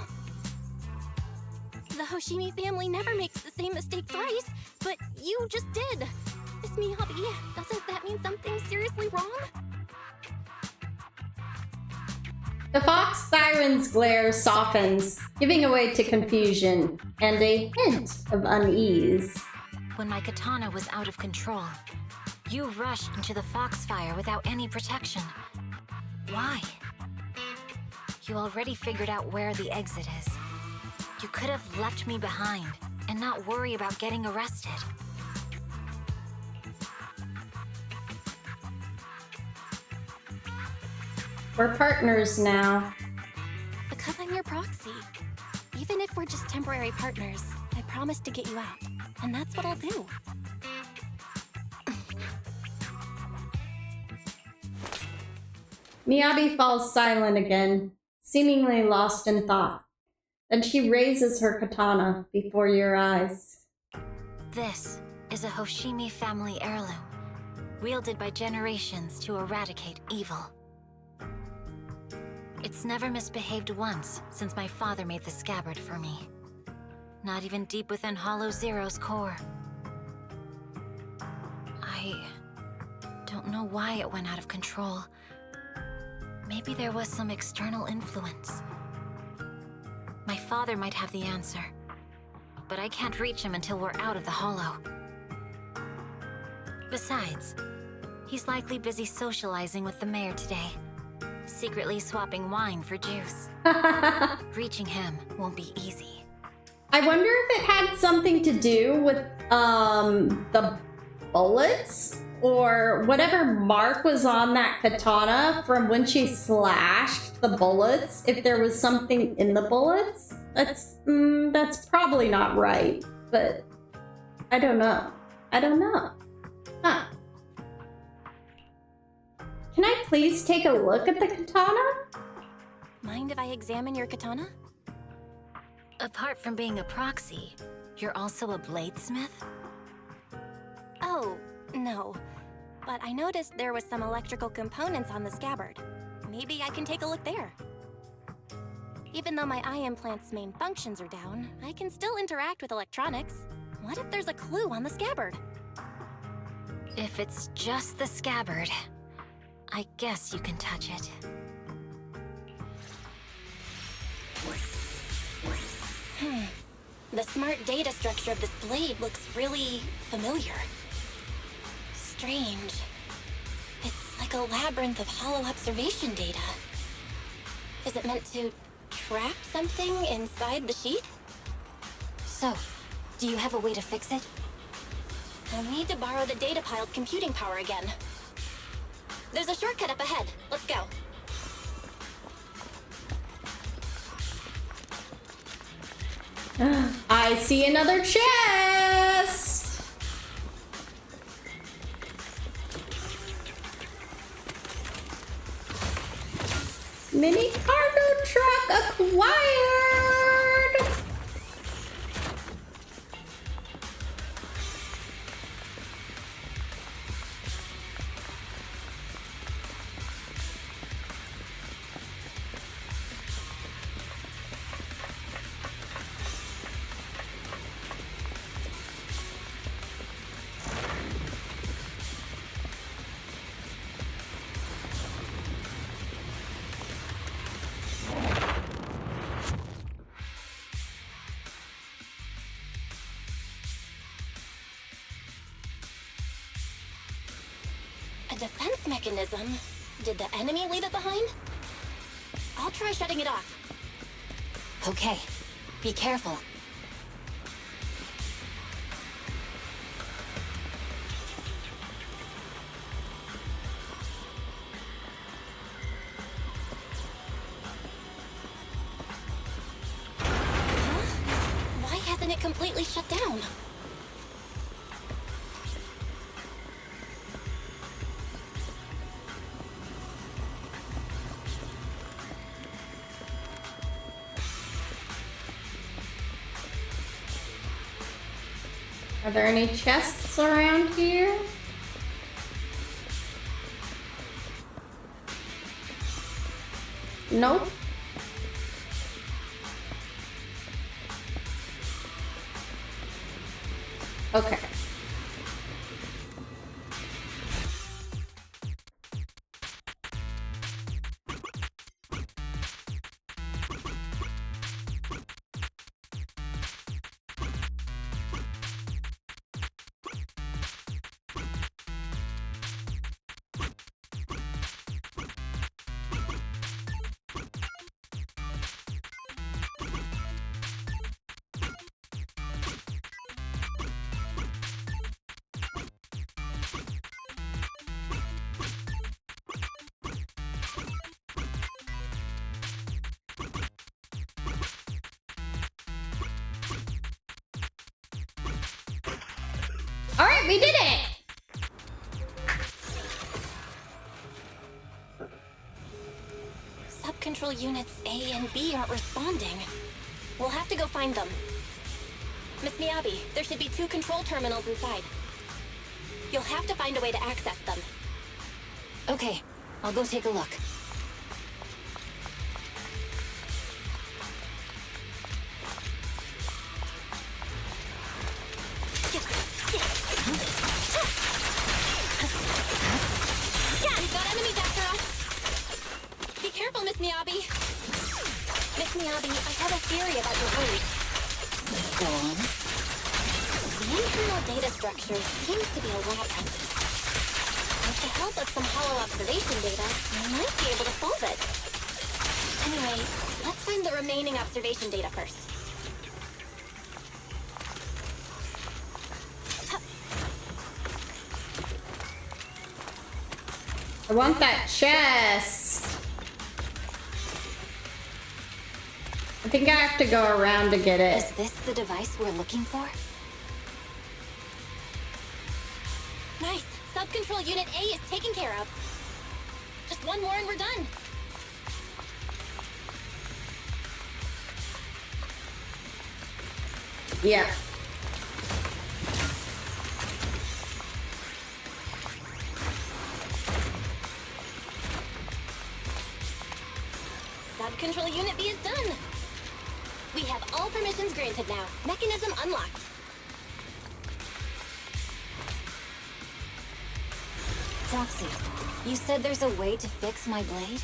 The Hoshimi family never makes the same mistake thrice, but you just did. Miss Miyabi, doesn't that mean something seriously wrong? The fox siren's glare softens, giving way to confusion and a hint of unease. When my katana was out of control, you rushed into the foxfire without any protection. Why? You already figured out where the exit is. You could have left me behind and not worry about getting arrested. We're partners now. Because I'm your proxy. Even if we're just temporary partners, I promise to get you out. And that's what I'll do. Miyabi falls silent again, seemingly lost in thought. Then she raises her katana before your eyes. This is a Hoshimi family heirloom, wielded by generations to eradicate evil. It's never misbehaved once since my father made the scabbard for me. Not even deep within Hollow Zero's core. I don't know why it went out of control. Maybe there was some external influence. My father might have the answer, but I can't reach him until we're out of the Hollow. Besides, he's likely busy socializing with the mayor today, secretly swapping wine for juice. Reaching him won't be easy. I wonder if it had something to do with the bullets or whatever mark was on that katana from when she slashed the bullets. If there was something in the bullets, that's probably not right, but I don't know. Huh. Can I please take a look at the katana? Mind if I examine your katana? Apart from being a proxy, you're also a bladesmith? Oh, no. But I noticed there was some electrical components on the scabbard. Maybe I can take a look there. Even though my eye implant's main functions are down, I can still interact with electronics. What if there's a clue on the scabbard? If it's just the scabbard, I guess you can touch it. The smart data structure of this blade looks really familiar. Strange. It's like like a labyrinth of hollow observation data. Is it meant to trap something inside the sheet? So, do you have a way to fix it? I'll need to borrow the data pile's computing power again. There's a shortcut up ahead. Let's go. I see another chest! Mini cargo truck acquired! A defense mechanism? Did the enemy leave it behind? I'll try shutting it off. Okay, be careful. Huh? Why hasn't it completely shut down? Are there any chests around here? Nope. Okay. All right, we did it. Sub-control units A and B aren't responding. We'll have to go find them. Miss Miyabi, there should be 2 control terminals inside. You'll have to find a way to access them. Okay, I'll go take a look. We've got enemies after us! Be careful, Miss Miyabi! Miss Miyabi, I have a theory about your raid. Go on. The internal data structure seems to be a labyrinth. With the help of some hollow observation data, I might be able to solve it. Anyway, let's find the remaining observation data first. I want that chest. I think I have to go around to get it. Is this the device we're looking for? Nice. Sub-control unit A is taken care of. Just one more and we're done. Yeah. Sub-control unit B is done. We have all permissions granted now. Mechanism unlocked. Proxy, you said there's a way to fix my blade?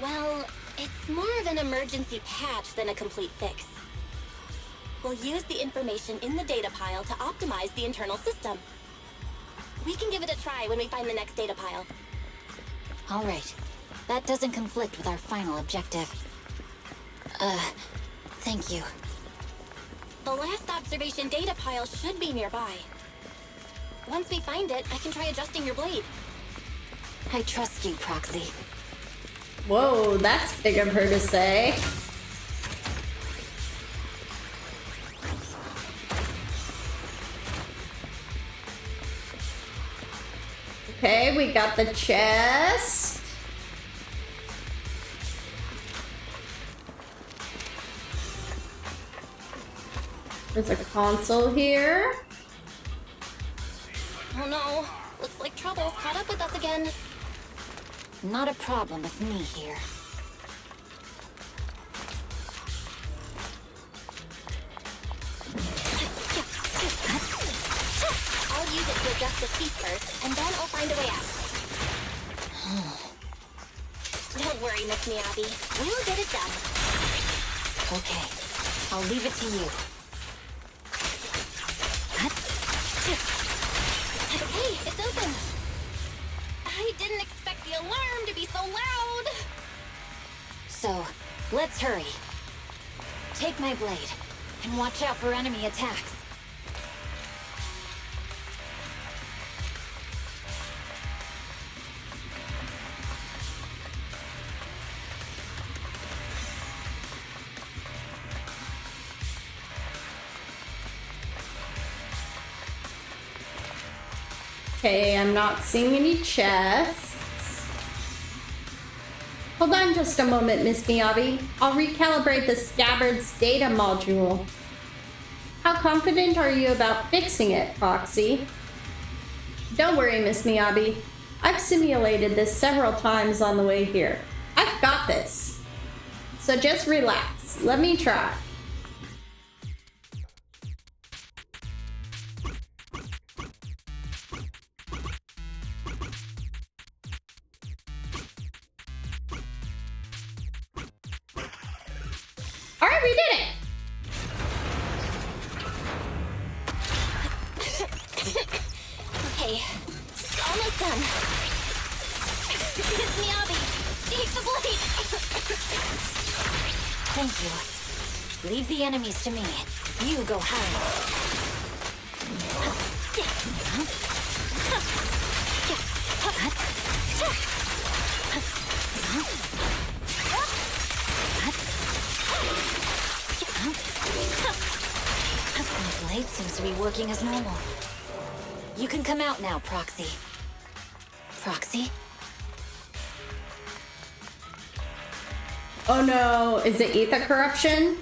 Well, it's more of an emergency patch than a complete fix. We'll use the information in the data pile to optimize the internal system. We can give it a try when we find the next data pile. All right. That doesn't conflict with our final objective. Thank you. The last observation data pile should be nearby. Once we find it, I can try adjusting your blade. I trust you, Proxy. Whoa, that's big of her to say. Okay, we got the chest. There's a console here. Oh no, looks like trouble's caught up with us again. Not a problem with me here. I'll use it to adjust the teeth first, and then I'll find a way out. Don't worry, Miss Miyabi. We'll get it done. Okay, I'll leave it to you. Hey, it's open. I didn't expect the alarm to be so loud. So, let's hurry. Take my blade, and watch out for enemy attacks. Okay, I'm not seeing any chests. Hold on just a moment, Miss Miyabi. I'll recalibrate the Scabbard's data module. How confident are you about fixing it, Proxy? Don't worry, Miss Miyabi. I've simulated this several times on the way here. I've got this. So just relax. Let me try. Alright, we did it! Okay, almost done. Miss Miyabi, take the blade! Thank you. Leave the enemies to me. You go hide. My blade seems to be working as normal. You can come out now, Proxy. Proxy? Oh no, is it ether corruption?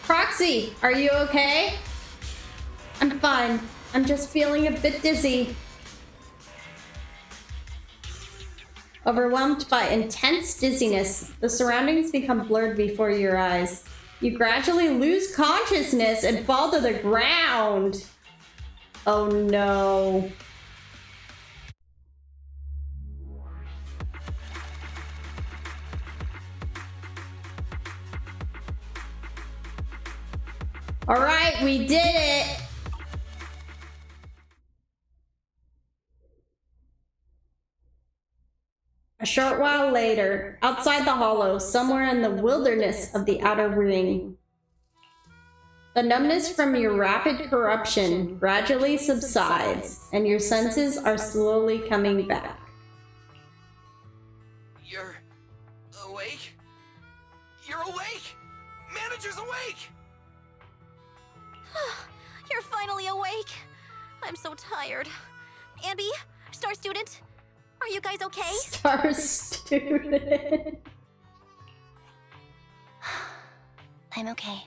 Proxy, are you okay? I'm fine. I'm just feeling a bit dizzy. Overwhelmed by intense dizziness, the surroundings become blurred before your eyes. You gradually lose consciousness and fall to the ground. Oh no. All right, we did it. A short while later, outside the hollow, somewhere in the wilderness of the outer ring, the numbness from your rapid corruption gradually subsides, and your senses are slowly coming back. You're awake? You're awake! Manager's awake! You're finally awake. I'm so tired. Ambi, Star Student, are you guys okay? Star Student. I'm okay.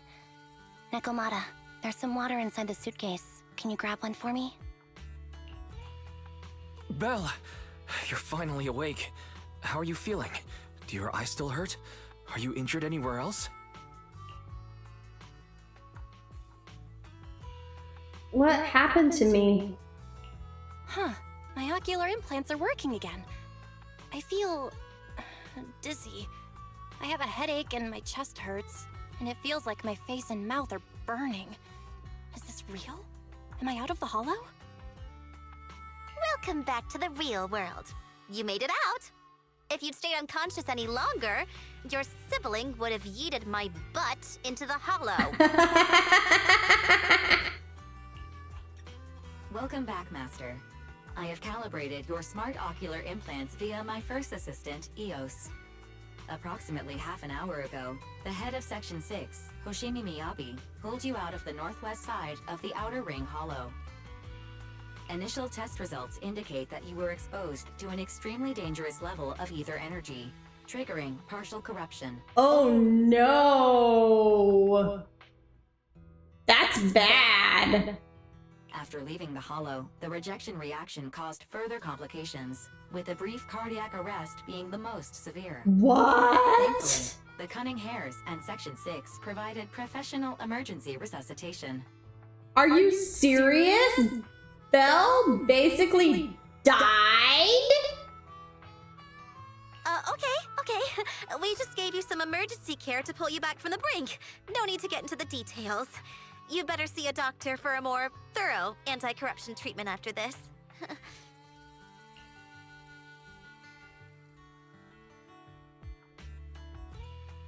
Nekomata, there's some water inside the suitcase. Can you grab one for me? Belle, you're finally awake. How are you feeling? Do your eyes still hurt? Are you injured anywhere else? What happened to me? Huh, my ocular implants are working again. I feel dizzy. I have a headache and my chest hurts, and it feels like my face and mouth are burning. Is this real? Am I out of the hollow? Welcome back to the real world. you made it out. If you'd stayed unconscious any longer, your sibling would have yeeted my butt into the hollow. Welcome back, Master. I have calibrated your smart ocular implants via my first assistant, EOS. Approximately half an hour ago, the head of Section 6, Hoshimi Miyabi, pulled you out of the northwest side of the Outer Ring Hollow. Initial test results indicate that you were exposed to an extremely dangerous level of ether energy, triggering partial corruption. Oh no! That's bad! After leaving the hollow, the rejection reaction caused further complications, with a brief cardiac arrest being the most severe. What? Thankfully, the Cunning Hares and Section 6 provided professional emergency resuscitation. Are you serious? Belle basically died? Okay. We just gave you some emergency care to pull you back from the brink. No need to get into the details. You'd better see a doctor for a more thorough anti-corruption treatment after this.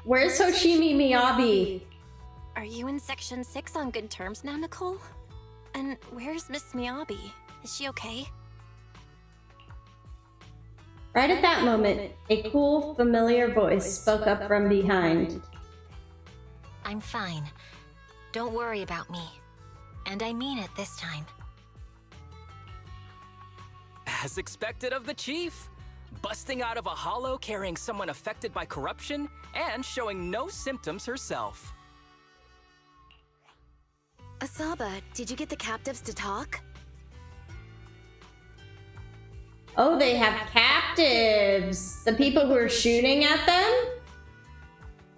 Where's Hoshimi Miyabi? Are you in Section 6 on good terms now, Nicole? And where's Miss Miyabi? Is she okay? Right at that moment, a cool, familiar voice spoke up from behind. I'm fine. Don't worry about me. And I mean it this time. As expected of the Chief. Busting out of a hollow carrying someone affected by corruption and showing no symptoms herself. Asaba, did you get the captives to talk? Oh, they have captives! The people who are shooting at them?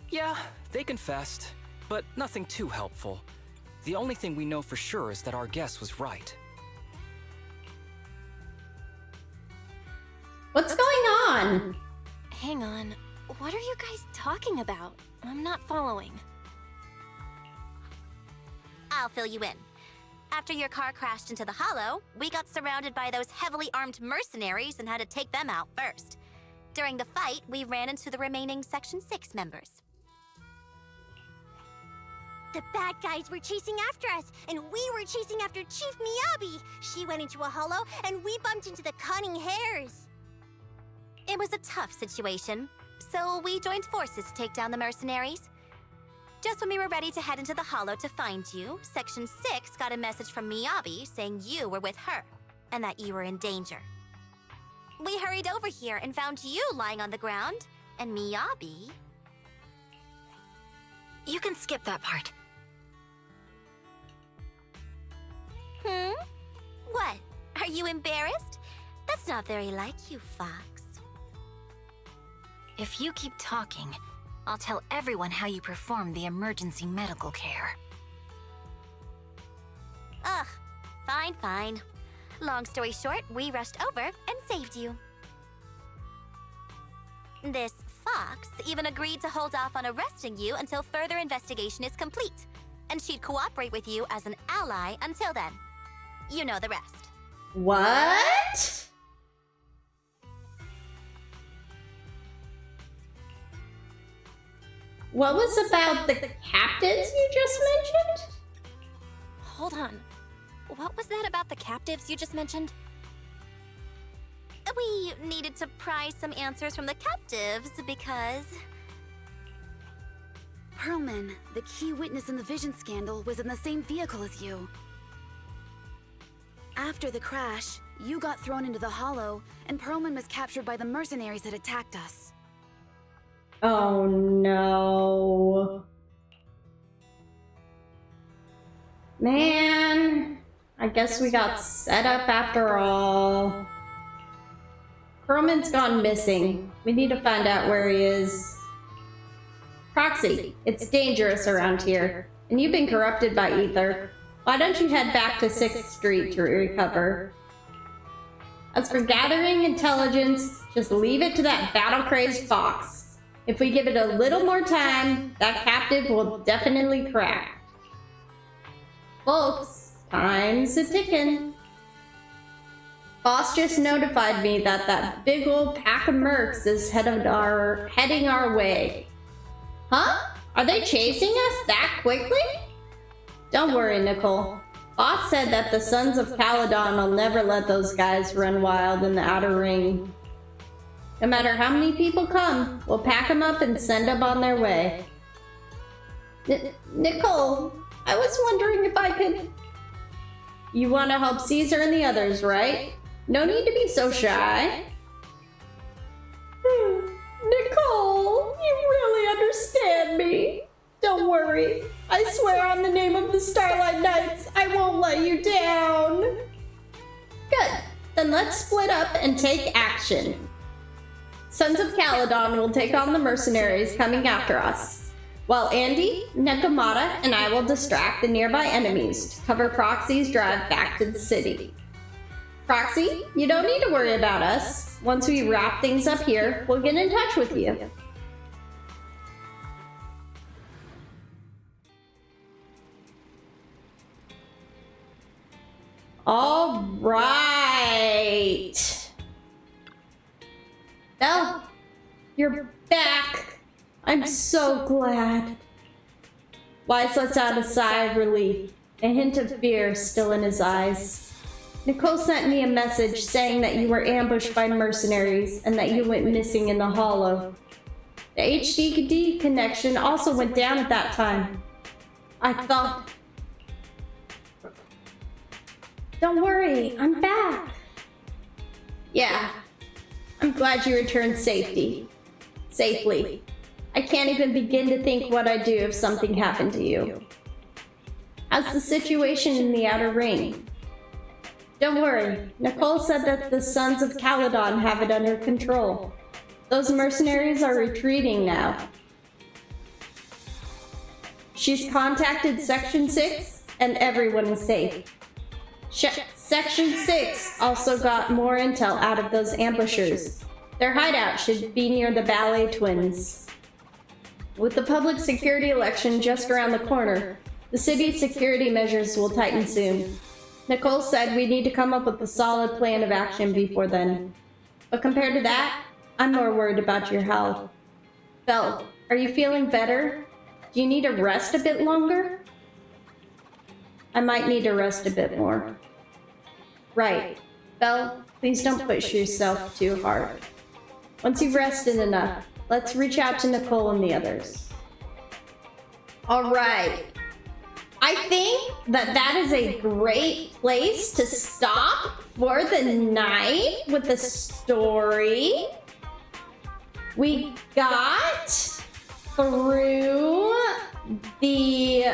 Yeah, they confessed, but nothing too helpful. The only thing we know for sure is that our guess was right. What's going on? Hang on. What are you guys talking about? I'm not following. I'll fill you in. After your car crashed into the hollow, we got surrounded by those heavily armed mercenaries and had to take them out first. During the fight, we ran into the remaining Section 6 members. The bad guys were chasing after us, and we were chasing after Chief Miyabi. She went into a hollow, and we bumped into the Cunning Hares. It was a tough situation, so we joined forces to take down the mercenaries. Just when we were ready to head into the hollow to find you, Section 6 got a message from Miyabi saying you were with her, and that you were in danger. We hurried over here and found you lying on the ground, and Miyabi... You can skip that part. What? Are you embarrassed? That's not very like you, Fox. If you keep talking, I'll tell everyone how you performed the emergency medical care. Ugh, fine. Long story short, we rushed over and saved you. This Fox even agreed to hold off on arresting you until further investigation is complete, and she'd cooperate with you as an ally until then. You know the rest. What? What was about the captives you just mentioned? Hold on. What was that about the captives you just mentioned? We needed to pry some answers from the captives because... Perlman, the key witness in the Vision scandal, was in the same vehicle as you. After the crash, you got thrown into the hollow, and Perlman was captured by the mercenaries that attacked us. Oh no. Man, I guess we got set up after all. Perlman's gone missing. We need to find out where he is. Proxy, it's dangerous around here, and you've been corrupted by ether. Why don't you head back to 6th Street to recover? As for gathering intelligence, just leave it to that battle-crazed Fox. If we give it a little more time, that captive will definitely crack. Folks, time's a ticking. Boss just notified me that that big old pack of mercs is heading our way. Huh? Are they chasing us that quickly? Don't worry, Nicole. Boss said that the Sons of Caledon will never let those guys run wild in the Outer Ring. No matter how many people come, we'll pack them up and send them on their way. Nicole, I was wondering if I could... You want to help Caesar and the others, right? No need to be so shy. Nicole, you really understand me. Don't worry. I swear on the name of the Starlight Knights, I won't let you down. Good. Then let's split up and take action. Sons of Caledon will take on the mercenaries coming after us, while Andy, Nekomata, and I will distract the nearby enemies to cover Proxy's drive back to the city. Proxy, you don't need to worry about us. Once we wrap things up here, we'll get in touch with you. All right. Belle, you're back. I'm so glad. Wise lets out a sigh of relief, a hint of fear still in his eyes. Nicole sent me a message saying that you were ambushed by mercenaries and that you went missing in the hollow. The HDD connection also went down at that time. I thought... Don't worry, I'm back. Yeah, I'm glad you returned safely. I can't even begin to think what I'd do if something happened to you. How's the situation in the Outer Ring? Don't worry, Nicole said that the Sons of Caledon have it under control. Those mercenaries are retreating now. She's contacted Section 6 and everyone is safe. Section 6 also got more intel out of those ambushers. Their hideout should be near the Ballet Twins. With the public security election just around the corner, the city's security measures will tighten soon. Nicole said we need to come up with a solid plan of action before then. But compared to that, I'm more worried about your health. Belle, are you feeling better? Do you need to rest a bit longer? I might need to rest a bit more. Right. Belle, please don't push yourself too hard. Once you've rested enough, let's reach out to Nicole and the others. Alright. I think that is a great place to stop for the night with the story. We got through the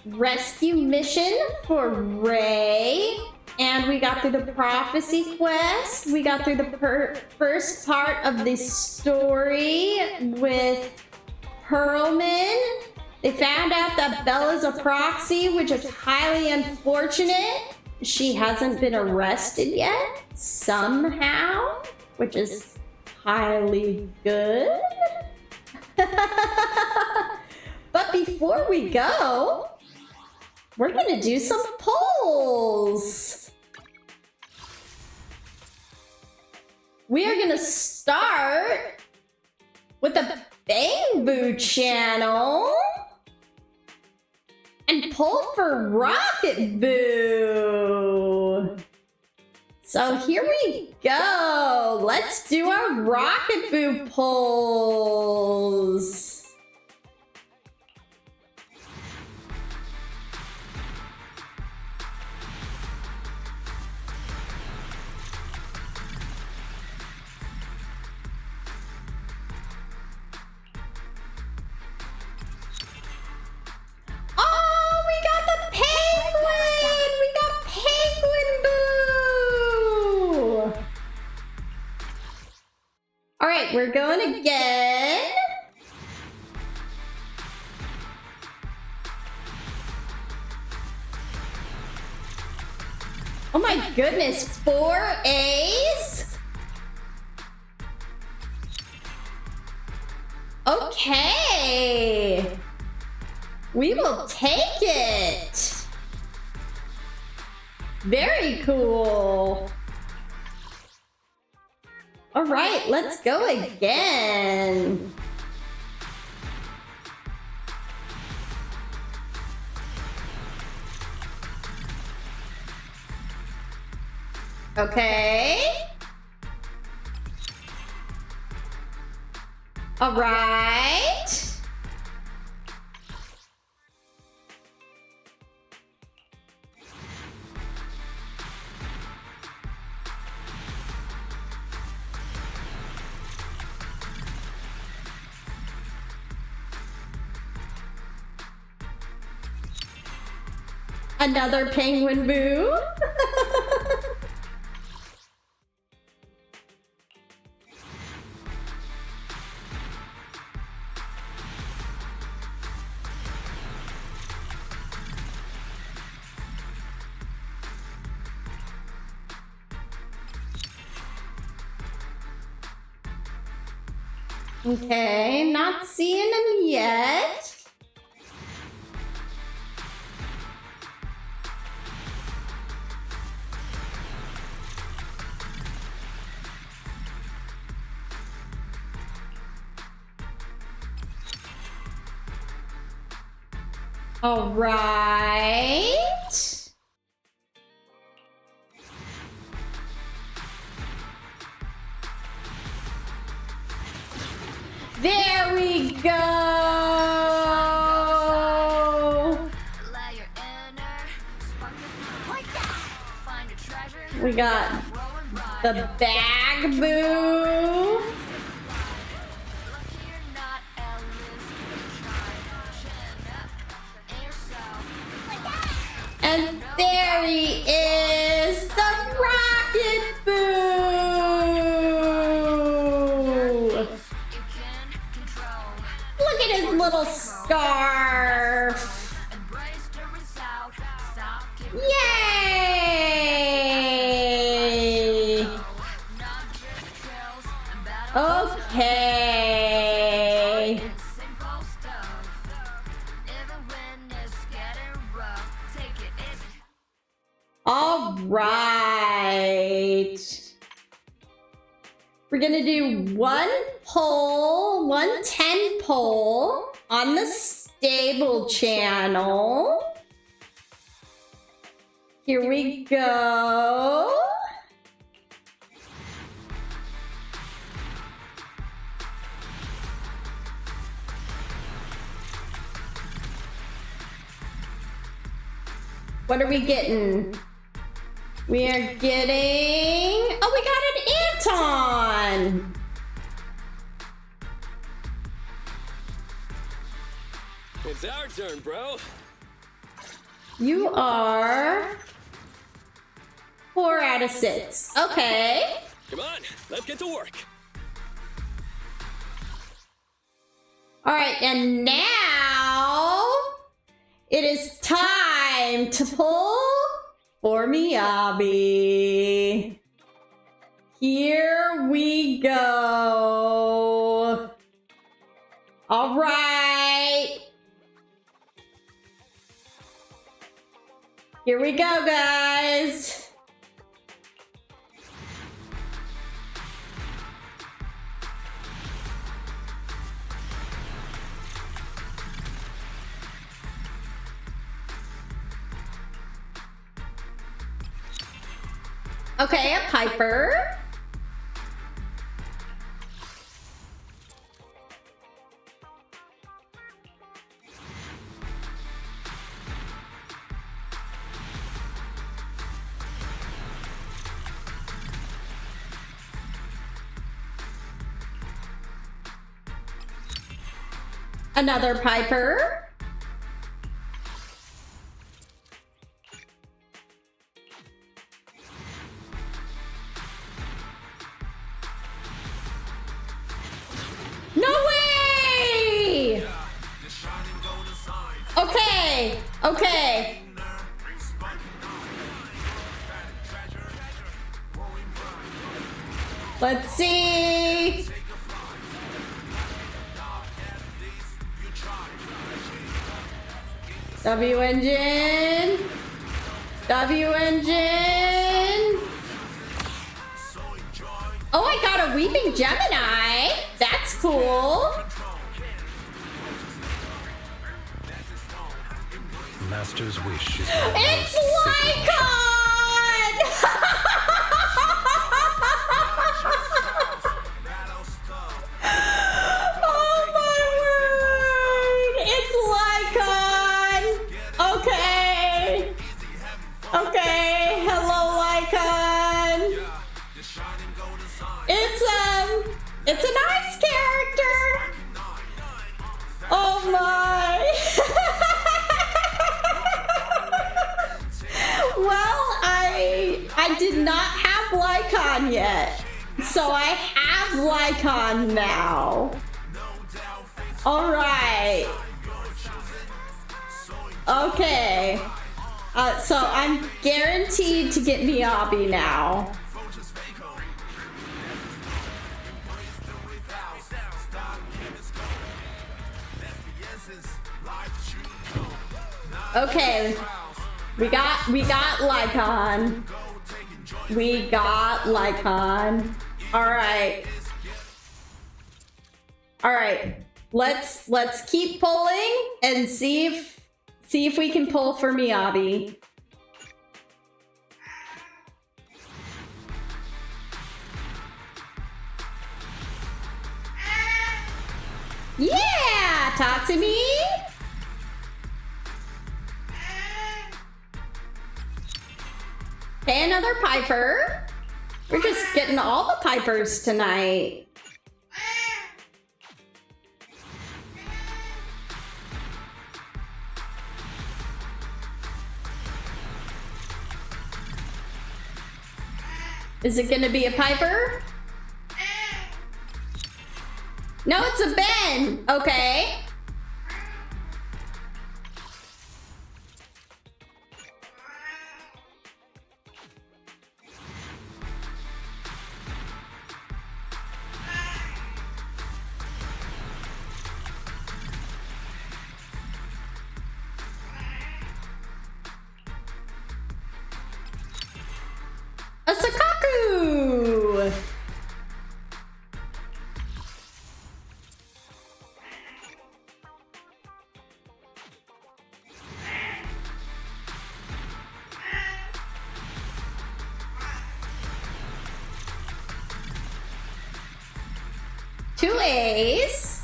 rescue mission for Ray, and we got through the prophecy quest. We got through the first part of the story with Perlman. They found out that Bella's a proxy, which is highly unfortunate. She hasn't been arrested yet, somehow, which is highly good. But before we go, we're gonna do some polls. We are gonna start with the Bang Boo channel and poll for Rocket Boo. So here we go. Let's do our Rocket Boo polls. All right, we're going again. Oh my goodness, 4 A's? Okay. We will take it. Very cool. All right, let's go again. Okay. All right. Another penguin boo. Okay, not seeing him yet. All right. There we go. We got the bag boo. And there he is, the rocket boo. Look at his little scarf. Yay! Okay. All right. We're gonna do one poll, one 10 poll on the stable channel. Here we go. What are we getting? We are getting... Oh, we got an Anton! It's our turn, bro. You are 4 out of 6. Okay. Come on, let's get to work. All right, and now it is time to pull for Miyabi. Here we go. All right. Here we go, guys. Okay, a Piper. Another Piper. No way! Okay, okay. Let's see. W engine. W engine. Oh, I got a Weeping Gemini. That's cool. Master's wish is It's Lycon! Oh my word! It's Lycon! Okay. Okay, hello Lycon. It's a nice character. Oh my. Well, I did not have Lycon yet, so I have Lycon now. All right. Okay. So I'm guaranteed to get Miyabi now. Okay. We got Lycon. We got Lycon. All right. All right. Let's keep pulling and see if we can pull for Miyabi. Yeah, Tatsumi. Okay, another Piper. We're just getting all the Pipers tonight. Is it gonna be a Piper? No, it's a Ben. Okay. A Sakaku! Two A's.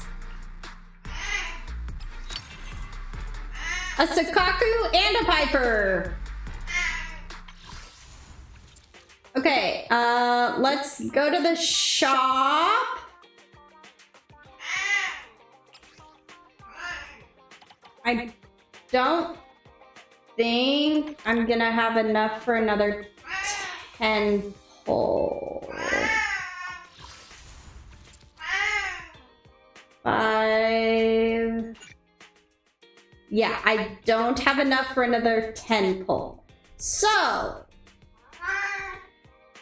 A Sakaku and a Piper. Okay, let's go to the shop. I don't think I'm gonna have enough for another 10 pull. 5. Yeah, I don't have enough for another 10 pull. So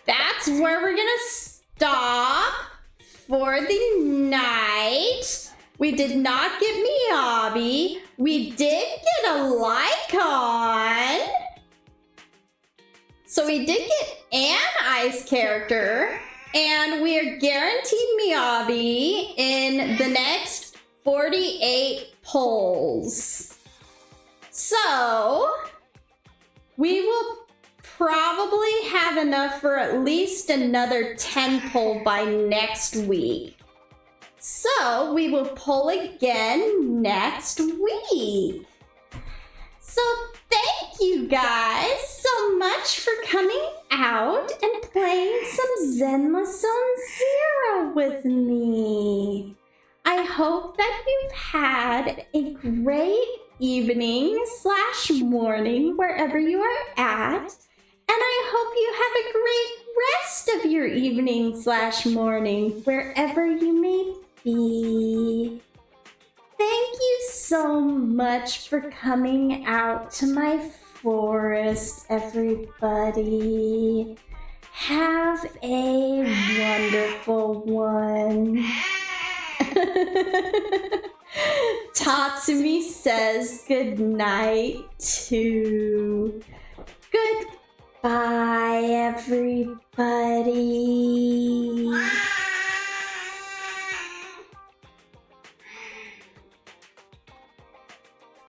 that's where we're gonna stop for the night. We did not get Miyabi. We did get a Lycon. So we did get an ice character. And we are guaranteed Miyabi in the next 48 pulls. So we will probably have enough for at least another 10 pull by next week. So we will pull again next week. So thank you guys so much for coming out and playing some Zenless Zone Zero with me. I hope that you've had a great evening/morning wherever you are at. And I hope you have a great rest of your evening/morning wherever you may be. Thank you so much for coming out to my forest, everybody. Have a wonderful one. Tatsumi says good night too. Goodbye, everybody.